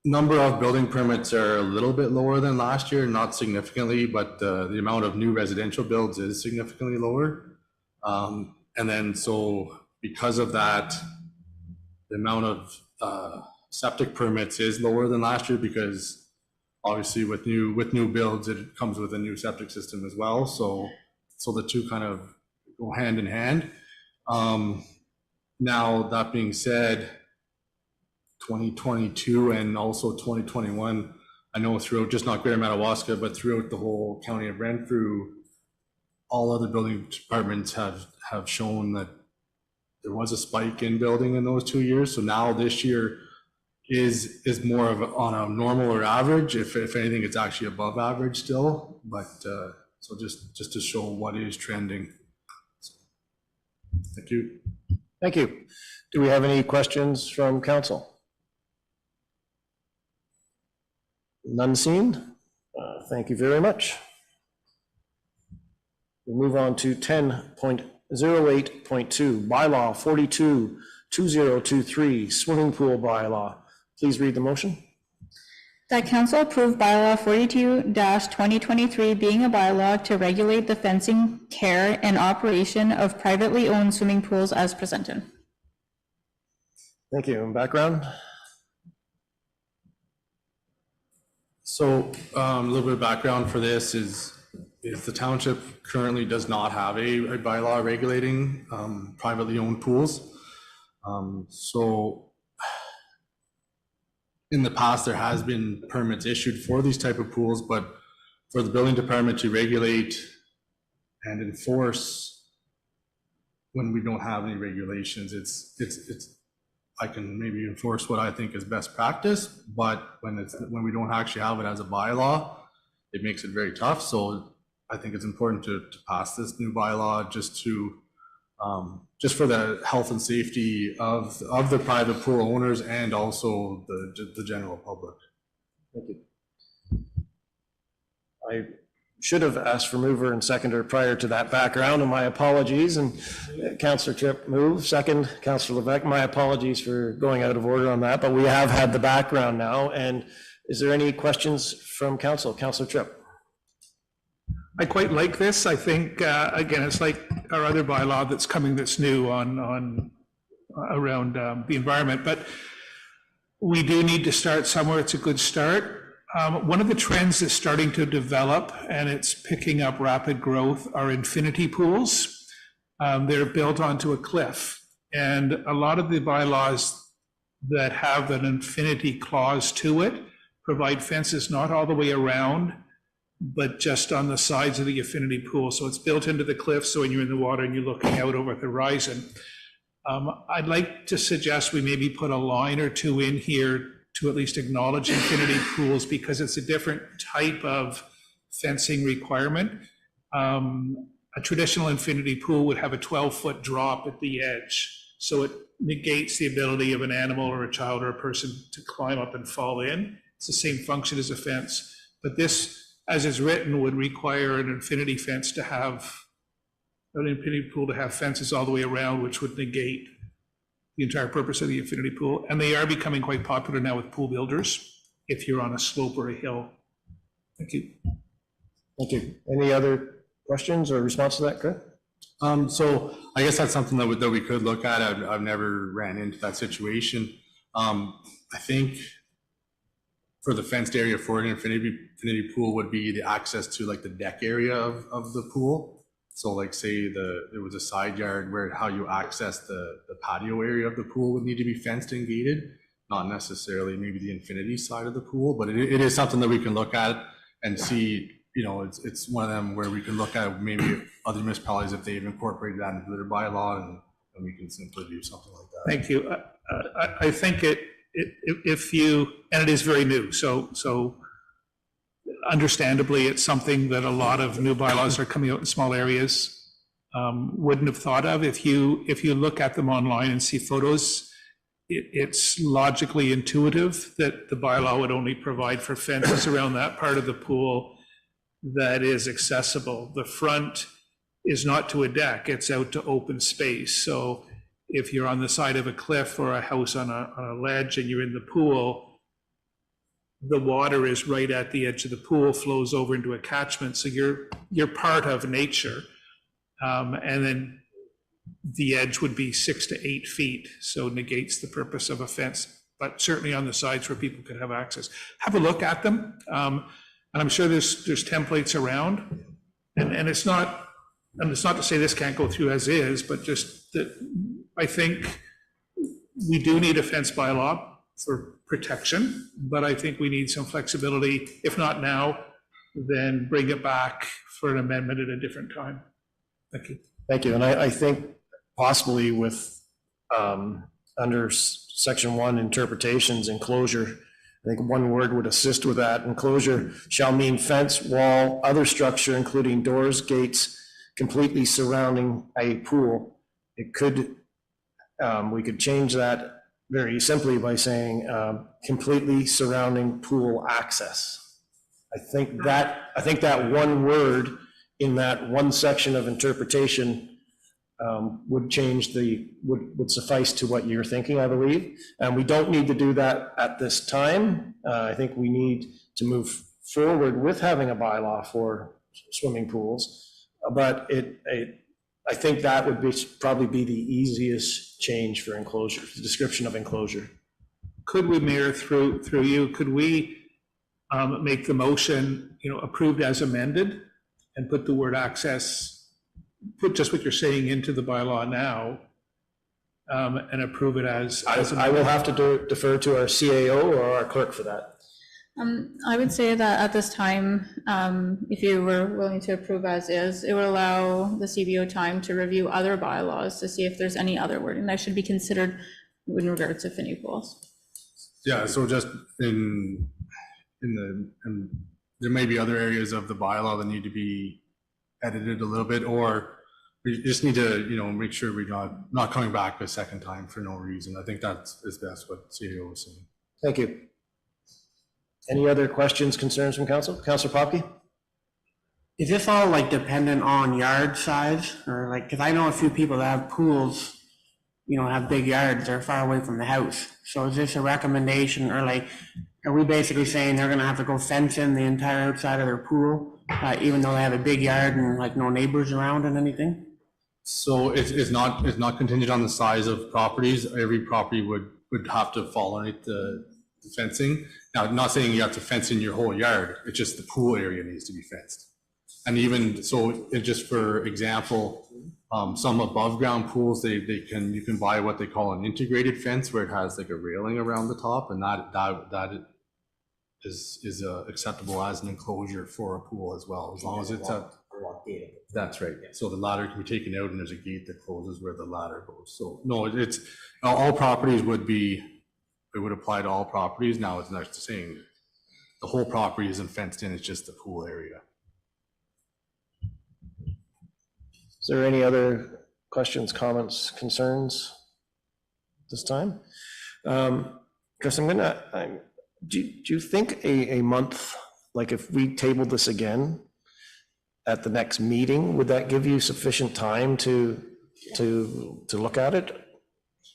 number of building permits are a little bit lower than last year, not significantly, but the amount of new residential builds is significantly lower. And then so because of that, the amount of septic permits is lower than last year because obviously with new builds, it comes with a new septic system as well. So the two kind of go hand in hand. Now that being said, 2022 and also 2021, I know throughout just not Greater Madawaska, but throughout the whole county of Renfrew, all other building departments have shown that there was a spike in building in those 2 years. So now this year is more of on a normal or average. If anything, it's actually above average still, but so just to show what is trending. So, thank you. Thank you. Do we have any questions from council? None seen? Thank you very much. We move on to 10.08.2, bylaw 42-2023, swimming pool bylaw. Please read the motion. That council approve bylaw 42-2023 being a bylaw to regulate the fencing, care, and operation of privately owned swimming pools as presented. Thank you. And background? So a little bit of background for this is the township currently does not have a bylaw regulating privately owned pools. So in the past, there has been permits issued for these type of pools, but for the building department to regulate and enforce when we don't have any regulations, I can maybe enforce what I think is best practice, but when we don't actually have it as a bylaw, it makes it very tough. So I think it's important to pass this new bylaw just for the health and safety of the private pool owners and also the general public. Thank you. I should have asked for mover and seconder prior to that background, and my apologies. And Councillor Tripp move, second, Councillor Levesque, my apologies for going out of order on that, but we have had the background now. And is there any questions from council? Councillor Tripp. I quite like this. I think, again, it's like our other bylaw that's coming that's new on around the environment, but we do need to start somewhere. It's a good start. One of the trends that's starting to develop, and it's picking up rapid growth, are infinity pools. They're built onto a cliff, and a lot of the bylaws that have an infinity clause to it provide fences not all the way around, but just on the sides of the infinity pool. So it's built into the cliff, so when you're in the water and you're looking out over the horizon. I'd like to suggest we maybe put a line or two in here to at least acknowledge infinity pools, because it's a different type of fencing requirement. A traditional infinity pool would have a 12-foot drop at the edge, so it negates the ability of an animal or a child or a person to climb up and fall in. It's the same function as a fence, but this, as is written, would require an infinity fence to have, an infinity pool to have fences all the way around, which would negate the entire purpose of the infinity pool. And they are becoming quite popular now with pool builders, if you're on a slope or a hill. Thank you. Thank you. Any other questions or response to that, Chris? So I guess that's something that we could look at. I've never ran into that situation. I think for the fenced area for an infinity pool would be the access to like the deck area of the pool. So like say there was a side yard where how you access the patio area of the pool would need to be fenced and gated, not necessarily maybe the infinity side of the pool, but it is something that we can look at and see it's one of them where we can look at maybe other municipalities if they've incorporated that into their bylaw, and we can simply do something like that. Thank you. I think if you, and it is very new, so understandably, it's something that a lot of new bylaws are coming out in small areas wouldn't have thought of. If you look at them online and see photos, it's logically intuitive that the bylaw would only provide for fences around that part of the pool that is accessible. The front is not to a deck, it's out to open space. So if you're on the side of a cliff or a house on a ledge and you're in the pool, the water is right at the edge of the pool, flows over into a catchment. So you're part of nature. And then the edge would be 6 to 8 feet, so negates the purpose of a fence, but certainly on the sides where people could have access. Have a look at them. And I'm sure there's templates around, and it's not to say this can't go through as is, but just that I think we do need a fence bylaw for protection, but I think we need some flexibility. If not now, then bring it back for an amendment at a different time. Thank you. Thank you. And I think possibly with under section 1 interpretations, enclosure, I think one word would assist with that. Enclosure shall mean fence, wall, other structure, including doors, gates, completely surrounding a pool. It could, we could change that very simply by saying completely surrounding pool access. I think that one word in that one section of interpretation would change would suffice to what you're thinking, I believe. And we don't need to do that at this time. I think we need to move forward with having a bylaw for swimming pools. But I think that would probably be the easiest change for enclosure, the description of enclosure. Could we, Mayor, through you, could we make the motion, approved as amended, and put the word access, put just what you're saying into the bylaw now, and approve it as I will have to defer to our CAO or our clerk for that. I would say that at this time, if you were willing to approve as is, it would allow the CBO time to review other bylaws to see if there's any other wording that should be considered in regards to finny pools. Yeah, so just and there may be other areas of the bylaw that need to be edited a little bit, or we just need to, make sure we're not coming back a second time for no reason. I think that's best what CEO was saying. Thank you. Any other questions, concerns from council? Councilor Popke? Is this all dependent on yard size, or because I know a few people that have pools, have big yards, they're far away from the house. So is this a recommendation, or are we basically saying they're gonna have to go fence in the entire outside of their pool, even though they have a big yard and no neighbors around and anything? So it's not contingent on the size of properties. Every property would have to fall underneath the fencing. Now, I'm not saying you have to fence in your whole yard, it's just the pool area needs to be fenced. And even so, just for example, some above ground pools, you can buy what they call an integrated fence where it has a railing around the top, and that is acceptable as an enclosure for a pool as well, as long as it's that's right. So the ladder can be taken out and there's a gate that closes where the ladder goes. So no, it's all properties it would apply to all properties. Now it's not saying the whole property isn't fenced in, it's just the pool area. Is there any other questions, comments, concerns this time? Chris, do you think a month, if we tabled this again at the next meeting, would that give you sufficient time to look at it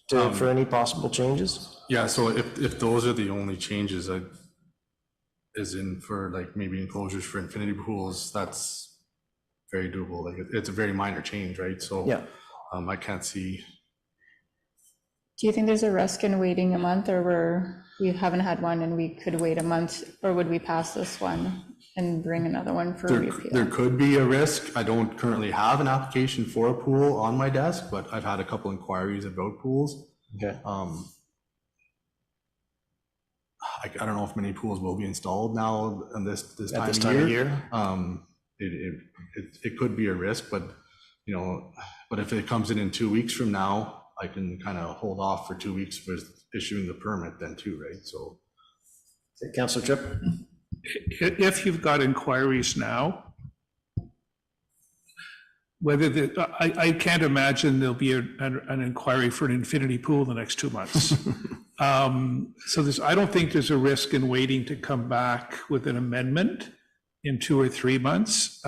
for any possible changes? Yeah, so if those are the only changes, as in for maybe enclosures for infinity pools, that's very doable. It's a very minor change, right? So yeah, I can't see. Do you think there's a risk in waiting a month, or we haven't had one and we could wait a month, or would we pass this one and bring another one for repeal? There could be a risk. I don't currently have an application for a pool on my desk, but I've had a couple inquiries about pools. Okay. I don't know if many pools will be installed now in this At this time of year. It could be a risk, but but if it comes in 2 weeks from now, I can kind of hold off for 2 weeks with issuing the permit then too, right? So. Councillor Tripp? If you've got inquiries now, I can't imagine there'll be an inquiry for an infinity pool in the next 2 months. So I don't think there's a risk in waiting to come back with an amendment in 2 or 3 months.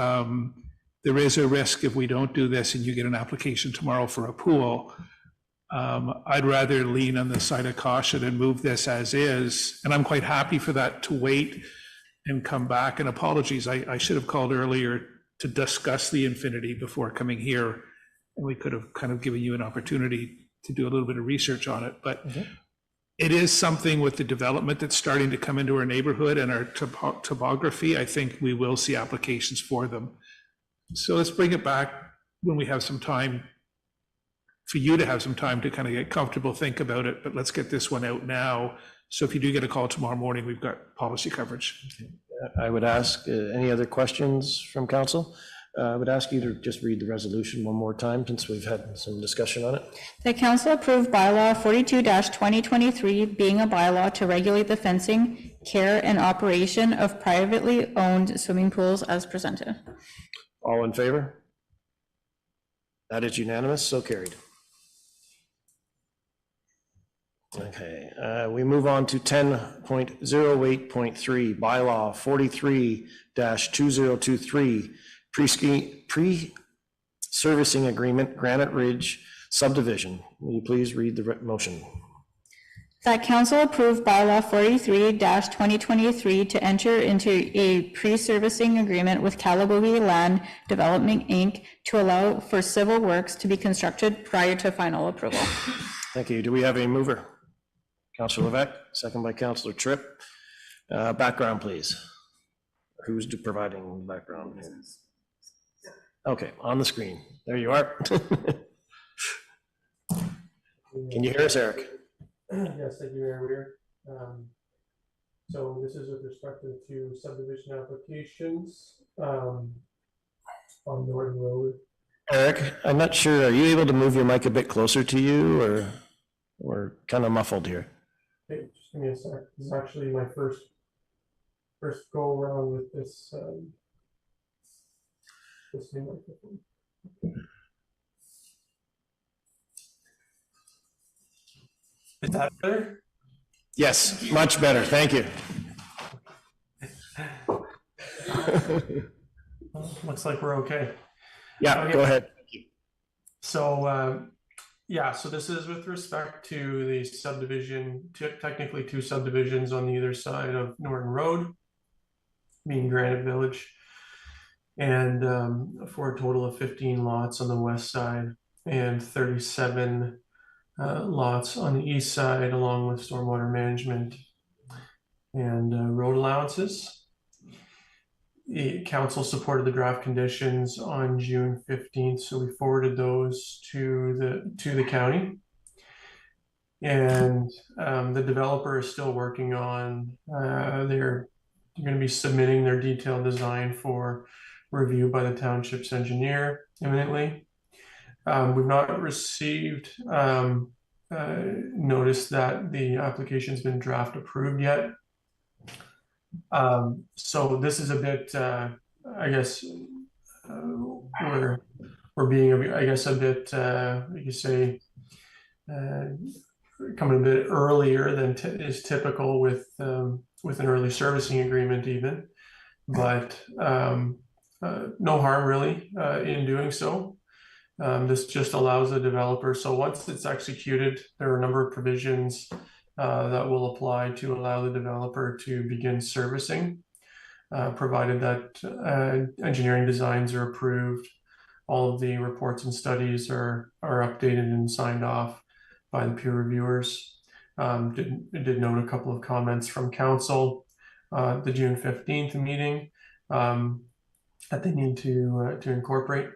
There is a risk if we don't do this and you get an application tomorrow for a pool. I'd rather lean on the side of caution and move this as is. And I'm quite happy for that to wait and come back. And apologies, I should have called earlier to discuss the infinity before coming here. And we could have kind of given you an opportunity to do a little bit of research on it. But it is something with the development that's starting to come into our neighborhood and our topography. I think we will see applications for them. So let's bring it back when we have some time, for you to have some time to kind of get comfortable, think about it, but let's get this one out now. So if you do get a call tomorrow morning, we've got policy coverage. I would ask, any other questions from council? I would ask you to just read the resolution one more time since we've had some discussion on it. The council approved bylaw 42-2023 being a bylaw to regulate the fencing, care, and operation of privately owned swimming pools as presented. All in favor? That is unanimous, so carried. Okay, we move on to 10.08.3, bylaw 43-2023, pre-servicing agreement, Granite Ridge subdivision. Will you please read the motion? That council approved bylaw 43-2023 to enter into a pre-servicing agreement with Calabogie Land Development, Inc. to allow for civil works to be constructed prior to final approval. Thank you. Do we have a mover? Councillor Levesque, second by Councillor Tripp. Background, please. Who's providing background here? Okay, on the screen. There you are. Can you hear us, Eric? Yes, thank you, Mayor Weir. So this is with respect to 2 subdivision applications on Norton Road. Eric, I'm not sure. Are you able to move your mic a bit closer to you, or we're kind of muffled here? Okay, just give me a sec. This is actually my first go around with this this new microphone. Is that better? Yes, much better. Thank you. Looks like we're okay. Yeah, okay. Go ahead. So, so this is with respect to the subdivision, technically 2 subdivisions on either side of Norton Road, being Granite Village, and for a total of 15 lots on the west side and 37 lots on the east side, along with stormwater management and road allowances. The council supported the draft conditions on June 15th, so we forwarded those to the county. And the developer is still working on, they're going to be submitting their detailed design for review by the township's engineer imminently. We've not received notice that the application's been draft approved yet. So this is a bit, I guess, we're being, I guess, a bit, you could say, coming a bit earlier than is typical with an early servicing agreement even, but no harm really in doing so. This just allows the developer, so once it's executed, there are a number of provisions that will apply to allow the developer to begin servicing, provided that engineering designs are approved, all of the reports and studies are updated and signed off by the peer reviewers. Did note a couple of comments from council the June 15th meeting that they need to incorporate.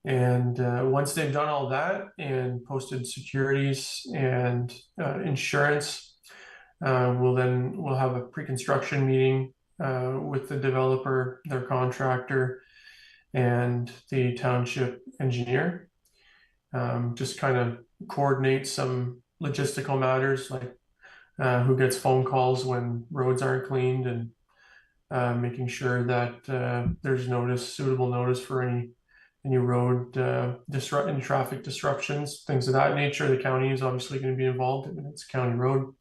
And once they've done all that and posted securities and insurance, We'll have a pre-construction meeting with the developer, their contractor, and the township engineer. Just kind of coordinate some logistical matters like who gets phone calls when roads aren't cleaned, and making sure that there's suitable notice for any road any traffic disruptions, things of that nature. The county is obviously going to be involved. I mean, it's a county road.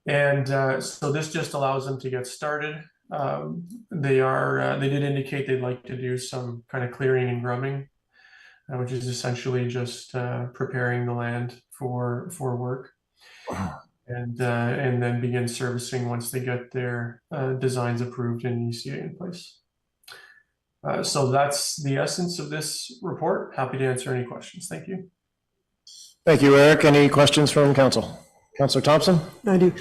And so this just allows them to get started. They did indicate they'd like to do some kind of clearing and grubbing, which is essentially just preparing the land for work. And then begin servicing once they get their designs approved and ECA in place. So that's the essence of this report. Happy to answer any questions. Thank you. Thank you, Eric. Any questions from council? Councillor Thompson? I do.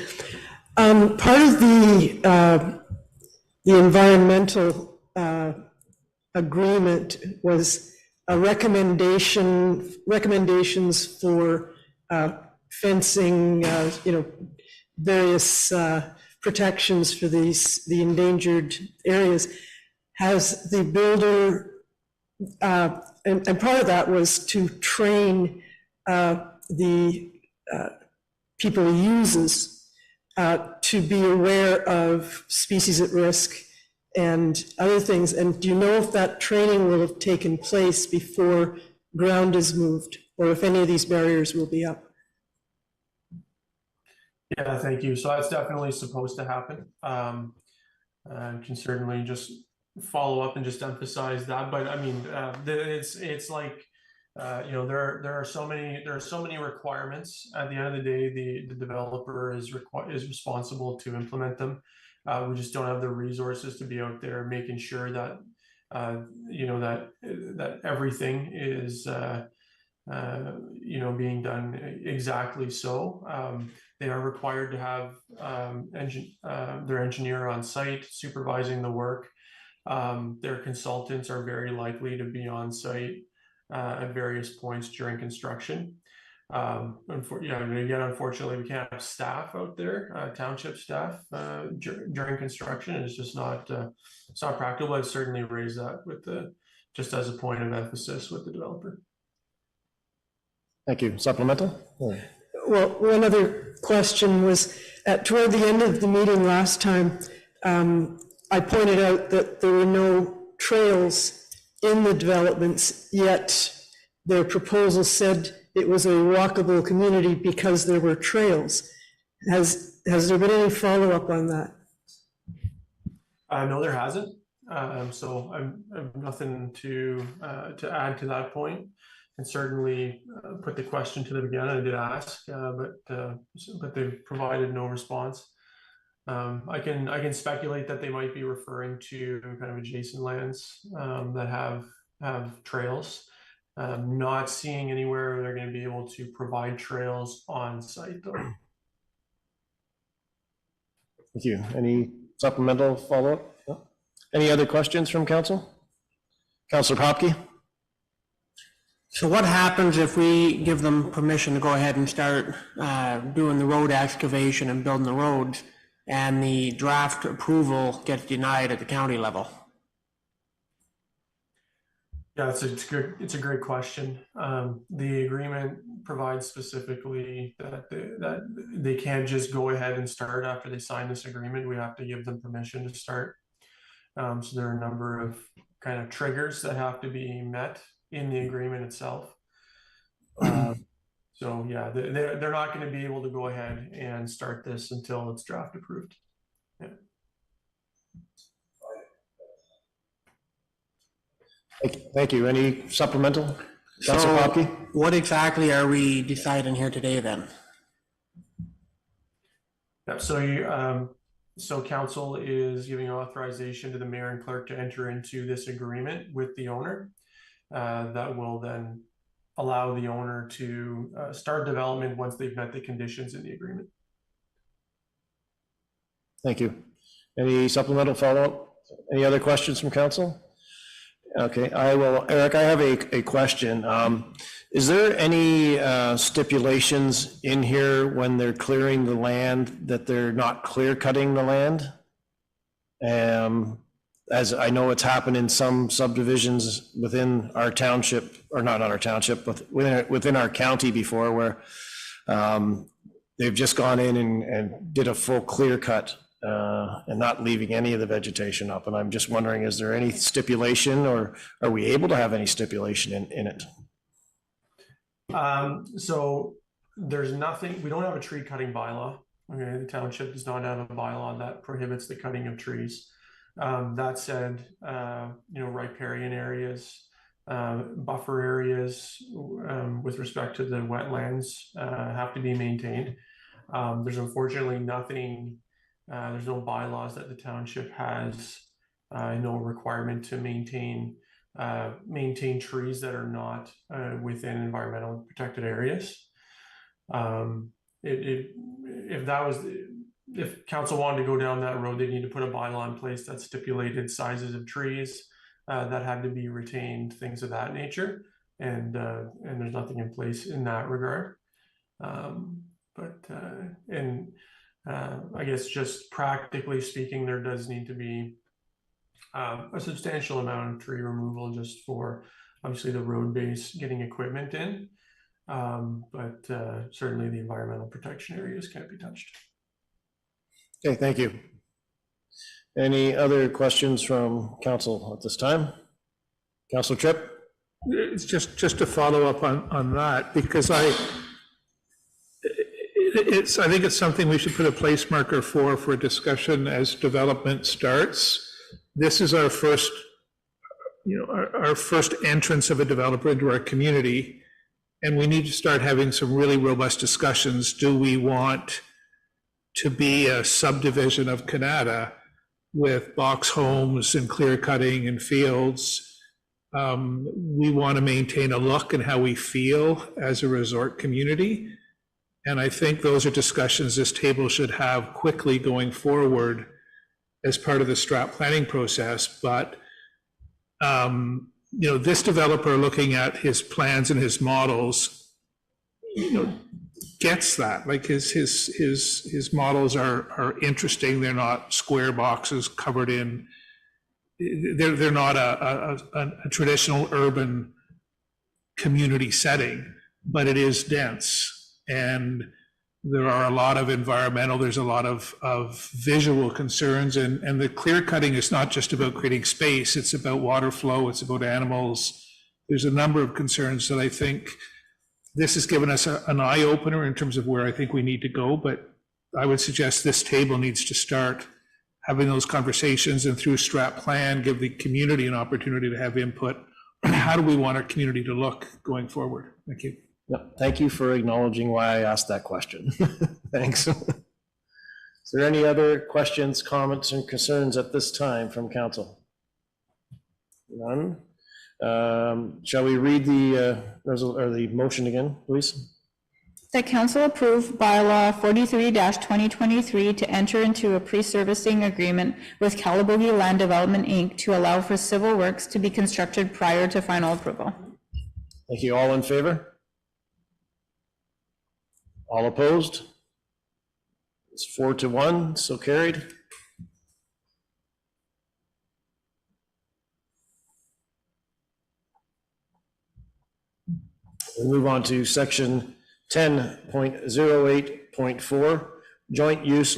Part of the environmental agreement was a recommendations for fencing, various protections for the endangered areas. Has the builder, and part of that was to train the people he uses to be aware of species at risk and other things. And do you know if that training will have taken place before ground is moved, or if any of these barriers will be up? Yeah, thank you. So that's definitely supposed to happen. Can certainly just follow up and just emphasize that. But I mean, it's like there are so many requirements. At the end of the day, the developer is responsible to implement them. We just don't have the resources to be out there making sure that that everything is being done exactly so. They are required to have their engineer on site supervising the work. Their consultants are very likely to be on site at various points during construction. Unfortunately, we can't have staff out there, township staff, during construction. It's just not it's not practical. I've certainly raised that just as a point of emphasis with the developer. Thank you. Supplemental? Well, one other question was toward the end of the meeting last time, I pointed out that there were no trails in the developments, yet their proposal said it was a walkable community because there were trails. Has there been any follow-up on that? No, there hasn't. So I'm nothing to add to that point. And certainly put the question to them again. I did ask, but they've provided no response. I can speculate that they might be referring to kind of adjacent lands that have trails. Not seeing anywhere they're going to be able to provide trails on site though. Thank you. Any supplemental follow-up? No? Any other questions from council? Councillor Popke? So what happens if we give them permission to go ahead and start doing the road excavation and building the roads, and the draft approval gets denied at the county level? Yeah, it's a great question. The agreement provides specifically that they can't just go ahead and start after they sign this agreement. We have to give them permission to start. So there are a number of kind of triggers that have to be met in the agreement itself. So yeah, they're not going to be able to go ahead and start this until it's draft approved. Yeah. Thank you. Any supplemental? Councillor Popke? What exactly are we deciding here today then? Yeah, so council is giving authorization to the mayor and clerk to enter into this agreement with the owner. That will then allow the owner to start development once they've met the conditions in the agreement. Thank you. Any supplemental follow-up? Any other questions from council? Okay, Eric, I have a question. Is there any stipulations in here when they're clearing the land that they're not clear cutting the land? As I know it's happened in some subdivisions within our township, or not our township, but within our county before, where they've just gone in and did a full clear cut and not leaving any of the vegetation up. And I'm just wondering, is there any stipulation, or are we able to have any stipulation in it? So there's nothing, we don't have a tree cutting bylaw. Okay, the township does not have a bylaw that prohibits the cutting of trees. That said, riparian areas, buffer areas with respect to the wetlands have to be maintained. There's unfortunately nothing, there's no bylaws that the township has, no requirement to maintain trees that are not within environmental protected areas. If council wanted to go down that road, they need to put a bylaw in place that stipulated sizes of trees that had to be retained, things of that nature. And there's nothing in place in that regard. I guess just practically speaking, there does need to be a substantial amount of tree removal just for obviously the road base getting equipment in. But certainly the environmental protection areas can't be touched. Okay, thank you. Any other questions from council at this time? Councilor Tripp? It's just to follow up on that, because I think it's something we should put a place marker for a discussion as development starts. This is our first, our first entrance of a developer into our community, and we need to start having some really robust discussions. Do we want to be a subdivision of Canada with box homes and clear cutting and fields? We want to maintain a look and how we feel as a resort community. And I think those are discussions this table should have quickly going forward as part of the strat planning process. But, this developer, looking at his plans and his models, gets that. Like his models are interesting. They're not square boxes covered in, they're not a traditional urban community setting, but it is dense. And there are a lot of environmental, there's a lot of visual concerns, and the clear cutting is not just about creating space, it's about water flow, it's about animals. There's a number of concerns that I think this has given us an eye opener in terms of where I think we need to go, but I would suggest this table needs to start having those conversations, and through strat plan, give the community an opportunity to have input. How do we want our community to look going forward? Thank you. Yep. Thank you for acknowledging why I asked that question. Thanks. Is there any other questions, comments, and concerns at this time from council? None. Shall we read the motion again, please? That council approve bylaw 43-2023 to enter into a pre-servicing agreement with Calabogie Land Development, Inc. to allow for civil works to be constructed prior to final approval. Thank you. All in favor? All opposed? It's 4-1, so carried. We move on to section 10.08.4, joint use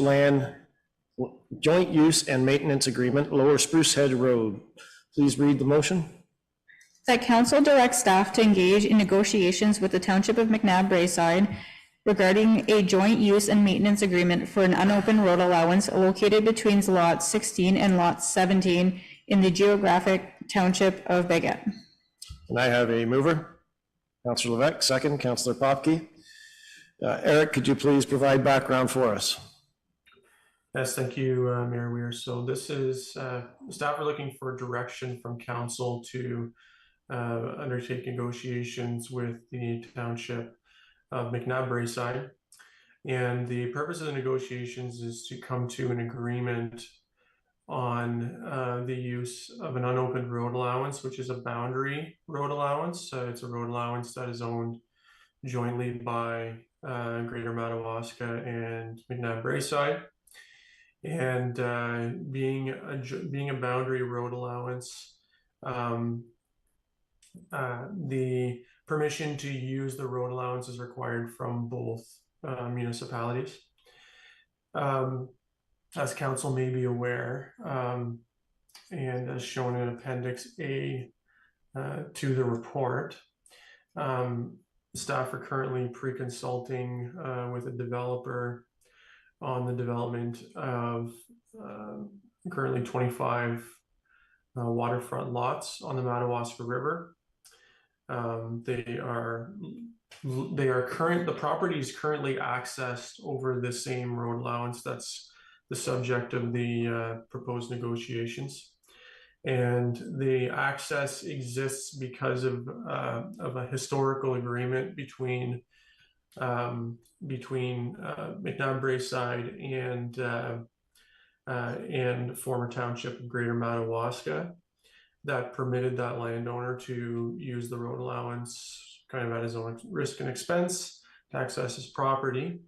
and maintenance agreement, Lower Spruce Head Road. Please read the motion. That council directs staff to engage in negotiations with the Township of McNabb-Braeside regarding a joint use and maintenance agreement for an unopened road allowance located between lot 16 and lot 17 in the geographic township of Baguette. And I have a mover, Councillor Levesque, second, Councillor Popke. Eric, could you please provide background for us? Yes, thank you, Mayor Weir. So this is, staff are looking for direction from council to undertake negotiations with the Township of on the use of an unopened road allowance, which is a boundary road allowance. It's a road allowance that is owned jointly by Greater Madawaska and McNabb Braeside. And being a boundary road allowance, the permission to use the road allowance is required from both municipalities. As council may be aware, and as shown in Appendix A to the report, staff are currently pre-consulting with a developer on the development of currently 25 waterfront lots on the Madawaska River. The property is currently accessed over the same road allowance that's the subject of the proposed negotiations. And the access exists because of a historical agreement between McNabb Braeside and former Township of Greater Madawaska that permitted that landowner to use the road allowance kind of at his own risk and expense to access his property.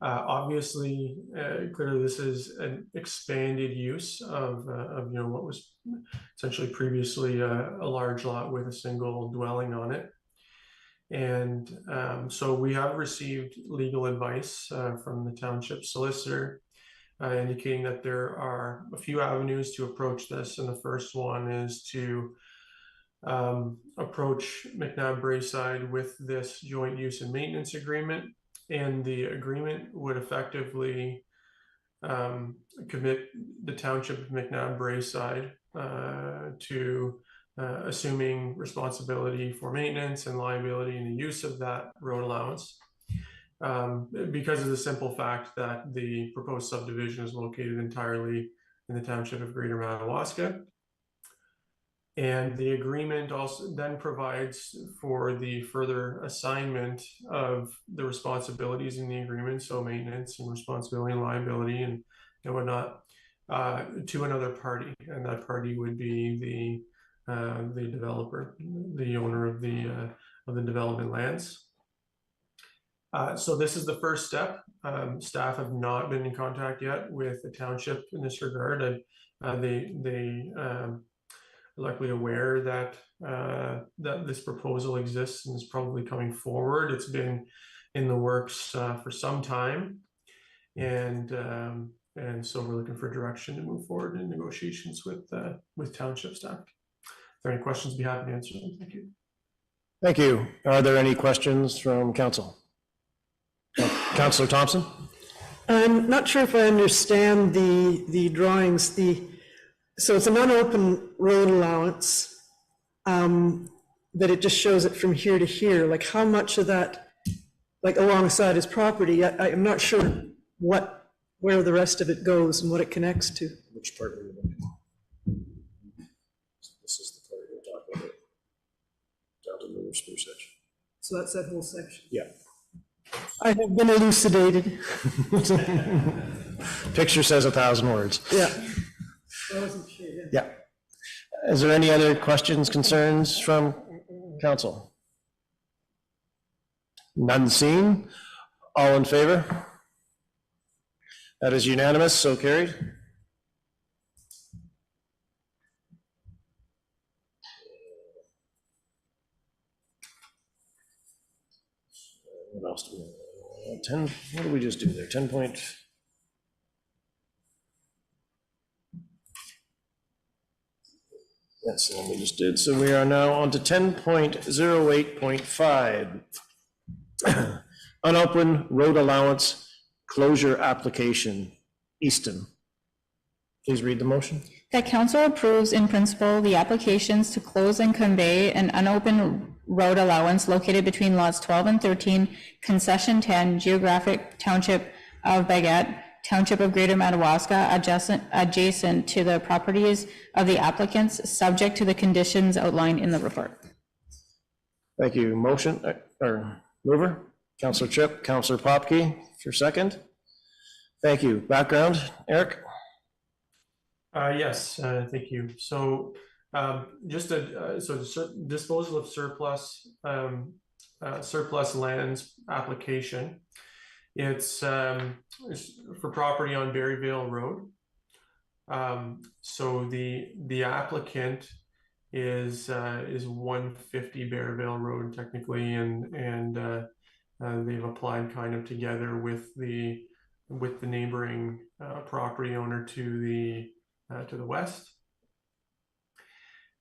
Obviously, clearly this is an expanded use of what was essentially previously a large lot with a single dwelling on it. And so we have received legal advice from the township solicitor indicating that there are a few avenues to approach this. And the first one is to approach McNabb Braeside with this joint use and maintenance agreement. And the agreement would effectively commit the Township of McNabb Braeside to assuming responsibility for maintenance and liability in the use of that road allowance, because of the simple fact that the proposed subdivision is located entirely in the Township of Greater Madawaska. And the agreement also then provides for the further assignment of the responsibilities in the agreement, so maintenance and responsibility and liability and whatnot, to another party, and that party would be the developer, the owner of the development lands. So this is the first step. Staff have not been in contact yet with the township in this regard. They luckily aware that that this proposal exists and is probably coming forward. It's been in the works for some time, and so we're looking for direction to move forward in negotiations with township staff. If there are any questions, be happy to answer them. Thank you. Thank you. Are there any questions from council? Councillor Thompson? I'm not sure if I understand the drawings. So it's an unopened road allowance, that it just shows it from here to here. Like how much of that, like alongside his property, I'm not sure where the rest of it goes and what it connects to. Which part are you looking at? This is the part we're talking about. Down to the river spruce edge. So that's that whole section. Yeah. I have been elucidated. Picture says 1,000 words. Yeah. I wasn't sure. Yeah. Is there any other questions, concerns from council? None seen. All in favor? That is unanimous, so carried. What else do we have? 10, what did we just do there? 10 point. That's the one we just did. So we are now on to 10.08.5. Unopened road allowance closure application, Easton. Please read the motion. That council approves in principle the applications to close and convey an unopened road allowance located between lots 12 and 13, concession 10, geographic township of Baguette, Township of Greater Madawaska, adjacent to the properties of the applicants, subject to the conditions outlined in the report. Thank you. Motion, or mover, Councillor Tripp, Councillor Popke, for second. Thank you. Background, Eric? Yes, thank you. So disposal of surplus lands application. It's for property on Berryvale Road. So the applicant is 150 Berryvale Road technically, and they've applied kind of together with the neighboring property owner to the west.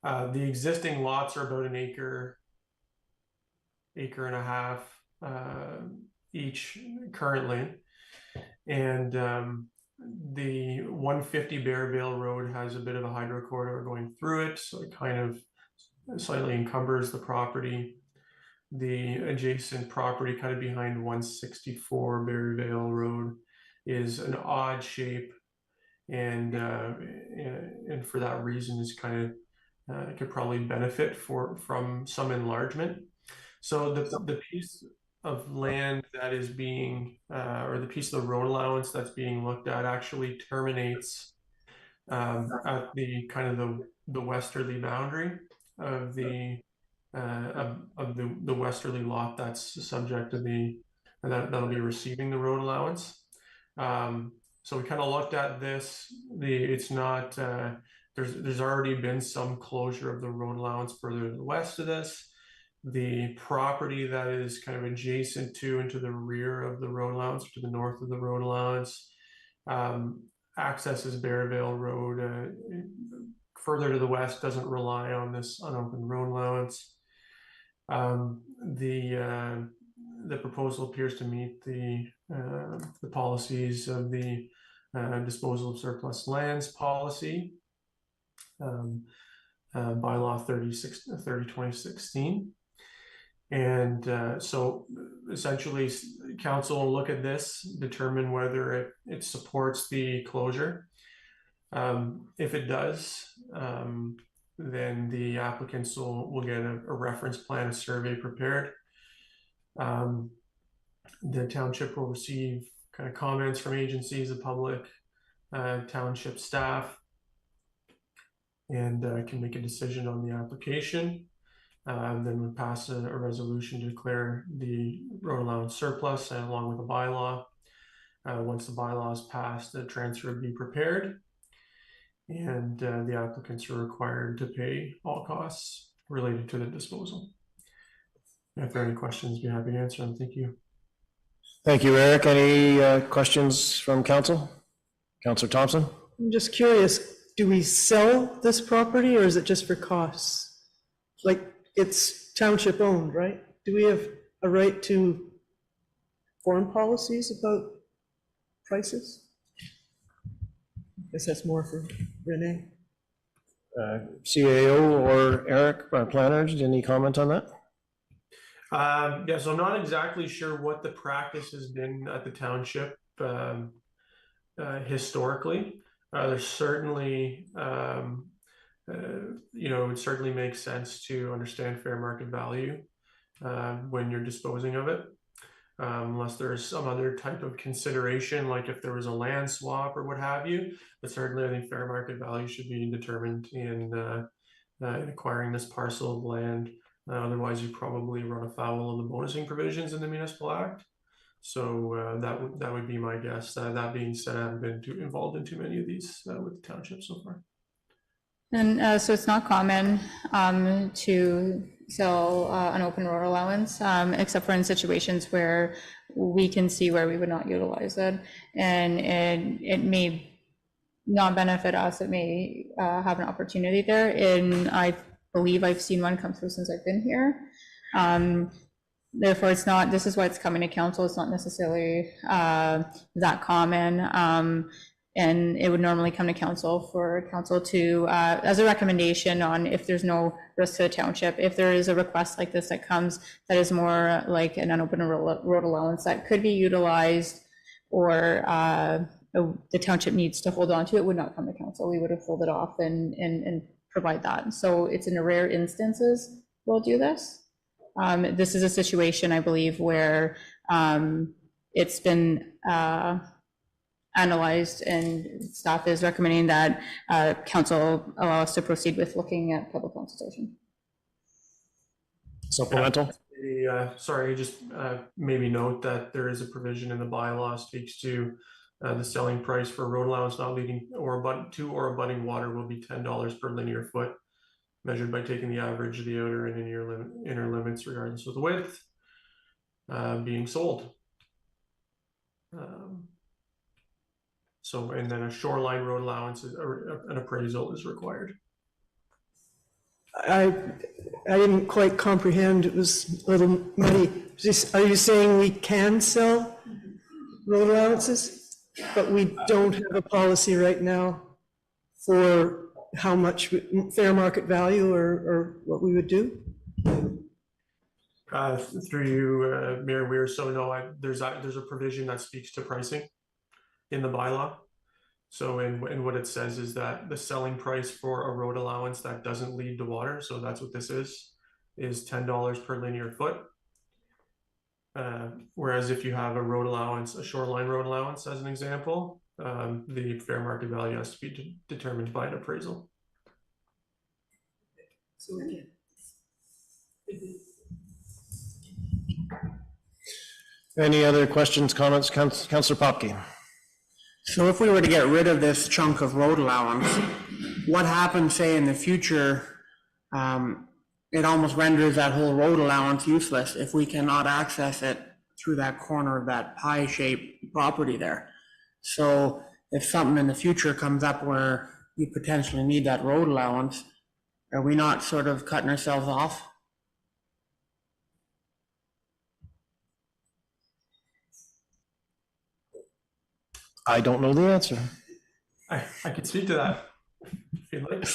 The existing lots are about an acre and a half each currently, and the 150 Berryvale Road has a bit of a hydro corridor going through it, so it kind of slightly encumbers the property. The adjacent property kind of behind 164 Berryvale Road is an odd shape, and for that reason is kind of could probably benefit from some enlargement. So the piece of land that is being or the piece of the road allowance that's being looked at actually terminates at the kind of the westerly boundary of the westerly lot that's subject to that'll be receiving the road allowance. So we kind of looked at this. It's not there's already been some closure of the road allowance further to the west of this. The property that is kind of adjacent to and to the rear of the road allowance, to the north of the road allowance, accesses Berryvale Road. Further to the west doesn't rely on this unopened road allowance. The proposal appears to meet the policies of the disposal of surplus lands policy, bylaw 30/2016. And so essentially council will look at this, determine whether it supports the closure. If it does, then the applicants will get a reference plan, a survey prepared. The township will receive kind of comments from agencies, the public, township staff, and can make a decision on the application. Then we pass a resolution to declare the road allowance surplus along with the bylaw. Once the bylaw is passed, the transfer will be prepared, and the applicants are required to pay all costs related to the disposal. If there are any questions, be happy to answer them. Thank you. Thank you, Eric. Any questions from council? Councillor Thompson? I'm just curious, do we sell this property or is it just for costs? Like, it's township owned, right? Do we have a right to form policies about prices? I guess that's more for Renee. CAO or Eric, planners, any comment on that? Yeah, so I'm not exactly sure what the practice has been at the township historically. There's certainly, it would certainly make sense to understand fair market value when you're disposing of it, unless there's some other type of consideration, like if there was a land swap or what have you. But certainly, I think fair market value should be determined in acquiring this parcel of land. Otherwise, you probably run afoul of the bonusing provisions in the Municipal Act. So that would be my guess. That being said, I haven't been involved in too many of these with the township so far. And so it's not common to sell an open road allowance, except for in situations where we can see where we would not utilize it, and it may not benefit us. It may have an opportunity there, and I believe I've seen one come through since I've been here. Therefore, it's not. This is why it's coming to council. It's not necessarily that common. And it would normally come to council for council to, as a recommendation on if there's no risk to the township, if there is a request like this that comes that is more like an unopened road allowance that could be utilized, or the township needs to hold on to, it would not come to council. We would have pulled it off and provide that. So it's in rare instances we'll do this. This is a situation, I believe, where it's been analyzed, and staff is recommending that council allow us to proceed with looking at public consultation. Supplemental? Sorry, just maybe note that there is a provision in the bylaw speaks to the selling price for road allowance not leading to or abutting water will be $10 per linear foot, measured by taking the average of the outer and inner limits regardless of the width being sold. And then a shoreline road allowance, an appraisal is required. I didn't quite comprehend, it was a little muddy. Are you saying we can sell road allowances, but we don't have a policy right now for how much fair market value or what we would do? Through you, Mayor Weir, so no, there's a provision that speaks to pricing in the bylaw. So and what it says is that the selling price for a road allowance that doesn't lead to water, so that's what this is $10 per linear foot. Whereas if you have a road allowance, a shoreline road allowance as an example, the fair market value has to be determined by an appraisal. Any other questions, comments? Councillor Popke. So if we were to get rid of this chunk of road allowance, what happens, say, in the future? It almost renders that whole road allowance useless if we cannot access it through that corner of that pie-shaped property there. So if something in the future comes up where you potentially need that road allowance, are we not sort of cutting ourselves off? I don't know the answer. I can speak to that if you'd like.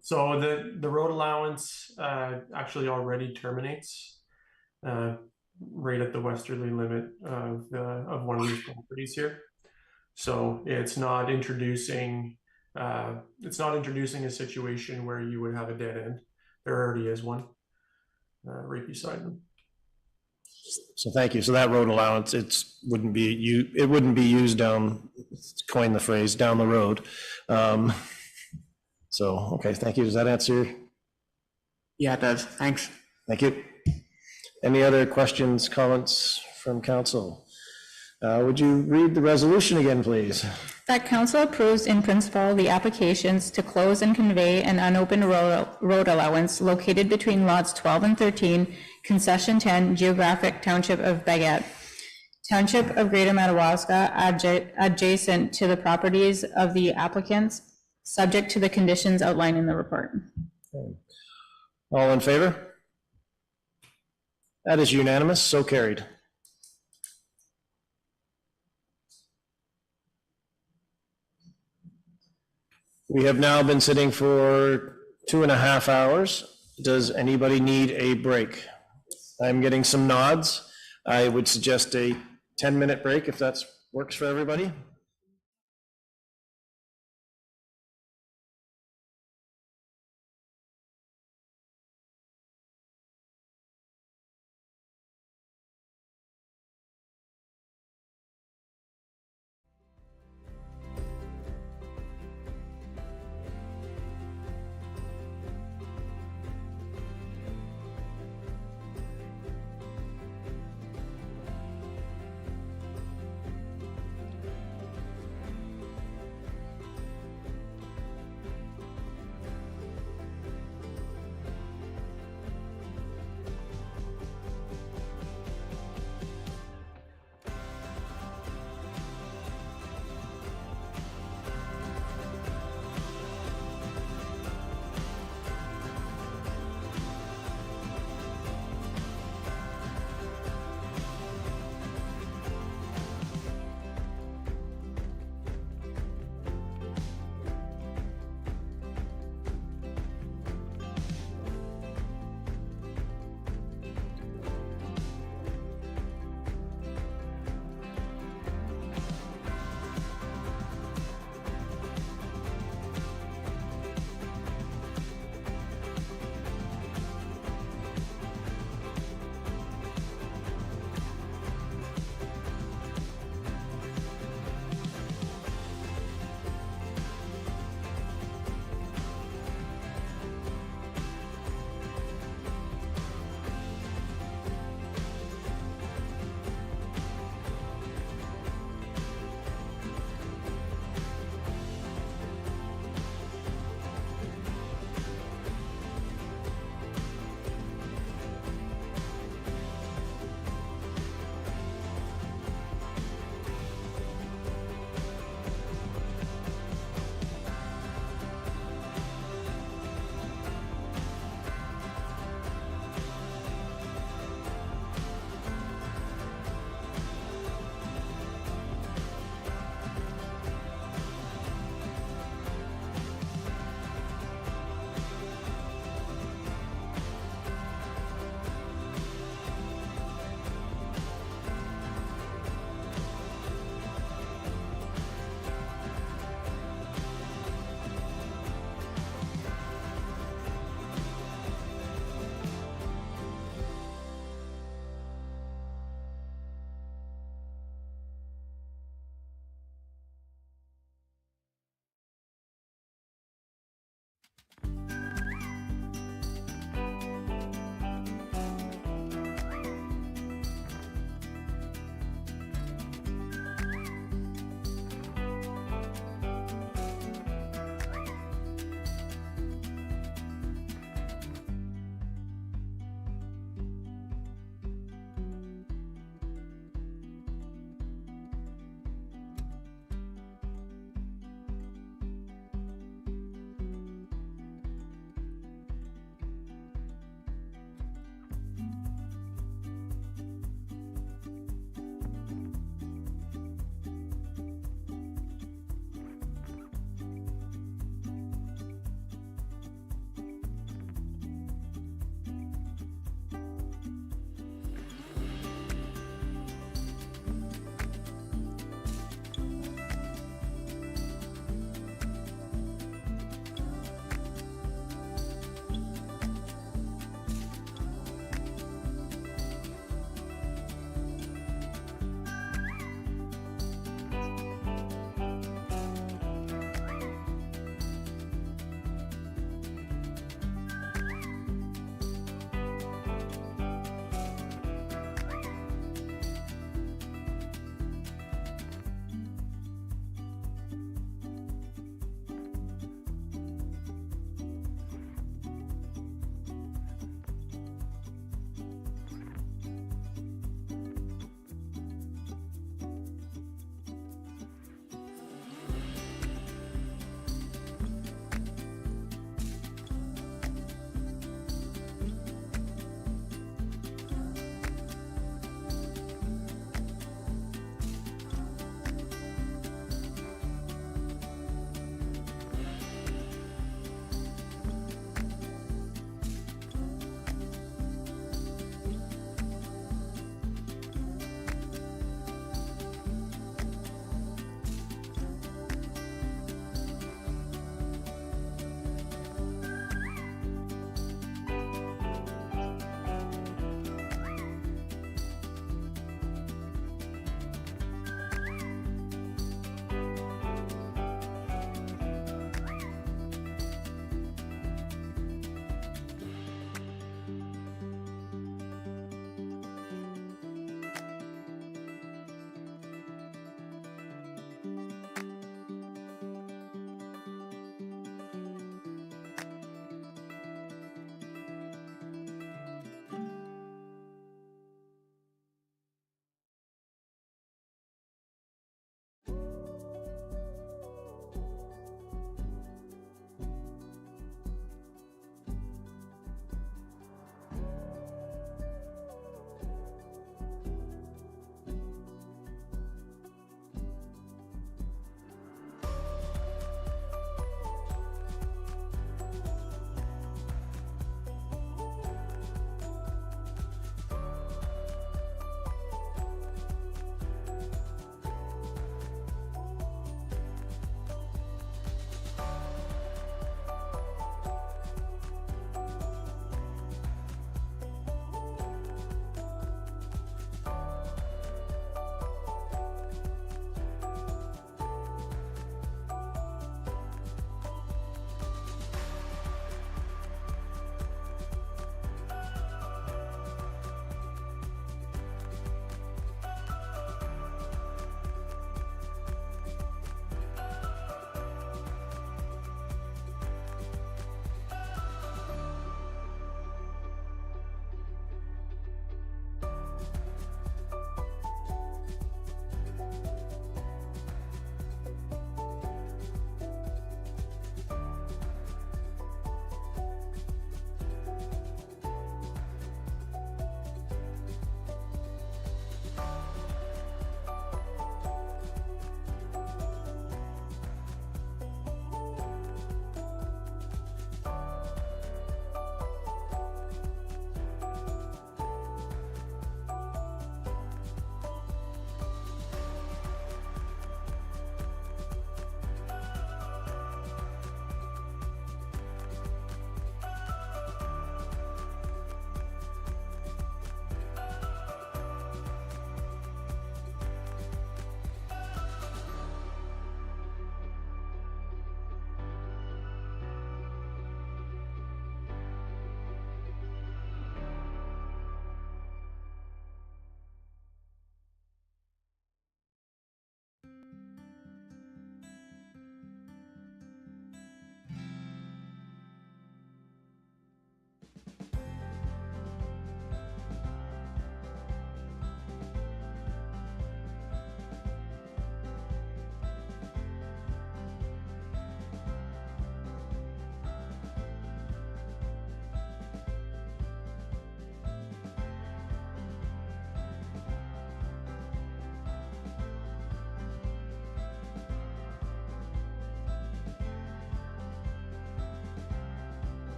So the road allowance actually already terminates right at the westerly limit of one of these properties here. So it's not introducing a situation where you would have a dead end. There already is one right beside them. So thank you. So that road allowance, it wouldn't be used down, coin the phrase, down the road. So, okay, thank you. Does that answer? Yeah, it does. Thanks. Thank you. Any other questions, comments from council? Would you read the resolution again, please? That council approves in principle the applications to close and convey an unopened road allowance located between lots 12 and 13, concession 10, geographic township of Baguette, township of Greater Madawaska, adjacent to the properties of the applicants, subject to the conditions outlined in the report. Okay. All in favor? That is unanimous, so carried. We have now been sitting for 2.5 hours. Does anybody need a break? I'm getting some nods. I would suggest a 10-minute break if that works for everybody.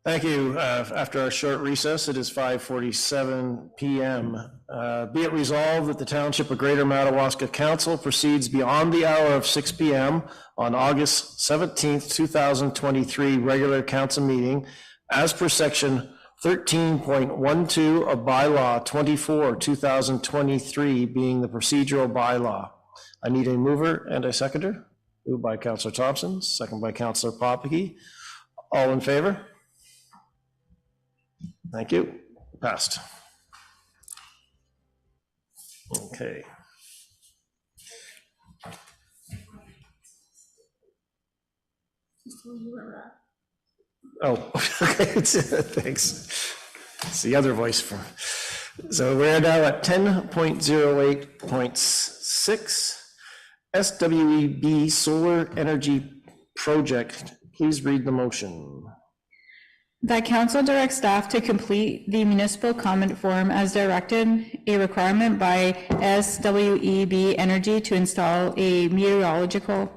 Thank you. After our short recess, it is 5:47 PM. Be it resolved that the Township of Greater Madawaska Council proceeds beyond the hour of 6 PM on August 17th, 2023 regular council meeting as per section 13.12 of bylaw 24, 2023 being the procedural bylaw. I need a mover and a seconder. Moved by Councillor Thompson, second by Councillor Calabogie. All in favor? Thank you. Passed. Okay. Oh, okay. Thanks. It's the other voice from. So we're now at 10.08.6 SWEB Solar Energy Project. Please read the motion. That council directs staff to complete the municipal comment form as directed, a requirement by SWEB Energy to install a meteorological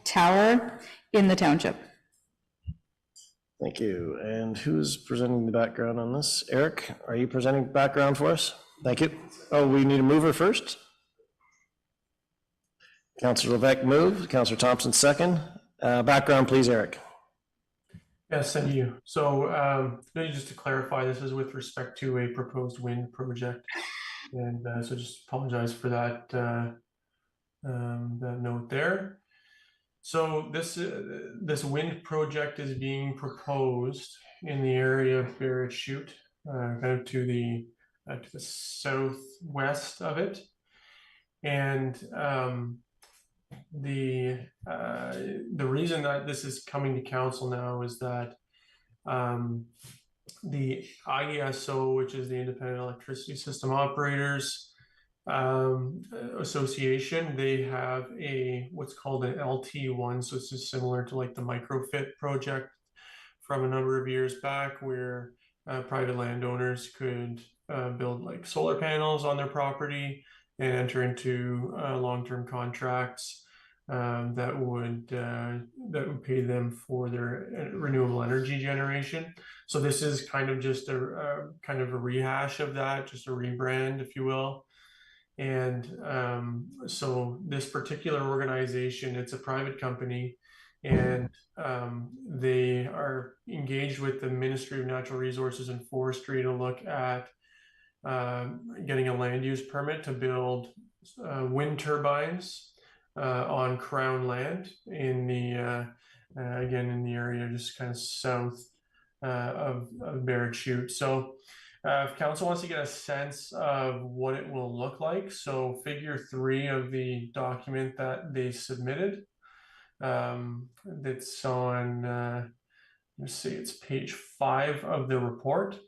tower in the township. Thank you. And who's presenting the background on this? Eric, are you presenting background for us? Thank you. Oh, we need a mover first. Councillor Levesque moved, Councillor Thompson second. Background, please, Eric. Yes, thank you. So maybe just to clarify, this is with respect to a proposed wind project. And so just apologize for that, that note there. So this wind project is being proposed in the area of Barrett Chute, kind of to the southwest of it. And the reason that this is coming to council now is that the IESO, which is the Independent Electricity System Operators Association, they have what's called an LT1, so this is similar to like the microfit project from a number of years back, where private landowners could build like solar panels on their property and enter into long-term contracts that would pay them for their renewable energy generation. So this is kind of just a rehash of that, just a rebrand, if you will. And so this particular organization, it's a private company, and they are engaged with the Ministry of Natural Resources and Forestry to look at getting a land use permit to build wind turbines on Crown land in the again in the area just kind of south of Barrett Chute. So if council wants to get a sense of what it will look like, so figure 3 of the document that they submitted, that's on let's see, it's page 5 of the report.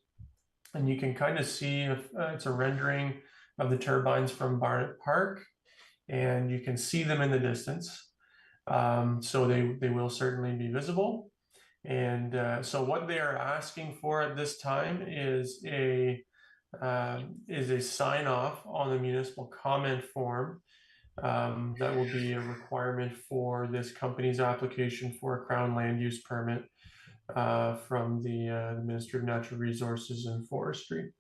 And you can kind of see if it's a rendering of the turbines from Barnett Park, and you can see them in the distance. So they will certainly be visible. And so what they are asking for at this time is a sign off on the municipal comment form. That will be a requirement for this company's application for a Crown land use permit from the Ministry of Natural Resources and Forestry.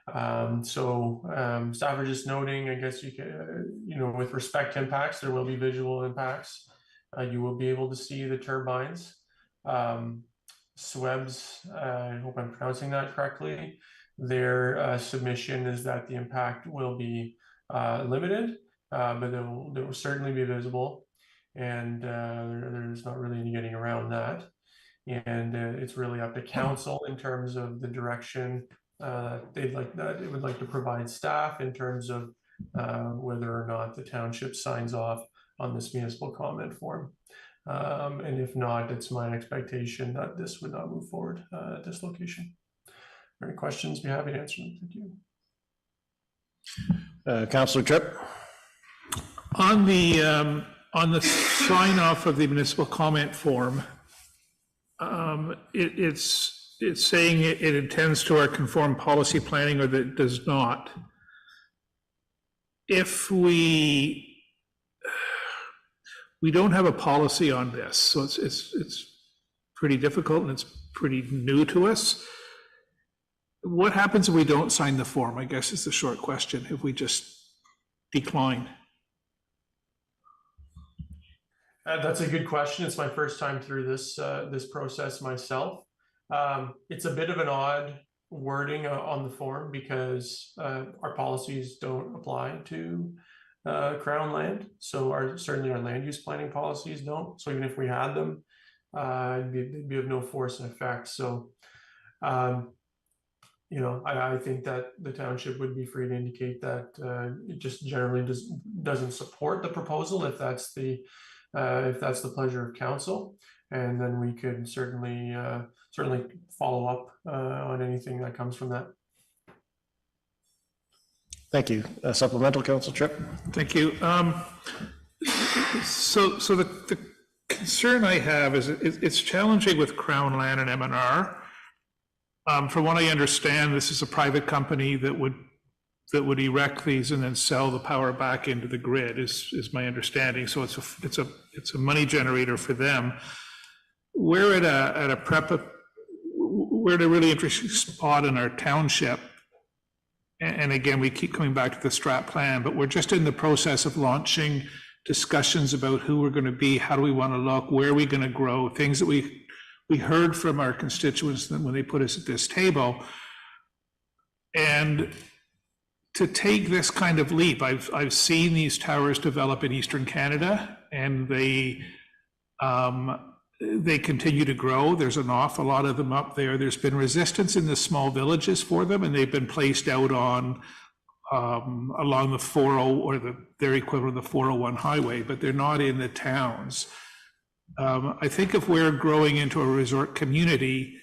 Staff are just noting, I guess you can, with respect to impacts, there will be visual impacts. You will be able to see the turbines. SWEBs, I hope I'm pronouncing that correctly, their submission is that the impact will be limited, but they will certainly be visible, and there's not really any getting around that. And it's really up to council in terms of the direction it would like to provide staff in terms of whether or not the township signs off on this municipal comment form. And if not, it's my expectation that this would not move forward at this location. Any questions? Be happy to answer them. Thank you. Councillor Tripp. On the sign off of the municipal comment form, it's saying it intends to or conform policy planning, or that it does not. If we don't have a policy on this, so it's pretty difficult and it's pretty new to us. What happens if we don't sign the form, I guess is the short question, if we just decline? That's a good question. It's my first time through this this process myself. It's a bit of an odd wording on the form because our policies don't apply to Crown land. So certainly our land use planning policies don't. So even if we had them, they'd be of no force and effect. So, you know, I think that the township would be free to indicate that it just generally doesn't support the proposal if that's the pleasure of council, and then we could certainly follow up on anything that comes from that. Thank you. Supplemental, Council Tripp. Thank you. So the concern I have is it's challenging with Crown land and M&R. From what I understand, this is a private company that would erect these and then sell the power back into the grid is my understanding. So it's a money generator for them. We're at a really interesting spot in our township. And again, we keep coming back to the strat plan, but we're just in the process of launching discussions about who we're going to be, how do we want to look, where are we going to grow, things that we heard from our constituents when they put us at this table. And to take this kind of leap, I've seen these towers develop in Eastern Canada, and they continue to grow. There's an awful lot of them up there. There's been resistance in the small villages for them, and they've been placed out on along the 40 or their equivalent of the 401 highway, but they're not in the towns. I think if we're growing into a resort community,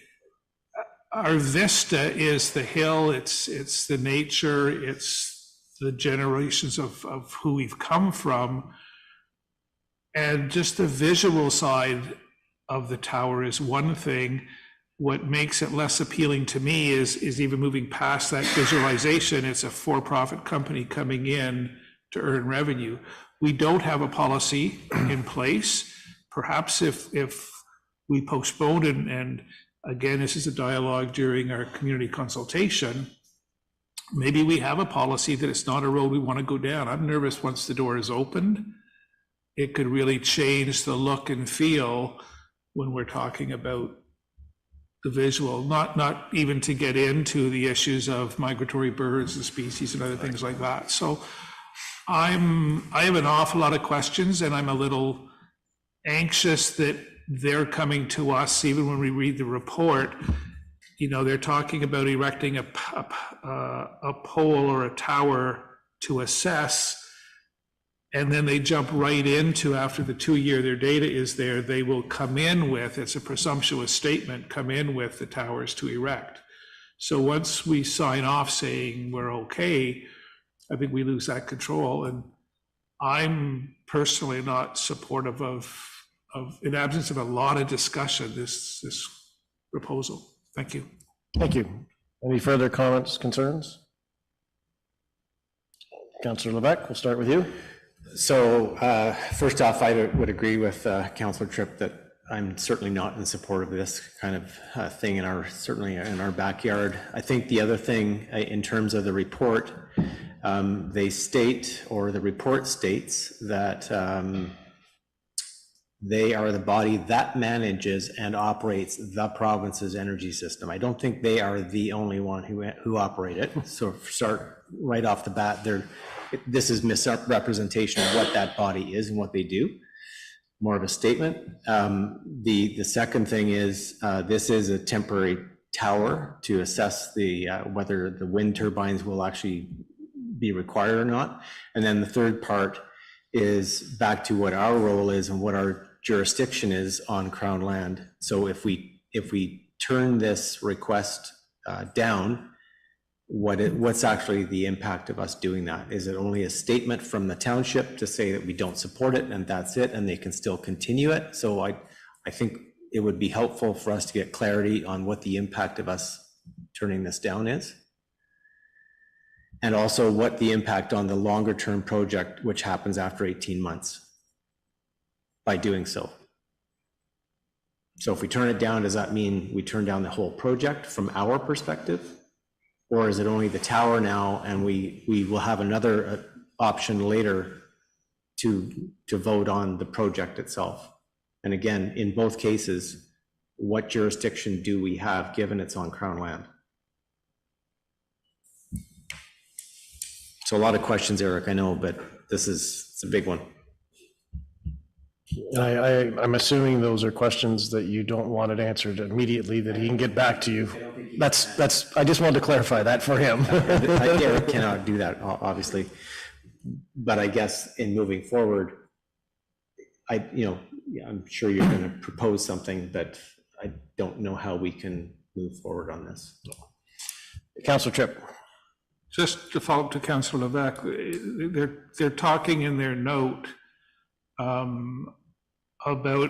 our vista is the hill, it's the nature, it's the generations of who we've come from, and just the visual side of the tower is one thing. What makes it less appealing to me is even moving past that visualization. It's a for-profit company coming in to earn revenue. We don't have a policy in place. Perhaps if we postponed, and again, this is a dialogue during our community consultation, maybe we have a policy that it's not a road we want to go down. I'm nervous once the door is opened, it could really change the look and feel when we're talking about the visual, not even to get into the issues of migratory birds and species and other things like that. So I have an awful lot of questions, and I'm a little anxious that they're coming to us, even when we read the report. You know, they're talking about erecting a pole or a tower to assess, and then they jump right into, after the 2-year their data is there, they will come in with, it's a presumptuous statement, come in with the towers to erect. So once we sign off saying we're okay, I think we lose that control. And I'm personally not supportive of in absence of a lot of discussion, this proposal. Thank you. Thank you. Any further comments, concerns? Councillor Levesque, we'll start with you. So first off, I would agree with Councillor Tripp that I'm certainly not in support of this kind of thing certainly in our backyard. I think the other thing in terms of the report, they state, or the report states, that they are the body that manages and operates the province's energy system. I don't think they are the only one who operate it. So start right off the bat, this is misrepresentation of what that body is and what they do. More of a statement. The second thing is this is a temporary tower to assess whether the wind turbines will actually be required or not. And then the third part is back to what our role is and what our jurisdiction is on Crown land. So if we turn this request down, what's actually the impact of us doing that? Is it only a statement from the township to say that we don't support it and that's it, and they can still continue it? So I think it would be helpful for us to get clarity on what the impact of us turning this down is, and also what the impact on the longer term project, which happens after 18 months by doing so. So if we turn it down, does that mean we turn down the whole project from our perspective? Or is it only the tower now, and we will have another option later to vote on the project itself? And again, in both cases, what jurisdiction do we have given it's on Crown land? So a lot of questions, Eric, I know, but it's a big one. I'm assuming those are questions that you don't want it answered immediately, that he can get back to you. I just wanted to clarify that for him. Eric cannot do that, obviously. But I guess in moving forward, I'm sure you're going to propose something, but I don't know how we can move forward on this. Councillor Tripp. Just to follow up to Councillor Levesque, they're talking in their note about,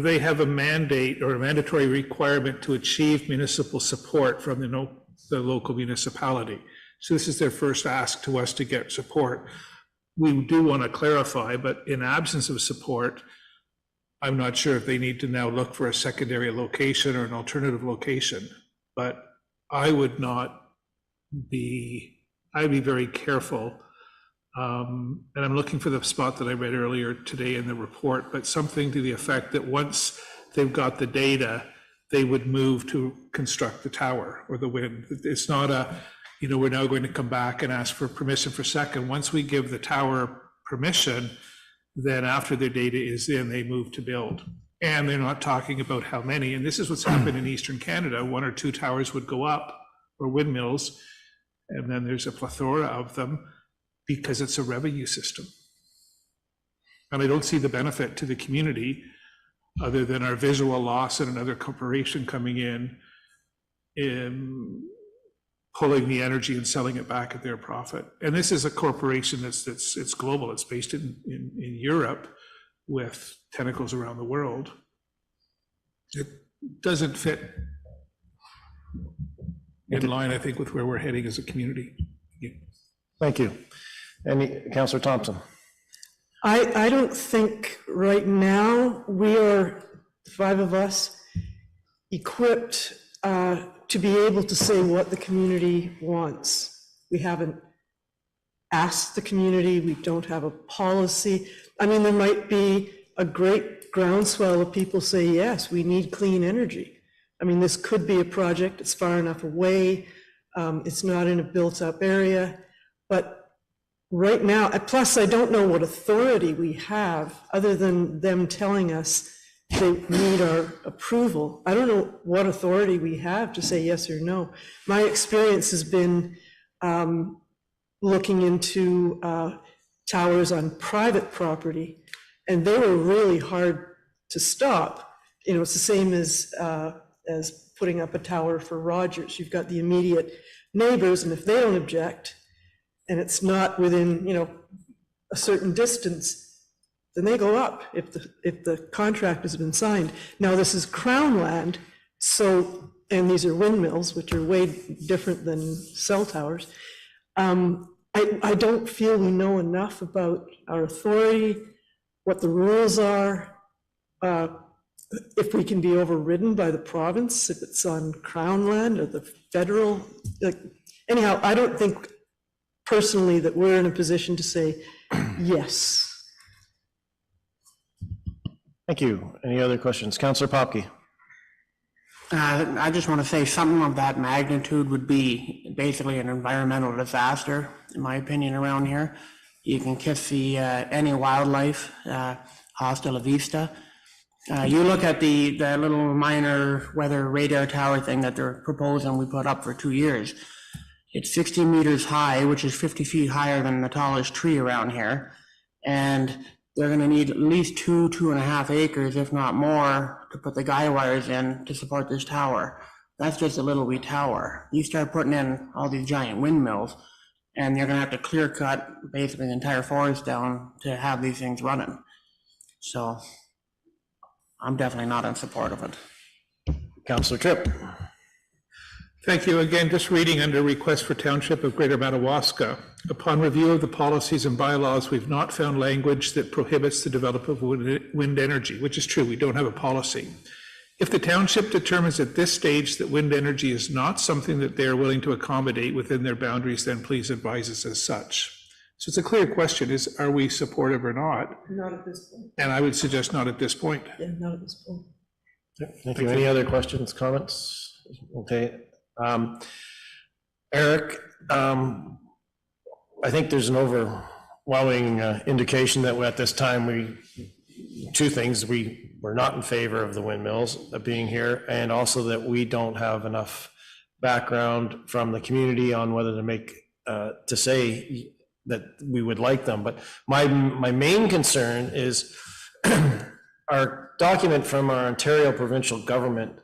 they have a mandate or a mandatory requirement to achieve municipal support from the local municipality. So this is their first ask to us to get support. We do want to clarify, but in absence of support, I'm not sure if they need to now look for a secondary location or an alternative location. But I'd be very careful. And I'm looking for the spot that I read earlier today in the report, but something to the effect that once they've got the data, they would move to construct the tower or the wind. It's not we're now going to come back and ask for permission for second. Once we give the tower permission, then after their data is in, they move to build. And they're not talking about how many. And this is what's happened in Eastern Canada. 1 or 2 towers would go up, or windmills, and then there's a plethora of them because it's a revenue system. And I don't see the benefit to the community other than our visual loss and another corporation coming in pulling the energy and selling it back at their profit. And this is a corporation it's global. It's based in Europe with tentacles around the world. It doesn't fit in line, I think, with where we're heading as a community. Thank you. Councillor Thompson. I don't think right now we are, the 5 of us, equipped to be able to say what the community wants. We haven't asked the community, we don't have a policy. I mean, there might be a great groundswell of people say, yes, we need clean energy. I mean, this could be a project, it's far enough away, it's not in a built-up area, but right now, plus I don't know what authority we have other than them telling us they need our approval. I don't know what authority we have to say yes or no. My experience has been looking into towers on private property, and they were really hard to stop. It's the same as putting up a tower for Rogers. You've got the immediate neighbors, and if they don't object, and it's not within, a certain distance, then they go up if the contract has been signed. Now, this is Crown land, and these are windmills, which are way different than cell towers. I don't feel we know enough about our authority, what the rules are, if we can be overridden by the province, if it's on Crown land or the federal. Anyhow, I don't think personally that we're in a position to say yes. Thank you. Any other questions? Councillor Popke. I just want to say something of that magnitude would be basically an environmental disaster, in my opinion, around here. You can kiss any wildlife, hasta la vista. You look at the little minor weather radar tower thing that they're proposing we put up for 2 years. It's 60 meters high, which is 50 feet higher than the tallest tree around here. And they're going to need at least 2.5 acres, if not more, to put the guy wires in to support this tower. That's just a little wee tower. You start putting in all these giant windmills, and you're going to have to clear cut basically the entire forest down to have these things running. So I'm definitely not in support of it. Councillor Tripp. Thank you. Again, just reading under request for Township of Greater Madawaska. Upon review of the policies and bylaws, we've not found language that prohibits the development of wind energy, which is true. We don't have a policy. If the township determines at this stage that wind energy is not something that they're willing to accommodate within their boundaries, then please advise us as such. So it's a clear question, is are we supportive or not? Not at this point. And I would suggest not at this point. Yeah, not at this point. Thank you. Any other questions, comments? Okay. Eric, I think there's an overwhelming indication that at this time two things, we're not in favor of the windmills being here, and also that we don't have enough background from the community on whether to say that we would like them. But my main concern is our document from our Ontario provincial government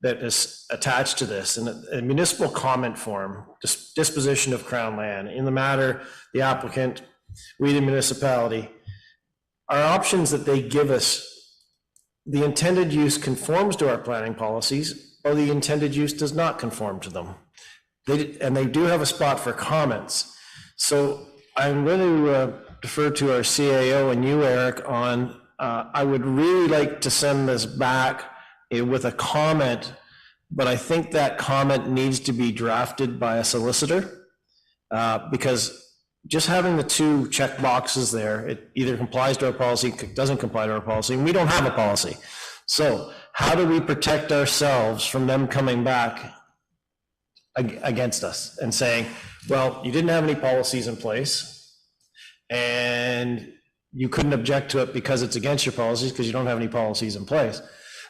that is attached to this, and a municipal comment form, disposition of Crown land. In the matter, the applicant, we the municipality, our options that they give us, the intended use conforms to our planning policies, or the intended use does not conform to them. And they do have a spot for comments. So I'm going to defer to our CAO and you, Eric, on, I would really like to send this back with a comment, but I think that comment needs to be drafted by a solicitor, because just having the two check boxes there, it either complies to our policy, doesn't comply to our policy, and we don't have a policy. So how do we protect ourselves from them coming back against us and saying, well, you didn't have any policies in place and you couldn't object to it because it's against your policies because you don't have any policies in place.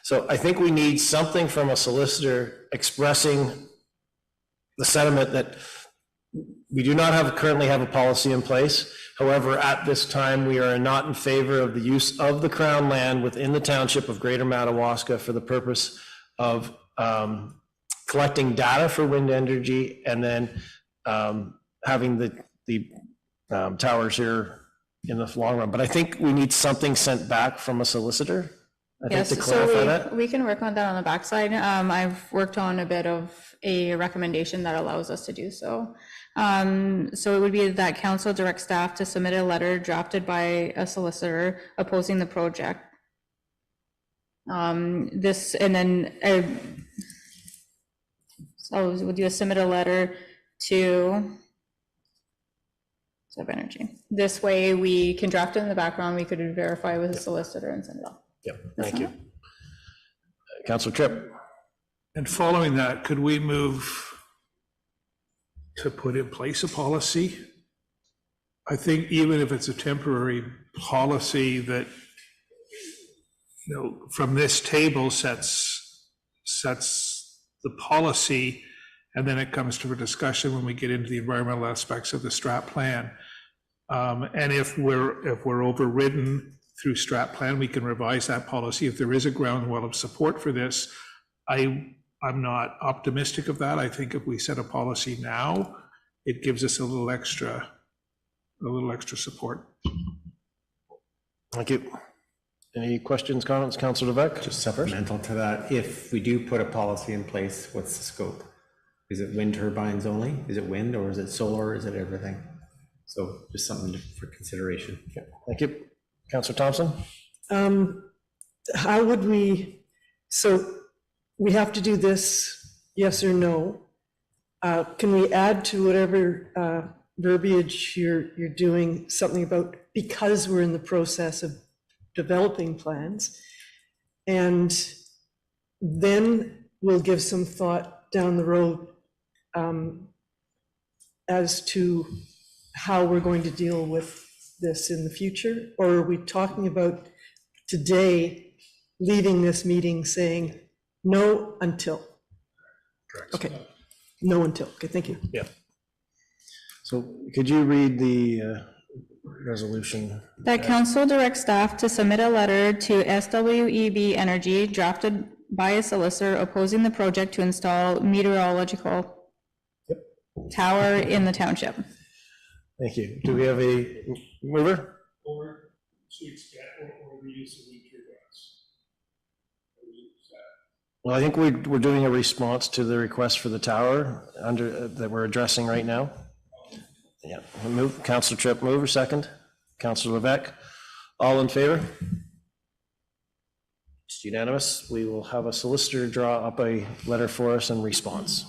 So I think we need something from a solicitor expressing the sentiment that we do not currently have a policy in place. However, at this time, we are not in favor of the use of the Crown land within the township of Greater Madawaska for the purpose of collecting data for wind energy and then having the towers here in the long run. But I think we need something sent back from a solicitor, I think, to clarify that. We can work on that on the backside. I've worked on a bit of a recommendation that allows us to do so. So it would be that council direct staff to submit a letter drafted by a solicitor opposing the project. So would you submit a letter to Sub Energy? This way we can draft it in the background, we could verify with a solicitor and send it off. Yep, thank you. Councilor Tripp. And following that, could we move to put in place a policy? I think even if it's a temporary policy that, you know, from this table sets the policy, and then it comes to a discussion when we get into the environmental aspects of the strat plan. And if we're overridden through strat plan, we can revise that policy if there is a groundwell of support for this. I'm not optimistic of that. I think if we set a policy now, it gives us a little extra support. Thank you. Any questions, comments, Councilor Levesque? Just supplemental to that, if we do put a policy in place, what's the scope? Is it wind turbines only? Is it wind, or is it solar? Is it everything? So just something for consideration. Okay. Thank you. Councilor Thompson? How would we, so we have to do this, yes or no? Can we add to whatever verbiage you're doing something about, because we're in the process of developing plans, and then we'll give some thought down the road as to how we're going to deal with this in the future? Or are we talking about today leaving this meeting saying no until? Correct. Okay, no until. Okay, thank you. Yeah. So could you read the resolution? That council directs staff to submit a letter to SWEB Energy drafted by a solicitor opposing the project to install meteorological tower in the township. Thank you. Do we have a mover? Or reuse of wind turbines. Well, I think we're doing a response to the request for the tower that we're addressing right now. Yeah, move. Councilor Tripp, mover, second. Councilor Levesque, all in favor? It's unanimous. We will have a solicitor draw up a letter for us in response.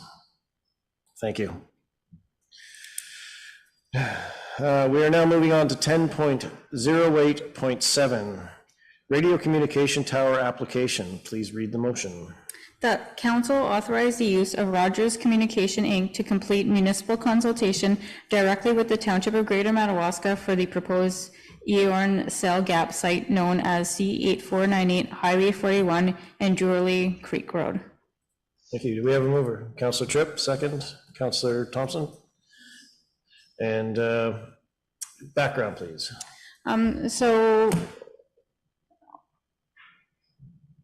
Thank you. We are now moving on to 10.08.7, radio communication tower application. Please read the motion. That council authorize the use of Rogers Communication, Inc. to complete municipal consultation directly with the Township of Greater Madawaska for the proposed Eorn Cell Gap site known as C8498 Highway 41 and Jewelry Creek Road. Thank you. Do we have a mover? Councillor Tripp, second. Councillor Thompson. And background, please. So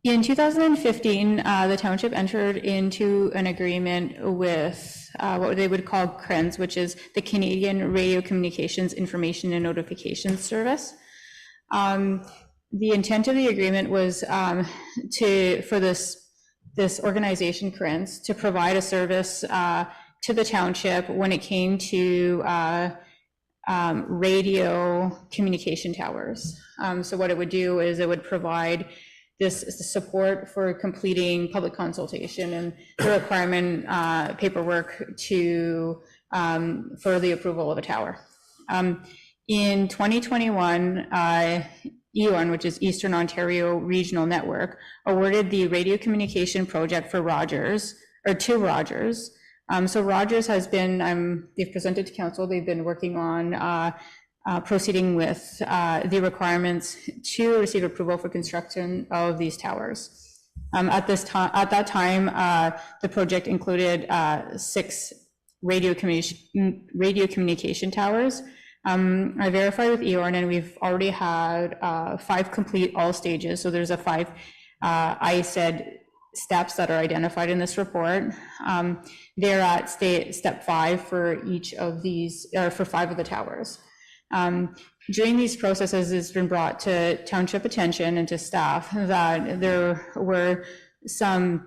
in 2015, the township entered into an agreement with what they would call CRENS, which is the Canadian Radio Communications Information and Notification Service. The intent of the agreement was for this organization, CRENS, to provide a service to the township when it came to radio communication towers. So what it would do is it would provide this support for completing public consultation and the requirement paperwork to for the approval of a tower. In 2021, EON, which is Eastern Ontario Regional Network, awarded the radio communication project for Rogers, or to Rogers. So Rogers has been, they've presented to council, they've been working on proceeding with the requirements to receive approval for construction of these towers. At that time, the project included 6 radio communication towers. I verified with EORN, and we've already had 5 complete all stages. So there's a 5 ISED steps that are identified in this report. They're at step 5 for each of these, or for 5 of the towers. During these processes, it's been brought to township attention and to staff that there were some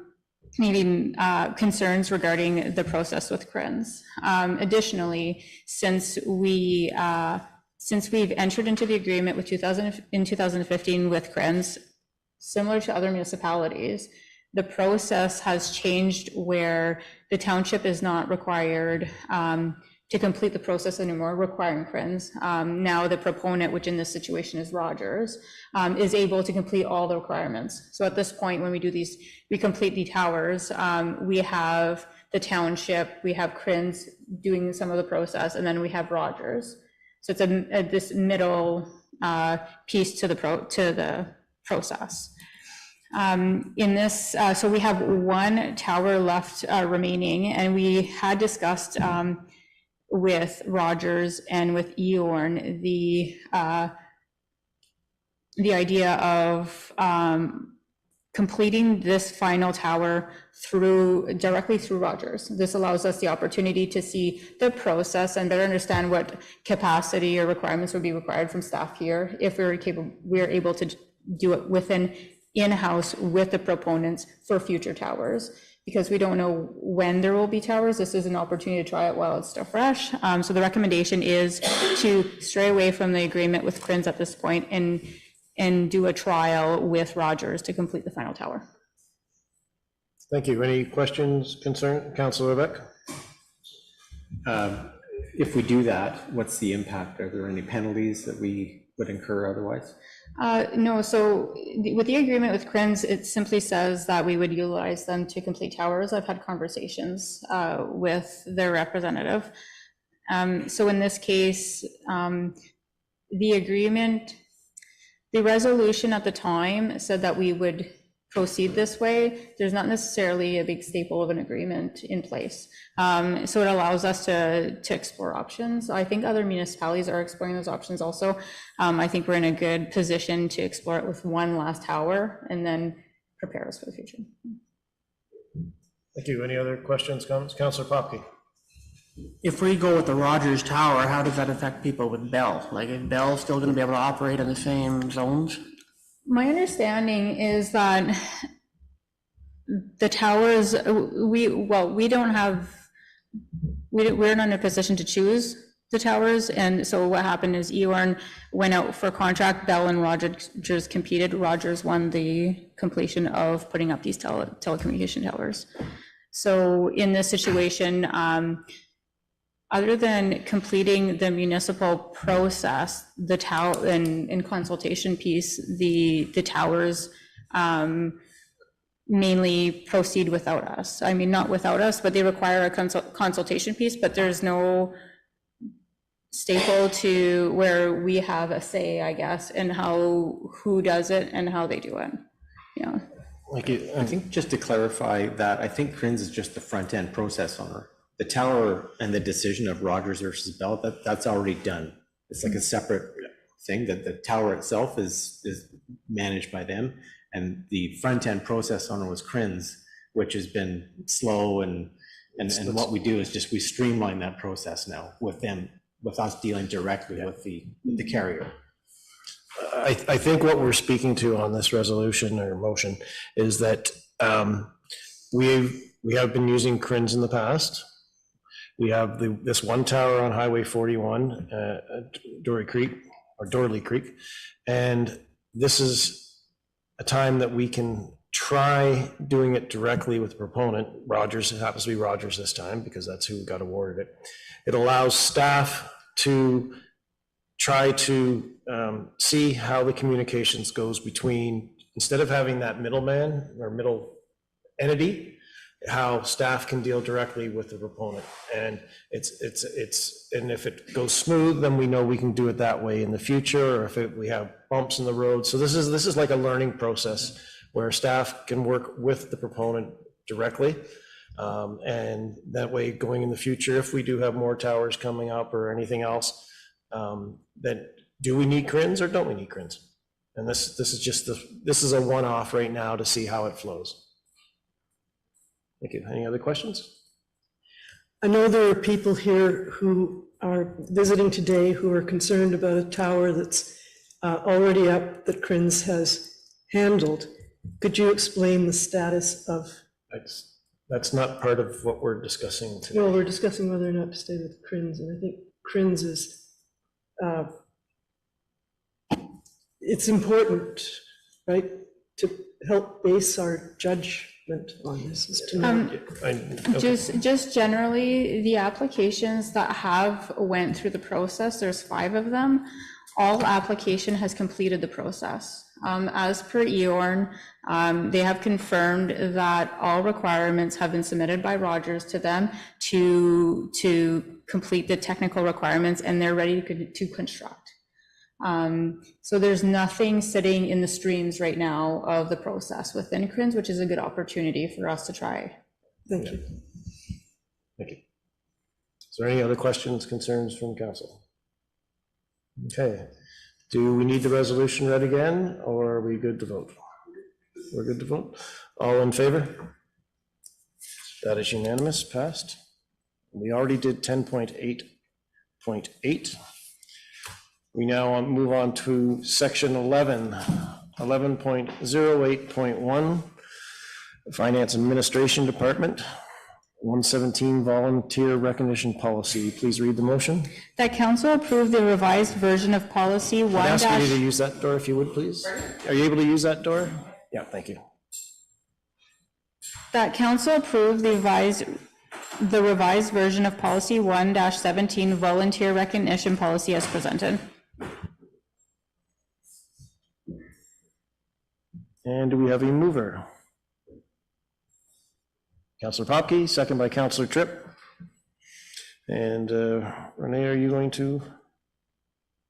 maybe concerns regarding the process with CRENS. Additionally, since we've entered into the agreement with 2015 with CRENS, similar to other municipalities, the process has changed where the township is not required to complete the process anymore, requiring CRENS. Now the proponent, which in this situation is Rogers, is able to complete all the requirements. So at this point, when we do these, we complete the towers, we have the township, we have CRENS doing some of the process, and then we have Rogers. So it's this middle piece to the process. In this, so we have 1 tower left remaining, and we had discussed with Rogers and with EORN the idea of completing this final tower directly through Rogers. This allows us the opportunity to see the process and better understand what capacity or requirements would be required from staff here if we're able to do it in-house with the proponents for future towers. Because we don't know when there will be towers, this is an opportunity to try it while it's still fresh. So the recommendation is to stray away from the agreement with CRENS at this point and do a trial with Rogers to complete the final tower. Thank you. Any questions, concern? Councillor Lebec? If we do that, what's the impact? Are there any penalties that we would incur otherwise? No, so with the agreement with CRENS, it simply says that we would utilize them to complete towers. I've had conversations with their representative. So in this case, the agreement, the resolution at the time said that we would proceed this way. There's not necessarily a big staple of an agreement in place. So it allows us to explore options. I think other municipalities are exploring those options also. I think we're in a good position to explore it with 1 last tower and then prepare us for the future. Thank you. Any other questions, comments? Councillor Popke. If we go with the Rogers Tower, how does that affect people with Bell? Like, is Bell still going to be able to operate in the same zones? My understanding is that the towers, we're not in a position to choose the towers. And so what happened is Eorn went out for contract, Bell and Rogers competed. Rogers won the completion of putting up these telecommunication towers. So in this situation, other than completing the municipal process, the tower in consultation piece, the towers mainly proceed without us. I mean, not without us, but they require a consultation piece, but there's no staple to where we have a say, I guess, in who does it and how they do it. Yeah. I think just to clarify that, I think CRINS is just the front end process owner. The tower and the decision of Rogers versus Bell, that's already done. It's like a separate thing, that the tower itself is managed by them. And the front end process owner was CRINS, which has been slow, and what we do is just we streamline that process now with them, with us dealing directly with the carrier. I think what we're speaking to on this resolution or motion is that we have been using CRINS in the past. We have this one tower on Highway 41, Dorley Creek, and this is a time that we can try doing it directly with the proponent. Rogers, it happens to be Rogers this time because that's who got awarded it. It allows staff to try to see how the communications goes between, instead of having that middleman or middle entity, how staff can deal directly with the proponent. And and if it goes smooth, then we know we can do it that way in the future, or if we have bumps in the road. So this is like a learning process where staff can work with the proponent directly. And that way, going in the future, if we do have more towers coming up or anything else, then do we need CRINS or don't we need CRINS? And this is a one-off right now to see how it flows. Thank you. Any other questions? I know there are people here who are visiting today who are concerned about a tower that's already up that CRINS has handled. Could you explain the status of? That's not part of what we're discussing today. Well, we're discussing whether or not to stay with CRINS, and I think CRINS is, it's important, right, to help base our judgment on this, is to know. Just generally, the applications that have went through the process, there's 5 of them, all application has completed the process. As per Eorn, they have confirmed that all requirements have been submitted by Rogers to them to complete the technical requirements, and they're ready to construct. So there's nothing sitting in the streams right now of the process within CRINS, which is a good opportunity for us to try. Thank you. Thank you. Is there any other questions, concerns from council? Okay. Do we need the resolution read again, or are we good to vote? We're good to vote. All in favor? That is unanimous, passed. We already did 10.8.8. We now move on to section 11.08.1, Finance Administration Department, 117 Volunteer Recognition Policy. Please read the motion. That council approve the revised version of policy 1- I'd ask you to use that door if you would, please. Are you able to use that door? Yeah, thank you. That council approve the revised version of policy 1-17 Volunteer Recognition Policy as presented. And do we have a mover? Councillor Popke, second by Councillor Tripp. And Renee, are you going to?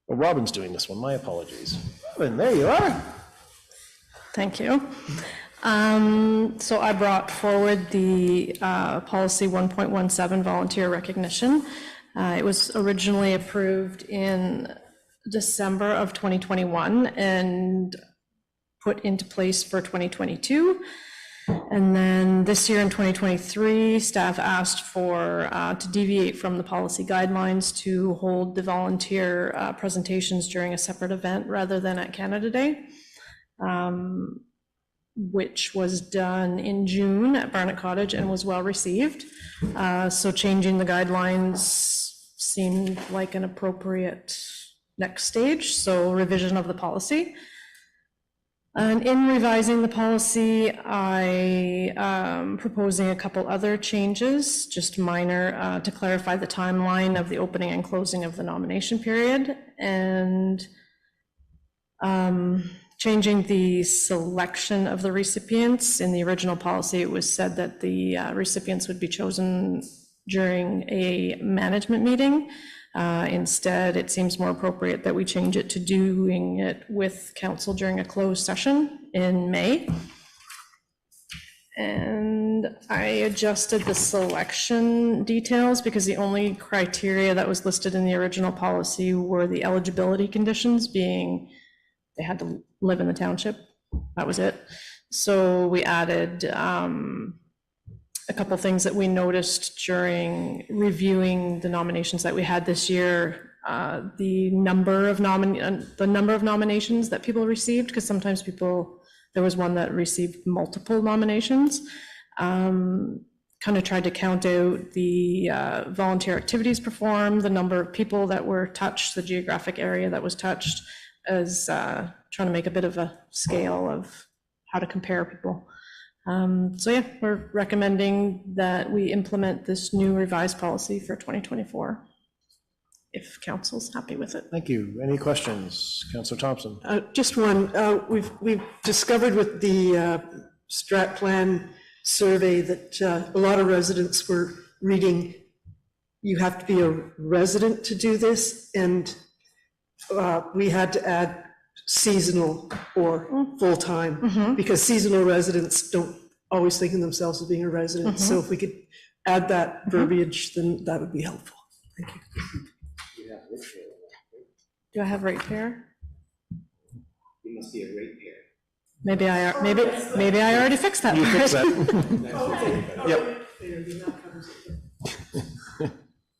Oh, Robin's doing this one. My apologies. Robin, there you are. Thank you. So I brought forward the policy 1.17 volunteer recognition. It was originally approved in December of 2021 and put into place for 2022. And then this year in 2023, staff asked for to deviate from the policy guidelines to hold the volunteer presentations during a separate event rather than at Canada Day, which was done in June at Barnett Cottage and was well received. So changing the guidelines seemed like an appropriate next stage, so revision of the policy. And in revising the policy, I am proposing a couple other changes, just minor, to clarify the timeline of the opening and closing of the nomination period, and changing the selection of the recipients. In the original policy, it was said that the recipients would be chosen during a management meeting. Instead, it seems more appropriate that we change it to doing it with council during a closed session in May. And I adjusted the selection details because the only criteria that was listed in the original policy were the eligibility conditions, being they had to live in the township. That was it. So we added a couple things that we noticed during reviewing the nominations that we had this year, the number of nominations that people received, because sometimes there was one that received multiple nominations. Kind of tried to count out the volunteer activities performed, the number of people that were touched, the geographic area that was touched, as trying to make a bit of a scale of how to compare people. So yeah, we're recommending that we implement this new revised policy for 2024, if council's happy with it. Thank you. Any questions? Councillor Thompson. Just one. We've discovered with the strat plan survey that a lot of residents were reading, you have to be a resident to do this, and we had to add seasonal or full-time, because seasonal residents don't always think of themselves as being a resident. So if we could add that verbiage, then that would be helpful. Thank you. Do I have ratepayer? You must be a ratepayer. Maybe I already fixed that. You fixed that. Yep.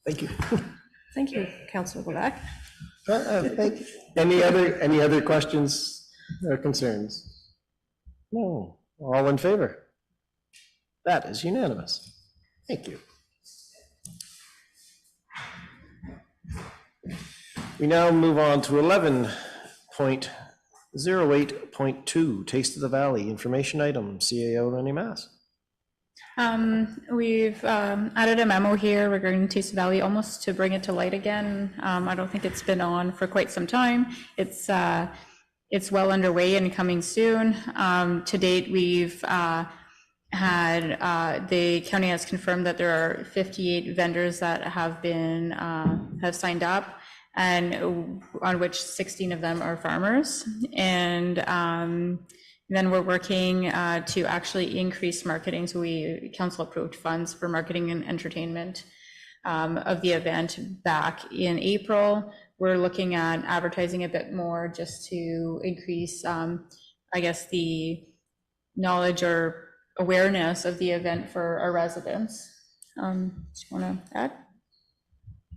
Thank you. Thank you, Councillor Black. Thank you. Any other questions or concerns? No. All in favor? That is unanimous. Thank you. We now move on to 11.08.2, Taste of the Valley, information item, CAO Rennie Mass. We've added a memo here regarding Taste of the Valley, almost to bring it to light again. I don't think it's been on for quite some time. It's well underway and coming soon. To date, we've the county has confirmed that there are 58 vendors that have signed up, and on which 16 of them are farmers. And then we're working to actually increase marketing. So council approved funds for marketing and entertainment of the event back in April. We're looking at advertising a bit more just to increase, I guess, the knowledge or awareness of the event for our residents. Do you want to add?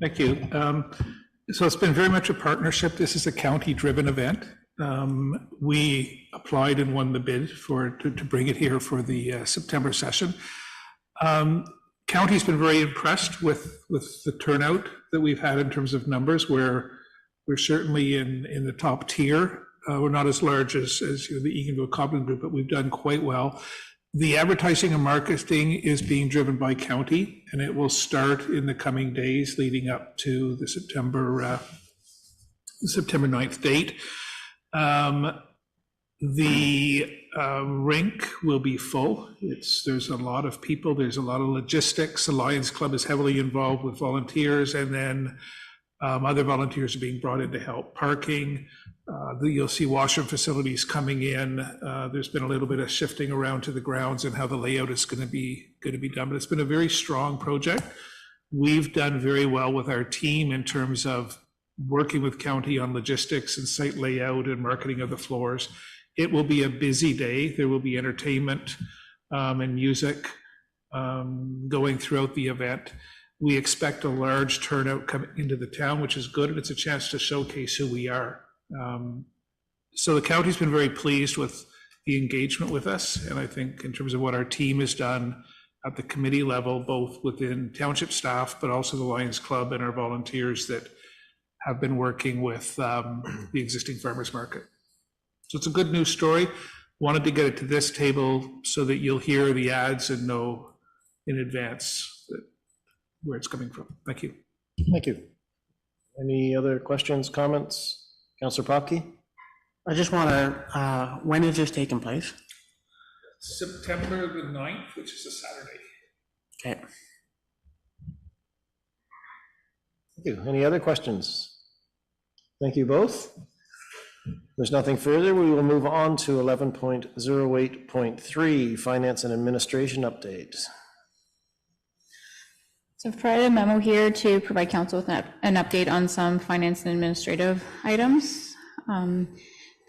Thank you. So it's been very much a partnership. This is a county-driven event. We applied and won the bid to bring it here for the September session. County's been very impressed with the turnout that we've had in terms of numbers. We're certainly in the top tier. We're not as large as the Eganville Cobblin Group, but we've done quite well. The advertising and marketing is being driven by county, and it will start in the coming days leading up to the September 9th date. The rink will be full. There's a lot of people, there's a lot of logistics. The Lions Club is heavily involved with volunteers, and then other volunteers are being brought in to help. Parking, you'll see washroom facilities coming in. There's been a little bit of shifting around to the grounds and how the layout is going to be done, but it's been a very strong project. We've done very well with our team in terms of working with county on logistics and site layout and marketing of the floors. It will be a busy day. There will be entertainment and music going throughout the event. We expect a large turnout coming into the town, which is good, and it's a chance to showcase who we are. So the county's been very pleased with the engagement with us, and I think in terms of what our team has done, at the committee level, both within township staff, but also the Lions Club and our volunteers that have been working with the existing farmers market. So it's a good news story. Wanted to get it to this table so that you'll hear the ads and know in advance where it's coming from. Thank you. Thank you. Any other questions, comments? Councillor Popke? I just want to, when is this taking place? September the 9th, which is a Saturday. Okay. Thank you. Any other questions? Thank you both. There's nothing further. We will move on to 11.08.3, Finance and Administration Update. So I've provided a memo here to provide council with an update on some finance and administrative items. The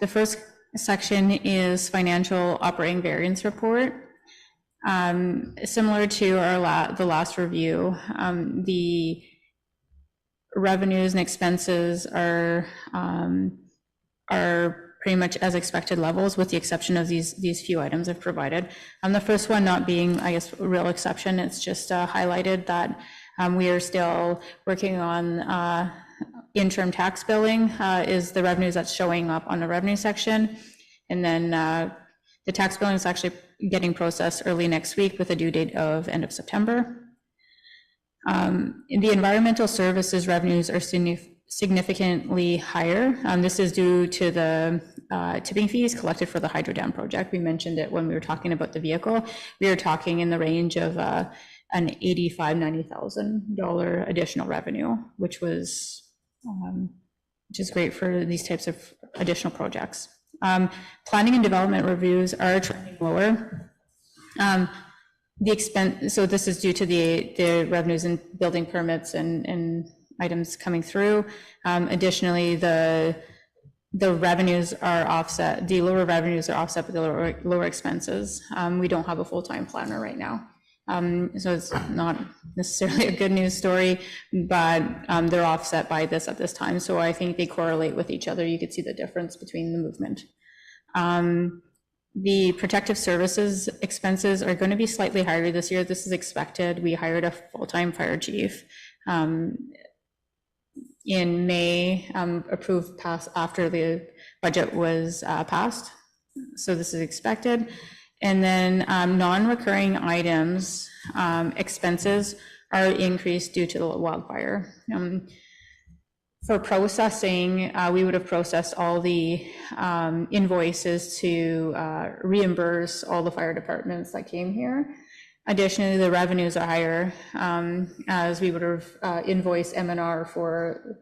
first section is financial operating variance report. Similar to the last review, the revenues and expenses are pretty much as expected levels, with the exception of these few items I've provided. The first one not being, I guess, a real exception. It's just highlighted that we are still working on interim tax billing is the revenues that's showing up on the revenue section. And then the tax billing is actually getting processed early next week with a due date of end of September. The environmental services revenues are significantly higher. This is due to the tipping fees collected for the hydro dam project. We mentioned it when we were talking about the vehicle. We are talking in the range of an $85,000-$90,000 additional revenue, which is great for these types of additional projects. Planning and development reviews are trending lower. The expense, so this is due to the revenues and building permits and items coming through. Additionally, the revenues are offset, the lower revenues are offset by the lower expenses. We don't have a full-time planner right now. So it's not necessarily a good news story, but they're offset by this at this time. So I think they correlate with each other. You could see the difference between the movement. The protective services expenses are going to be slightly higher this year. This is expected. We hired a full-time fire chief in May, approved after the budget was passed. So this is expected. And then non-recurring items, expenses are increased due to the wildfire. For processing, we would have processed all the invoices to reimburse all the fire departments that came here. Additionally, the revenues are higher as we would have invoiced M&R for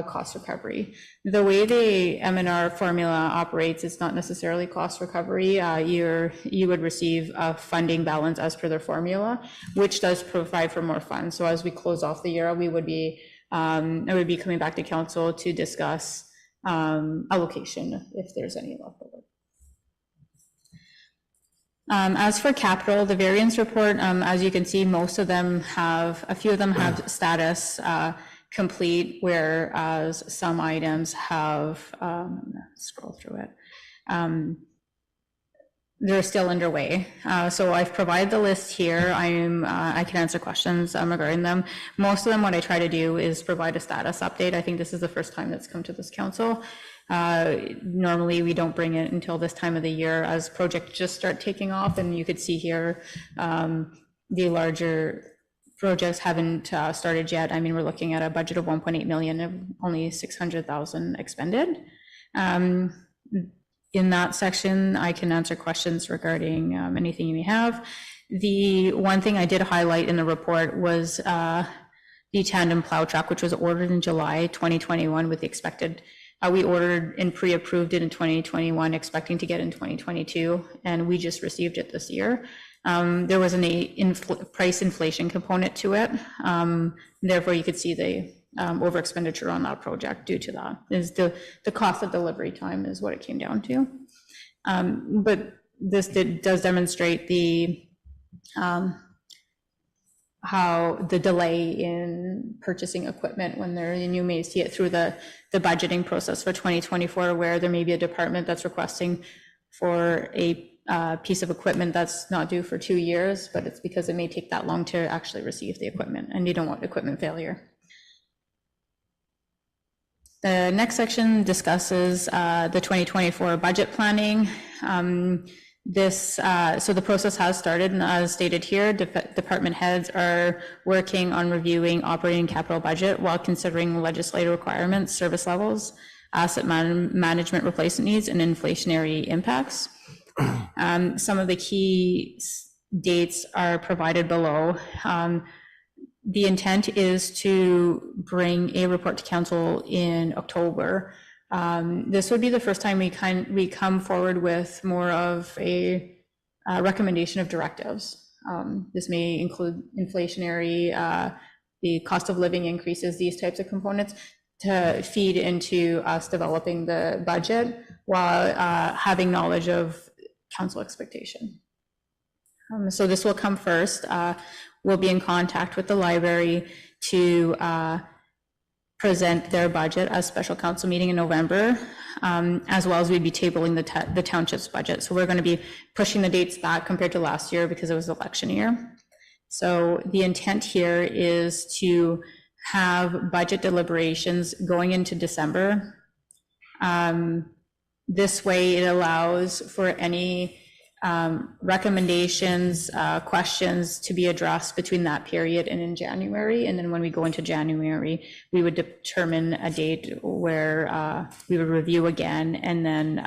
cost recovery. The way the M&R formula operates, it's not necessarily cost recovery. You would receive a funding balance as per their formula, which does provide for more funds. So as we close off the year, I would be coming back to council to discuss allocation if there's any left over. As for capital, the variance report, as you can see, a few of them have status complete, whereas some items have, scroll through it, they're still underway. So I've provided the list here. I can answer questions regarding them. Most of them, what I try to do is provide a status update. I think this is the first time that's come to this council. Normally we don't bring it until this time of the year as projects just start taking off, and you could see here the larger projects haven't started yet. I mean, we're looking at a budget of 1.8 million of only 600,000 expended. In that section, I can answer questions regarding anything you may have. The one thing I did highlight in the report was the tandem plow truck, which was ordered in July 2021 with the expected, we ordered and pre-approved it in 2021, expecting to get in 2022, and we just received it this year. There was price inflation component to it. Therefore, you could see the over expenditure on that project due to that. Is the cost of delivery time is what it came down to. But this does demonstrate the how the delay in purchasing equipment when there, and you may see it through the budgeting process for 2024, where there may be a department that's requesting for a piece of equipment that's not due for 2 years, but it's because it may take that long to actually receive the equipment, and you don't want equipment failure. The next section discusses the 2024 budget planning. So the process has started, and as stated here, department heads are working on reviewing operating capital budget while considering legislative requirements, service levels, asset management replacement needs, and inflationary impacts. Some of the key dates are provided below. The intent is to bring a report to council in October. This would be the first time we come forward with more of a recommendation of directives. This may include inflationary, the cost of living increases, these types of components, to feed into us developing the budget while having knowledge of council expectation. So this will come first. We'll be in contact with the library to present their budget as special council meeting in November, as well as we'd be tabling the township's budget. So we're going to be pushing the dates back compared to last year because it was election year. So the intent here is to have budget deliberations going into December. This way it allows for any recommendations, questions to be addressed between that period and in January. And then when we go into January, we would determine a date where we would review again, and then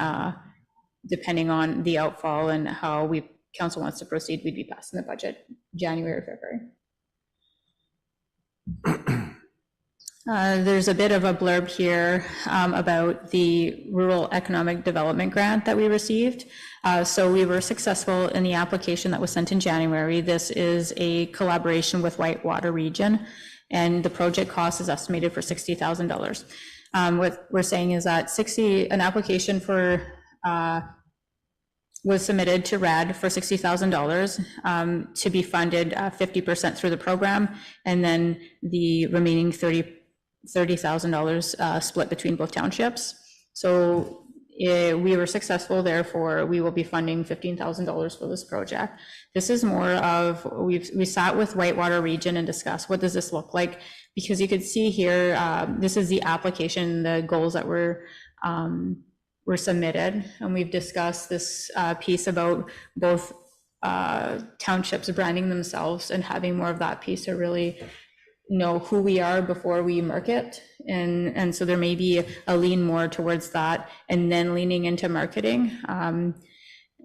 depending on the outfall and how council wants to proceed, we'd be passing the budget January, February. There's a bit of a blurb here about the Rural Economic Development Grant that we received. So we were successful in the application that was sent in January. This is a collaboration with Whitewater Region, and the project cost is estimated for $60,000. What we're saying is that an application was submitted to RED for $60,000 to be funded 50% through the program, and then the remaining $30,000 split between both townships. So we were successful, therefore we will be funding $15,000 for this project. This is more of, we sat with Whitewater Region and discussed what does this look like, because you could see here, this is the application, the goals that were submitted, and we've discussed this piece about both townships branding themselves and having more of that piece to really know who we are before we market, and so there may be a lean more towards that and then leaning into marketing.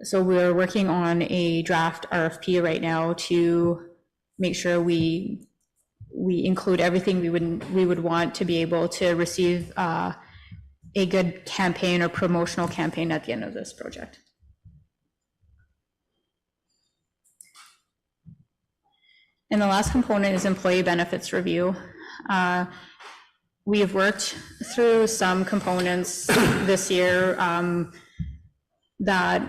So we're working on a draft RFP right now to make sure we include everything we would want to be able to receive a good campaign or promotional campaign at the end of this project. And the last component is employee benefits review. We have worked through some components this year that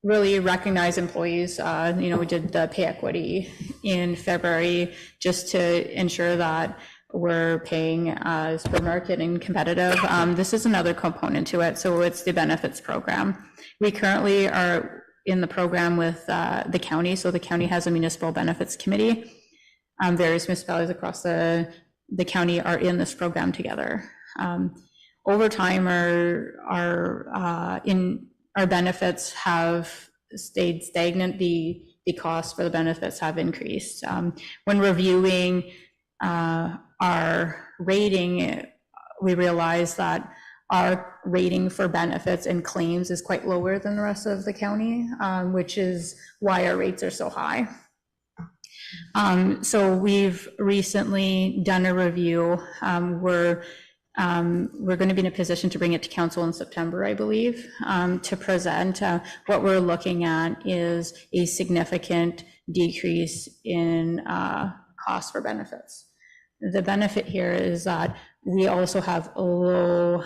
really recognize employees. We did the pay equity in February just to ensure that we're paying as per market and competitive. This is another component to it. So it's the benefits program. We currently are in the program with the county. So the county has a municipal benefits committee. Various municipalities across the county are in this program together. Over time, our benefits have stayed stagnant. The costs for the benefits have increased. When reviewing our rating, we realized that our rating for benefits and claims is quite lower than the rest of the county, which is why our rates are so high. So we've recently done a review. We're going to be in a position to bring it to council in September, I believe, to present. What we're looking at is a significant decrease in costs for benefits. The benefit here is that we also have low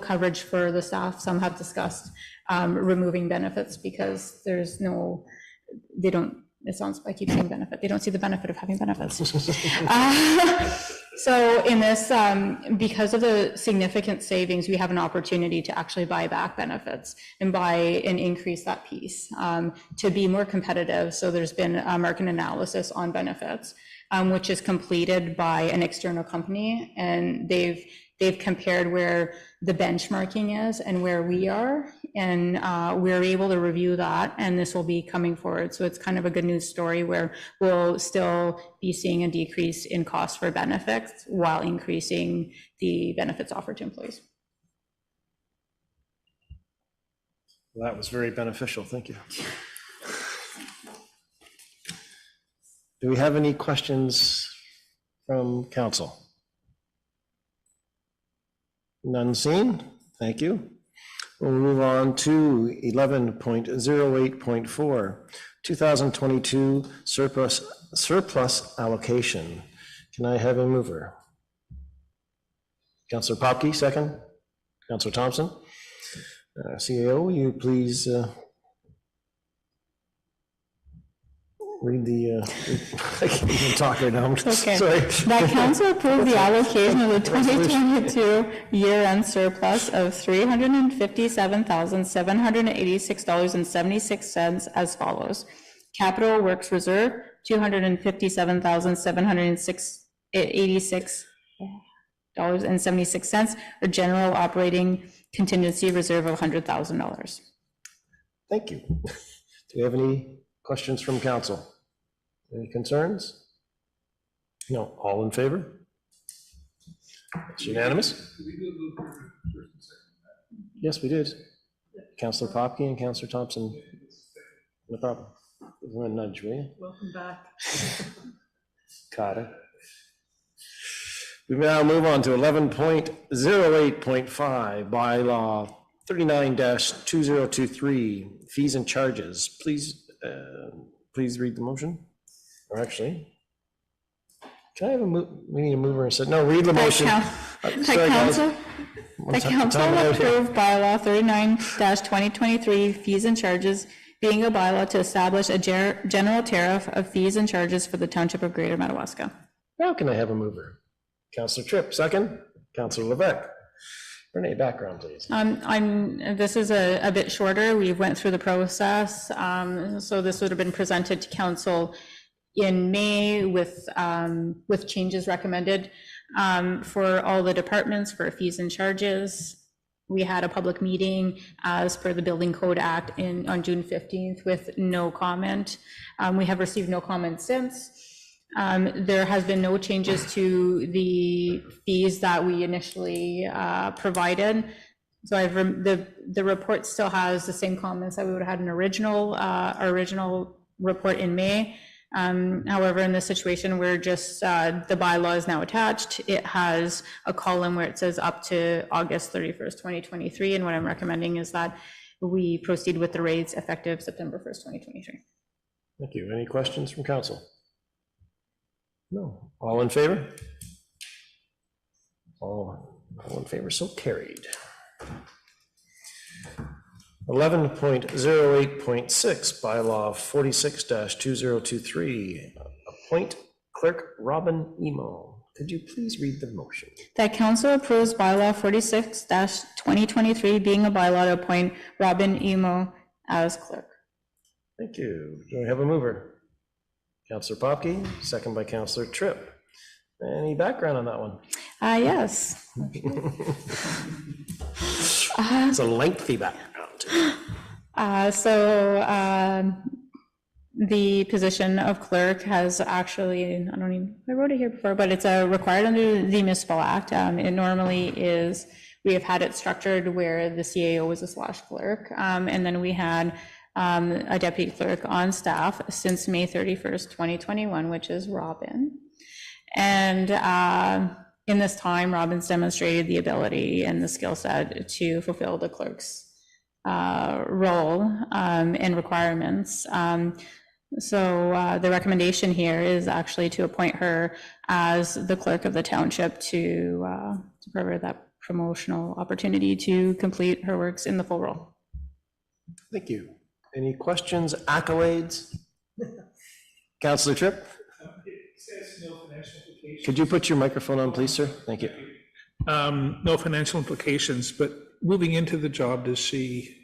coverage for the staff. Some have discussed removing benefits because they don't It sounds, I keep saying benefit. They don't see the benefit of having benefits. So in this, because of the significant savings, we have an opportunity to actually buy back benefits and buy and increase that piece to be more competitive. So there's been a market analysis on benefits, which is completed by an external company, and they've compared where the benchmarking is and where we are, and we're able to review that, and this will be coming forward. So it's kind of a good news story where we'll still be seeing a decrease in cost for benefits while increasing the benefits offered to employees. Well, that was very beneficial. Thank you. Do we have any questions from council? None seen. Thank you. We'll move on to 11.08.4, 2022 surplus allocation. Can I have a mover? Councillor Popke, second. Councillor Thompson. CAO, will you please read the, I can't even talk right now. Okay. Sorry. That council approved the allocation of the 2022 year-end surplus of $357,786.76 as follows. Capital Works Reserve, $257,786.76, or General Operating Contingency Reserve of $100,000. Thank you. Do we have any questions from council? Any concerns? No. All in favor? It's unanimous. Yes, we did. Councillor Popke and Councillor Thompson. No problem. Give them a nudge, will you? Welcome back. Got it. We now move on to 11.08.5, bylaw 39-2023, fees and charges. Please read the motion. Or actually, can I have we need a mover and said, no, read the motion. The council approved bylaw 39-2023, fees and charges, being a bylaw to establish a general tariff of fees and charges for the Township of Greater Madawaska. Now can I have a mover? Councillor Tripp, second. Councillor Levesque. Renee, background, please. This is a bit shorter. We went through the process. So this would have been presented to council in May with changes recommended for all the departments for fees and charges. We had a public meeting as per the Building Code Act on June 15th with no comment. We have received no comment since. There has been no changes to the fees that we initially provided. So the report still has the same comments that we would have had in original report in May. However, in this situation, we're just, the bylaw is now attached. It has a column where it says up to August 31st, 2023. And what I'm recommending is that we proceed with the rates effective September 1st, 2023. Thank you. Any questions from council? No. All in favor? All in favor, so carried. 11.08.6, bylaw 46-2023, appoint clerk Robin Emo. Could you please read the motion? That council approves bylaw 46-2023, being a bylaw to appoint Robin Emo as clerk. Thank you. Do we have a mover? Councillor Popke, second by Councillor Tripp. Any background on that one? Yes. It's a lengthy background. The position of clerk has actually, I wrote it here before, but it's required under the Municipal Act. It normally is, we have had it structured where the CAO was a / clerk, and then we had a deputy clerk on staff since May 31st, 2021, which is Robin. And in this time, Robin's demonstrated the ability and the skill set to fulfill the clerk's role and requirements. So the recommendation here is actually to appoint her as the clerk of the township to provide that promotional opportunity to complete her works in the full role. Thank you. Any questions, accolades? Councillor Tripp? Could you put your microphone on, please, sir? Thank you. No financial implications, but moving into the job, does she?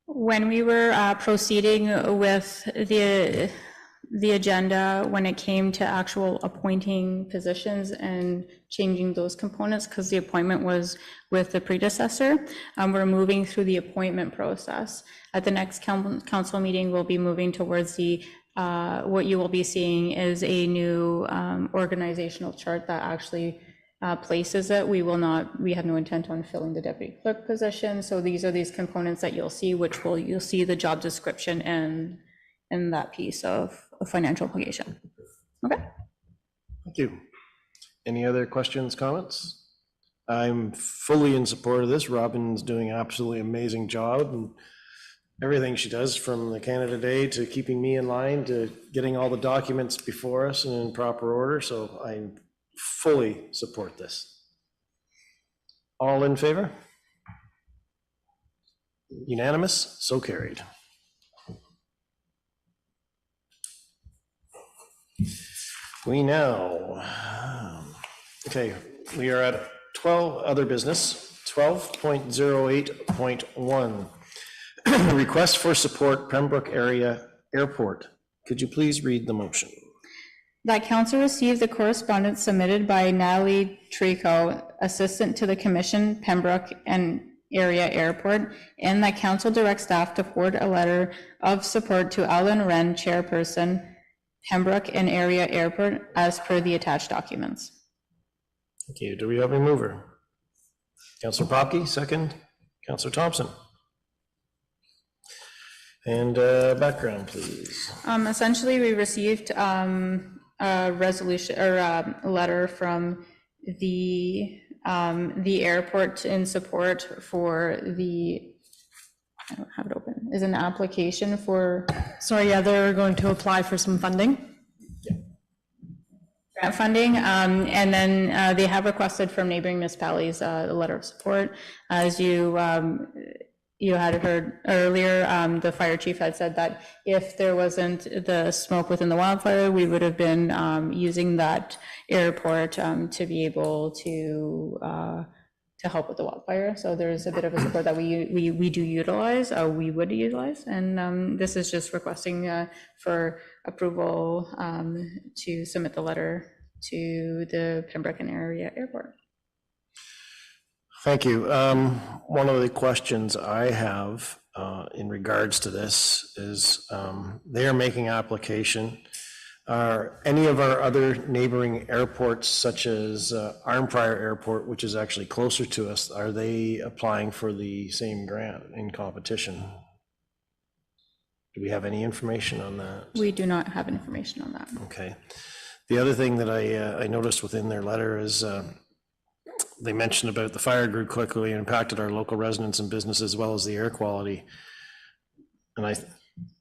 When we were proceeding with the agenda, when it came to actual appointing positions and changing those components, because the appointment was with the predecessor, we're moving through the appointment process. At the next council meeting, we'll be moving towards the what you will be seeing is a new organizational chart that actually places it. We have no intent on filling the deputy clerk position. So these are these components that you'll see, you'll see the job description and that piece of financial obligation. Okay. Thank you. Any other questions, comments? I'm fully in support of this. Robin's doing an absolutely amazing job, and everything she does, from the Canada Day to keeping me in line to getting all the documents before us and in proper order. So I fully support this. All in favor? Unanimous? So carried. We now, okay, we are at 12 other business, 12.08.1. Request for support, Pembroke Area Airport. Could you please read the motion? That council received the correspondence submitted by Natalie Trico, Assistant to the Commission, Pembroke and Area Airport, and that council directs staff to forward a letter of support to Alan Wren, Chairperson, Pembroke and Area Airport, as per the attached documents. Thank you. Do we have a mover? Councillor Popke, second. Councillor Thompson. And background, please. Essentially, we received a resolution or a letter from the airport in support for the, I don't have it open, is an application for. Sorry, yeah, they're going to apply for some funding. Grant funding, and then they have requested from neighboring municipalities a letter of support. As you had heard earlier, the fire chief had said that if there wasn't the smoke within the wildfire, we would have been using that airport to be able to help with the wildfire. So there's a bit of a support that we do utilize, we would utilize, and this is just requesting for approval to submit the letter to the Pembroke and Area Airport. Thank you. One of the questions I have in regards to this is they are making application. Are any of our other neighboring airports, such as Arnprior Airport, which is actually closer to us, are they applying for the same grant in competition? Do we have any information on that? We do not have information on that. Okay. The other thing that I noticed within their letter is they mentioned about the fire grew quickly and impacted our local residents and businesses as well as the air quality. And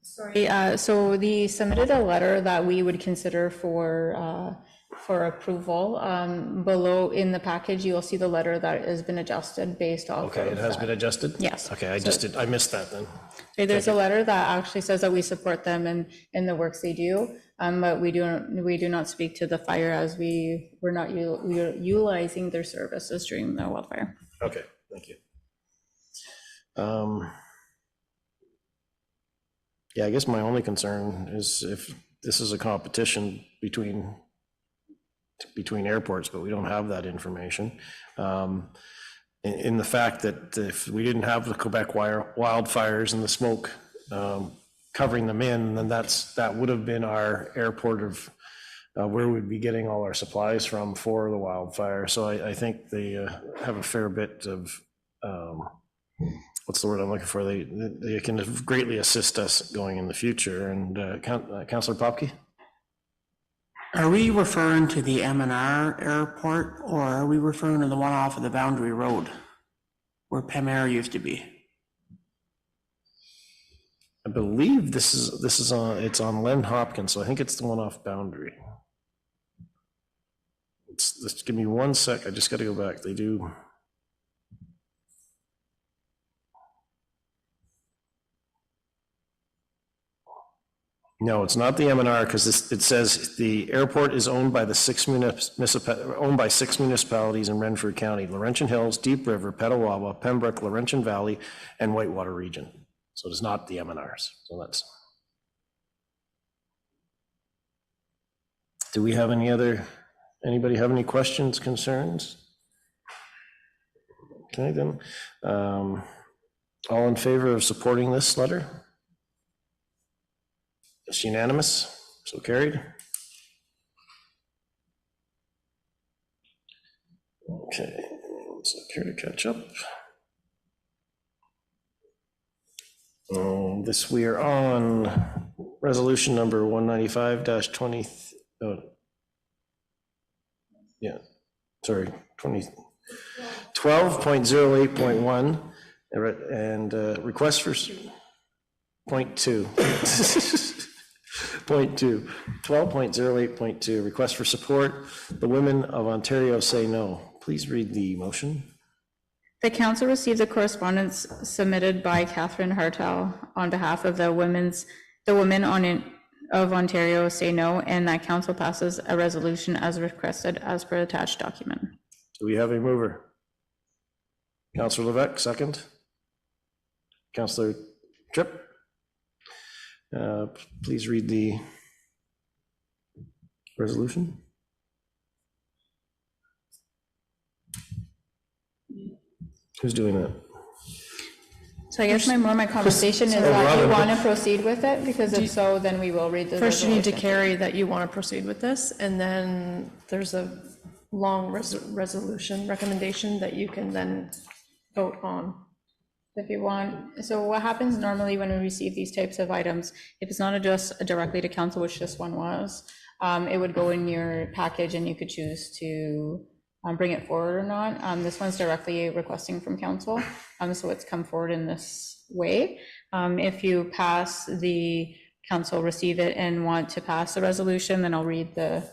Sorry, so they submitted a letter that we would consider for approval. Below in the package, you'll see the letter that has been adjusted based off. Okay, it has been adjusted? Yes. Okay, I missed that then. Okay, there's a letter that actually says that we support them in the works they do, but we do not speak to the fire, as we're not utilizing their services during the wildfire. Okay, thank you. Yeah, I guess my only concern is if this is a competition between airports, but we don't have that information. In the fact that if we didn't have the Quebec wildfires and the smoke covering them in, then that would have been our airport of where we'd be getting all our supplies from for the wildfire. So I think they have a fair bit of, what's the word I'm looking for? They can greatly assist us going in the future. And Councillor Popke? Are we referring to the M&R airport, or are we referring to the one off of the Boundary Road where Pem Air used to be? I believe it's on Len Hopkins, so I think it's the one off Boundary. Just give me 1 sec. I just got to go back. They do. No, it's not the M&R, because it says the airport is owned by the owned by 6 municipalities in Renfrew County: Laurentian Hills, Deep River, Petawawa, Pembroke, Laurentian Valley, and Whitewater Region. So it's not the M&Rs. So that's. Do we have anybody have any questions, concerns? Okay, then, all in favor of supporting this letter? It's unanimous, so carried. Okay, so here to catch up. This, we are on resolution number 195-20, yeah, sorry, 12.08.1, and request for, point 2. Point 2, 12.08.2, request for support. The Women of Ontario Say No. Please read the motion. The council received a correspondence submitted by Catherine Hartel on behalf of the Women of Ontario Say No, and that council passes a resolution as requested as per attached document. Do we have a mover? Councillor Levesque, second. Councillor Tripp. Please read the resolution. Who's doing that? So I guess my conversation is that you want to proceed with it, because if so, then we will read the First, you need to resolution. carry that you want to proceed with this, and then there's a long resolution recommendation that you can then vote on. If you want. So what happens normally when we receive these types of items, if it's not addressed directly to council, which this one was, it would go in your package and you could choose to bring it forward or not. This one's directly requesting from council, so it's come forward in this way. If you pass the council, receive it, and want to pass the resolution, then I'll read the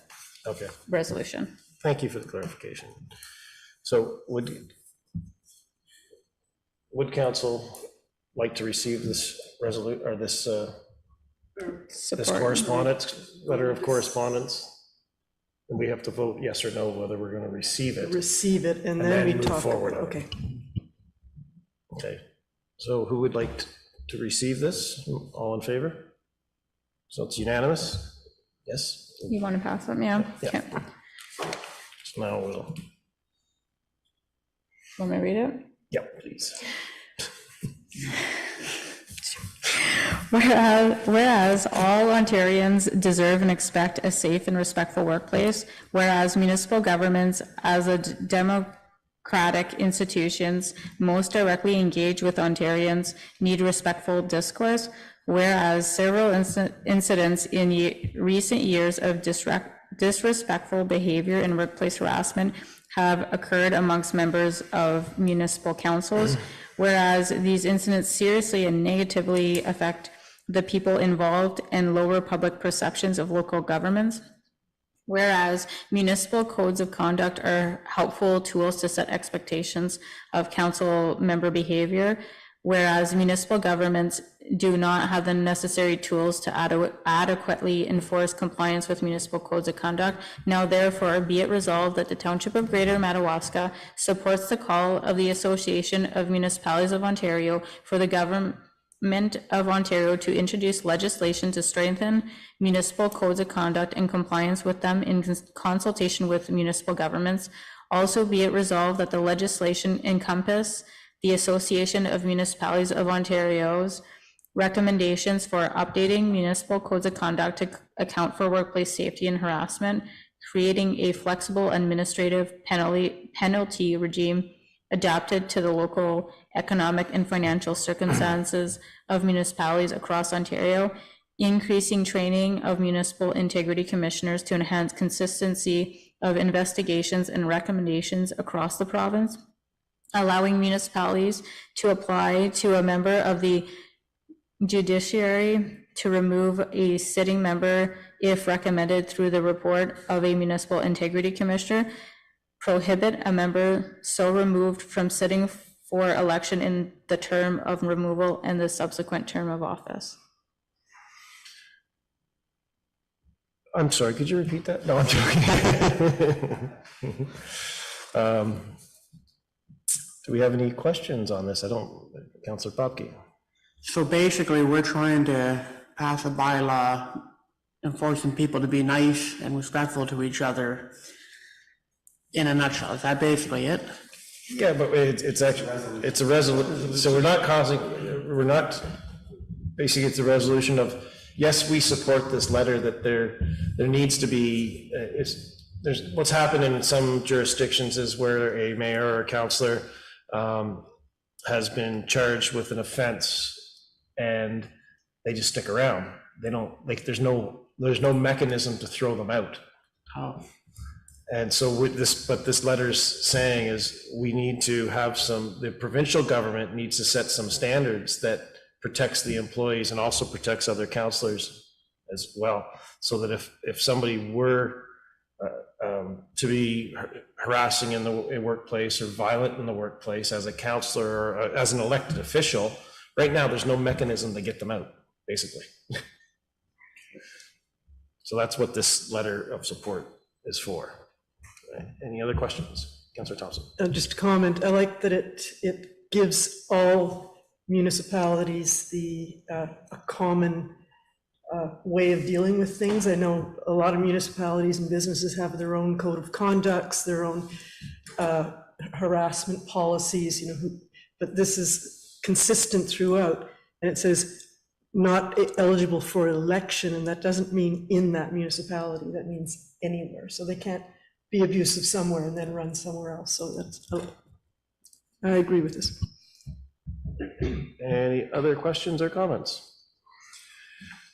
resolution. Thank you for the clarification. So would council like to receive this resolution, or this correspondence, letter of correspondence? And we have to vote yes or no whether we're going to receive it. Receive it, and then we move talk. forward. Okay. Okay. So who would like to receive this? All in favor? So it's unanimous? Yes? You want to pass them? Yeah. Yeah. Okay. So now we'll. Want me to read it? Yep, please. Whereas all Ontarians deserve and expect a safe and respectful workplace, whereas municipal governments as a democratic institutions most directly engage with Ontarians need respectful discourse, whereas several incidents in recent years of disrespectful behavior and workplace harassment have occurred amongst members of municipal councils, whereas these incidents seriously and negatively affect the people involved and lower public perceptions of local governments, whereas municipal codes of conduct are helpful tools to set expectations of council member behavior, whereas municipal governments do not have the necessary tools to adequately enforce compliance with municipal codes of conduct. Now therefore be it resolved that the Township of Greater Madawaska supports the call of the Association of Municipalities of Ontario for the Government of Ontario to introduce legislation to strengthen municipal codes of conduct and compliance with them in consultation with municipal governments. Also be it resolved that the legislation encompass the Association of Municipalities of Ontario's recommendations for updating municipal codes of conduct to account for workplace safety and harassment, creating a flexible administrative penalty regime adapted to the local economic and financial circumstances of municipalities across Ontario, increasing training of municipal integrity commissioners to enhance consistency of investigations and recommendations across the province, allowing municipalities to apply to a member of the judiciary to remove a sitting member if recommended through the report of a municipal integrity commissioner, prohibit a member so removed from sitting for election in the term of removal and the subsequent term of office. I'm sorry, could you repeat that? No, I'm joking. Do we have any questions on this? I don't, Councillor Popke. So basically, we're trying to pass a bylaw enforcing people to be nice and respectful to each other. In a nutshell, is that basically it? Yeah, but it's actually, it's a resolution, so basically it's a resolution of, yes, we support this letter, that there needs to be, there's, what's happened in some jurisdictions is where a mayor or a councillor has been charged with an offense and they just stick around. They don't, like, there's no mechanism to throw them out. Oh. And so with this, what this letter's saying is we need to have the provincial government needs to set some standards that protects the employees and also protects other councillors as well. So that if somebody were to be harassing in the workplace or violent in the workplace as a councillor or as an elected official, right now there's no mechanism to get them out, basically. So that's what this letter of support is for. Any other questions? Councillor Thompson. Just a comment, I like that it gives all municipalities a common way of dealing with things. I know a lot of municipalities and businesses have their own code of conducts, their own harassment policies, but this is consistent throughout. And it says not eligible for election, and that doesn't mean in that municipality, that means anywhere. So they can't be abusive somewhere and then run somewhere else. So I agree with this. Any other questions or comments?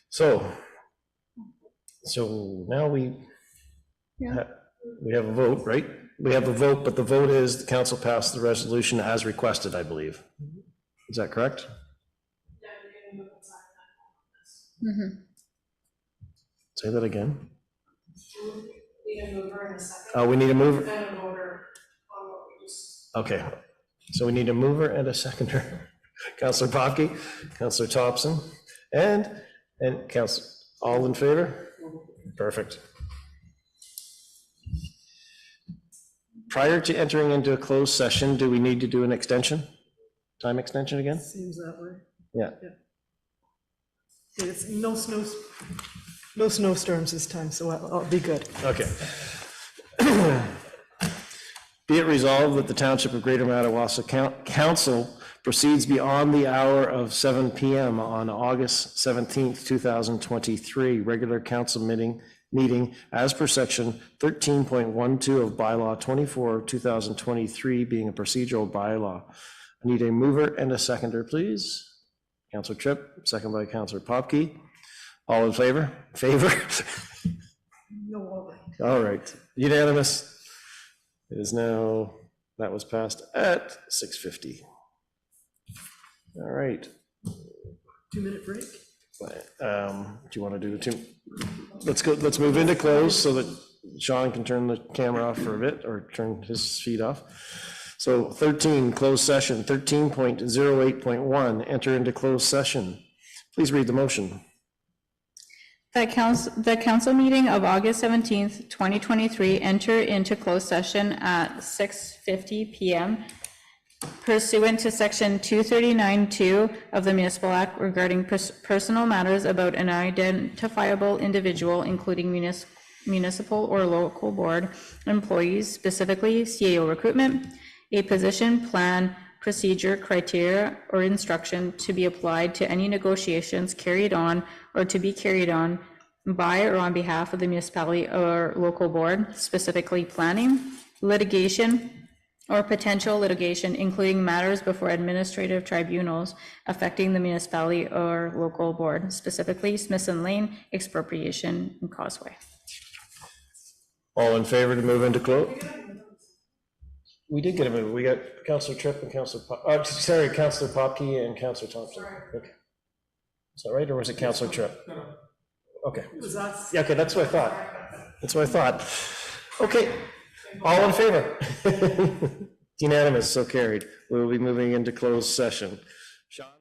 So now we have a vote, right? We have a vote, but the vote is the council passed the resolution as requested, I believe. Is that correct? Mm-hmm. Say that again. Oh, we need a mover. Okay, so we need a mover and a seconder. Councillor Popke, Councillor Thompson, and Councillor, all in favor? Perfect. Prior to entering into a closed session, do we need to do an extension? Time extension again? Seems that way. Yeah. It's no snowstorms this time, so I'll be good. Okay. Be it resolved that the Township of Greater Madawaska Council proceeds beyond the hour of 7 p.m. on August 17th, 2023, regular council meeting as per section 13.12 of bylaw 24, 2023, being a procedural bylaw. I need a mover and a seconder, please. Councillor Tripp, second by Councillor Popke. All in favor? No. All right, unanimous. It is now, that was passed at 6:50. All right. 2-minute break? Do you want to do the two? Let's move into close so that Sean can turn the camera off for a bit or turn his feed off. So 13, closed session, 13.08.1, enter into closed session. Please read the motion. The council meeting of August 17th, 2023, enter into closed session at 6:50 p.m. pursuant to section 239(2) of the Municipal Act regarding personal matters about an identifiable individual, including municipal or local board employees, specifically CAO recruitment, a position, plan, procedure, criteria, or instruction to be applied to any negotiations carried on or to be carried on by or on behalf of the municipality or local board, specifically planning, litigation, or potential litigation, including matters before administrative tribunals affecting the municipality or local board, specifically Smithson Lane, expropriation, and Causeway. All in favor to move into close? We did get a move. We got Councillor Tripp and Councillor Councillor Popke and Councillor Thompson. Okay. Is that right, or was it Councillor Tripp? Okay. Yeah, okay, that's what I thought. Okay, all in favor? Unanimous, so carried. We will be moving into closed session. Sean?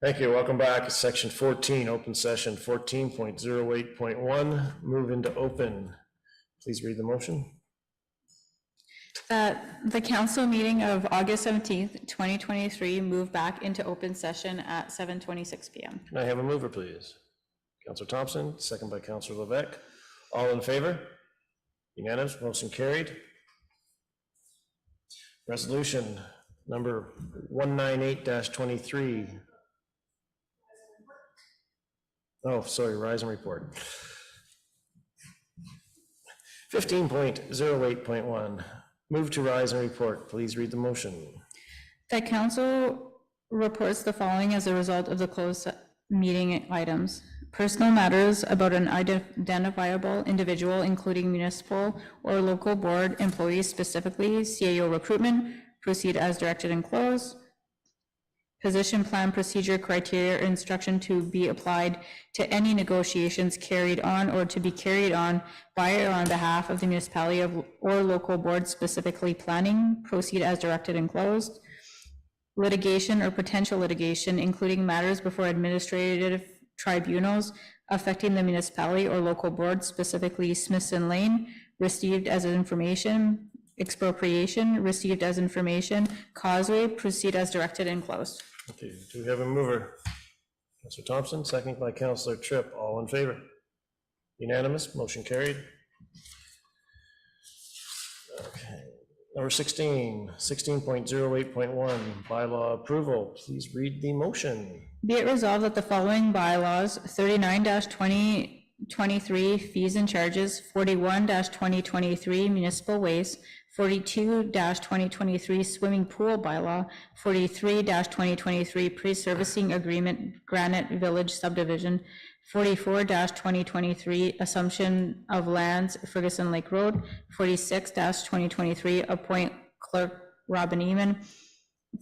Thank you. Welcome back. Section 14, open session 14.08.1. Move into open. Please read the motion. That the council meeting of August 17th, 2023 move back into open session at 7:26 p.m. Can I have a mover, please? Councillor Thompson, second by Councillor Levesque. All in favor? Unanimous, motion carried. Resolution number 198-23. Oh, sorry, rise and report. 15.08.1. Move to rise and report. Please read the motion. That council reports the following as a result of the closed meeting items. Personal matters about an identifiable individual, including municipal or local board employees, specifically CAO recruitment, proceed as directed and closed. Position plan procedure criteria instruction to be applied to any negotiations carried on or to be carried on by or on behalf of the municipality or local board, specifically planning, proceed as directed and closed. Litigation or potential litigation, including matters before administrative tribunals affecting the municipality or local board, specifically Smithson Lane, received as information. Expropriation, received as information. Causeway, proceed as directed and closed. Okay, do we have a mover? Councillor Thompson, second by Councillor Tripp. All in favor? Unanimous, motion carried. Okay, number 16.08.1, bylaw approval. Please read the motion. Be it resolved that the following bylaws, 39-2023 fees and charges, 41-2023 municipal waste, 42-2023 swimming pool bylaw, 43-2023 pre-servicing agreement Granite Village subdivision, 44-2023 assumption of lands Ferguson Lake Road, 46-2023 appoint clerk Robin Eman,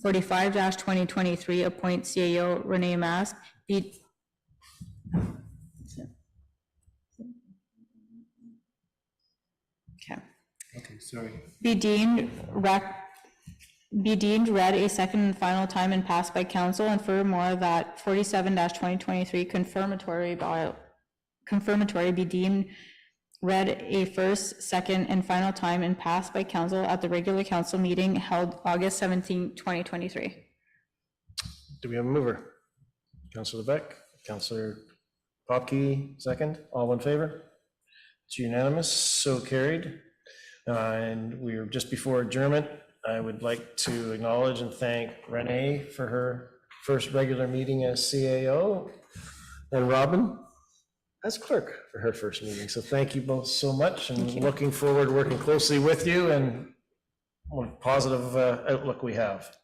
45-2023 appoint CAO Renee Mask, Okay, sorry. Be deemed read a second and final time and passed by council, and furthermore that 47-2023 confirmatory be deemed read a first, second, and final time and passed by council at the regular council meeting held August 17, 2023. Do we have a mover? Councillor Levesque, Councillor Popke, second. All in favor? It's unanimous, so carried. And we are just before adjournment. I would like to acknowledge and thank Renee for her first regular meeting as CAO, and Robin as clerk for her first meeting. So thank you both so much, and looking forward to working closely with you, and what a positive outlook we have.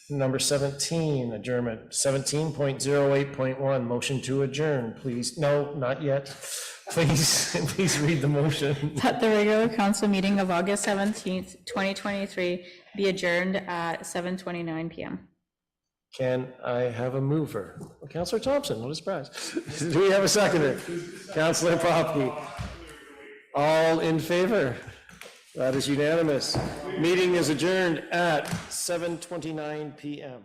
Number 17, adjournment. 17.08.1, motion to adjourn, please. No, not yet. Please read the motion. That the regular council meeting of August 17th, 2023 be adjourned at 7:29 p.m. Can I have a mover? Councillor Thompson, what a surprise. Do we have a seconder? Councillor Popke. All in favor? That is unanimous. Meeting is adjourned at 7:29 p.m.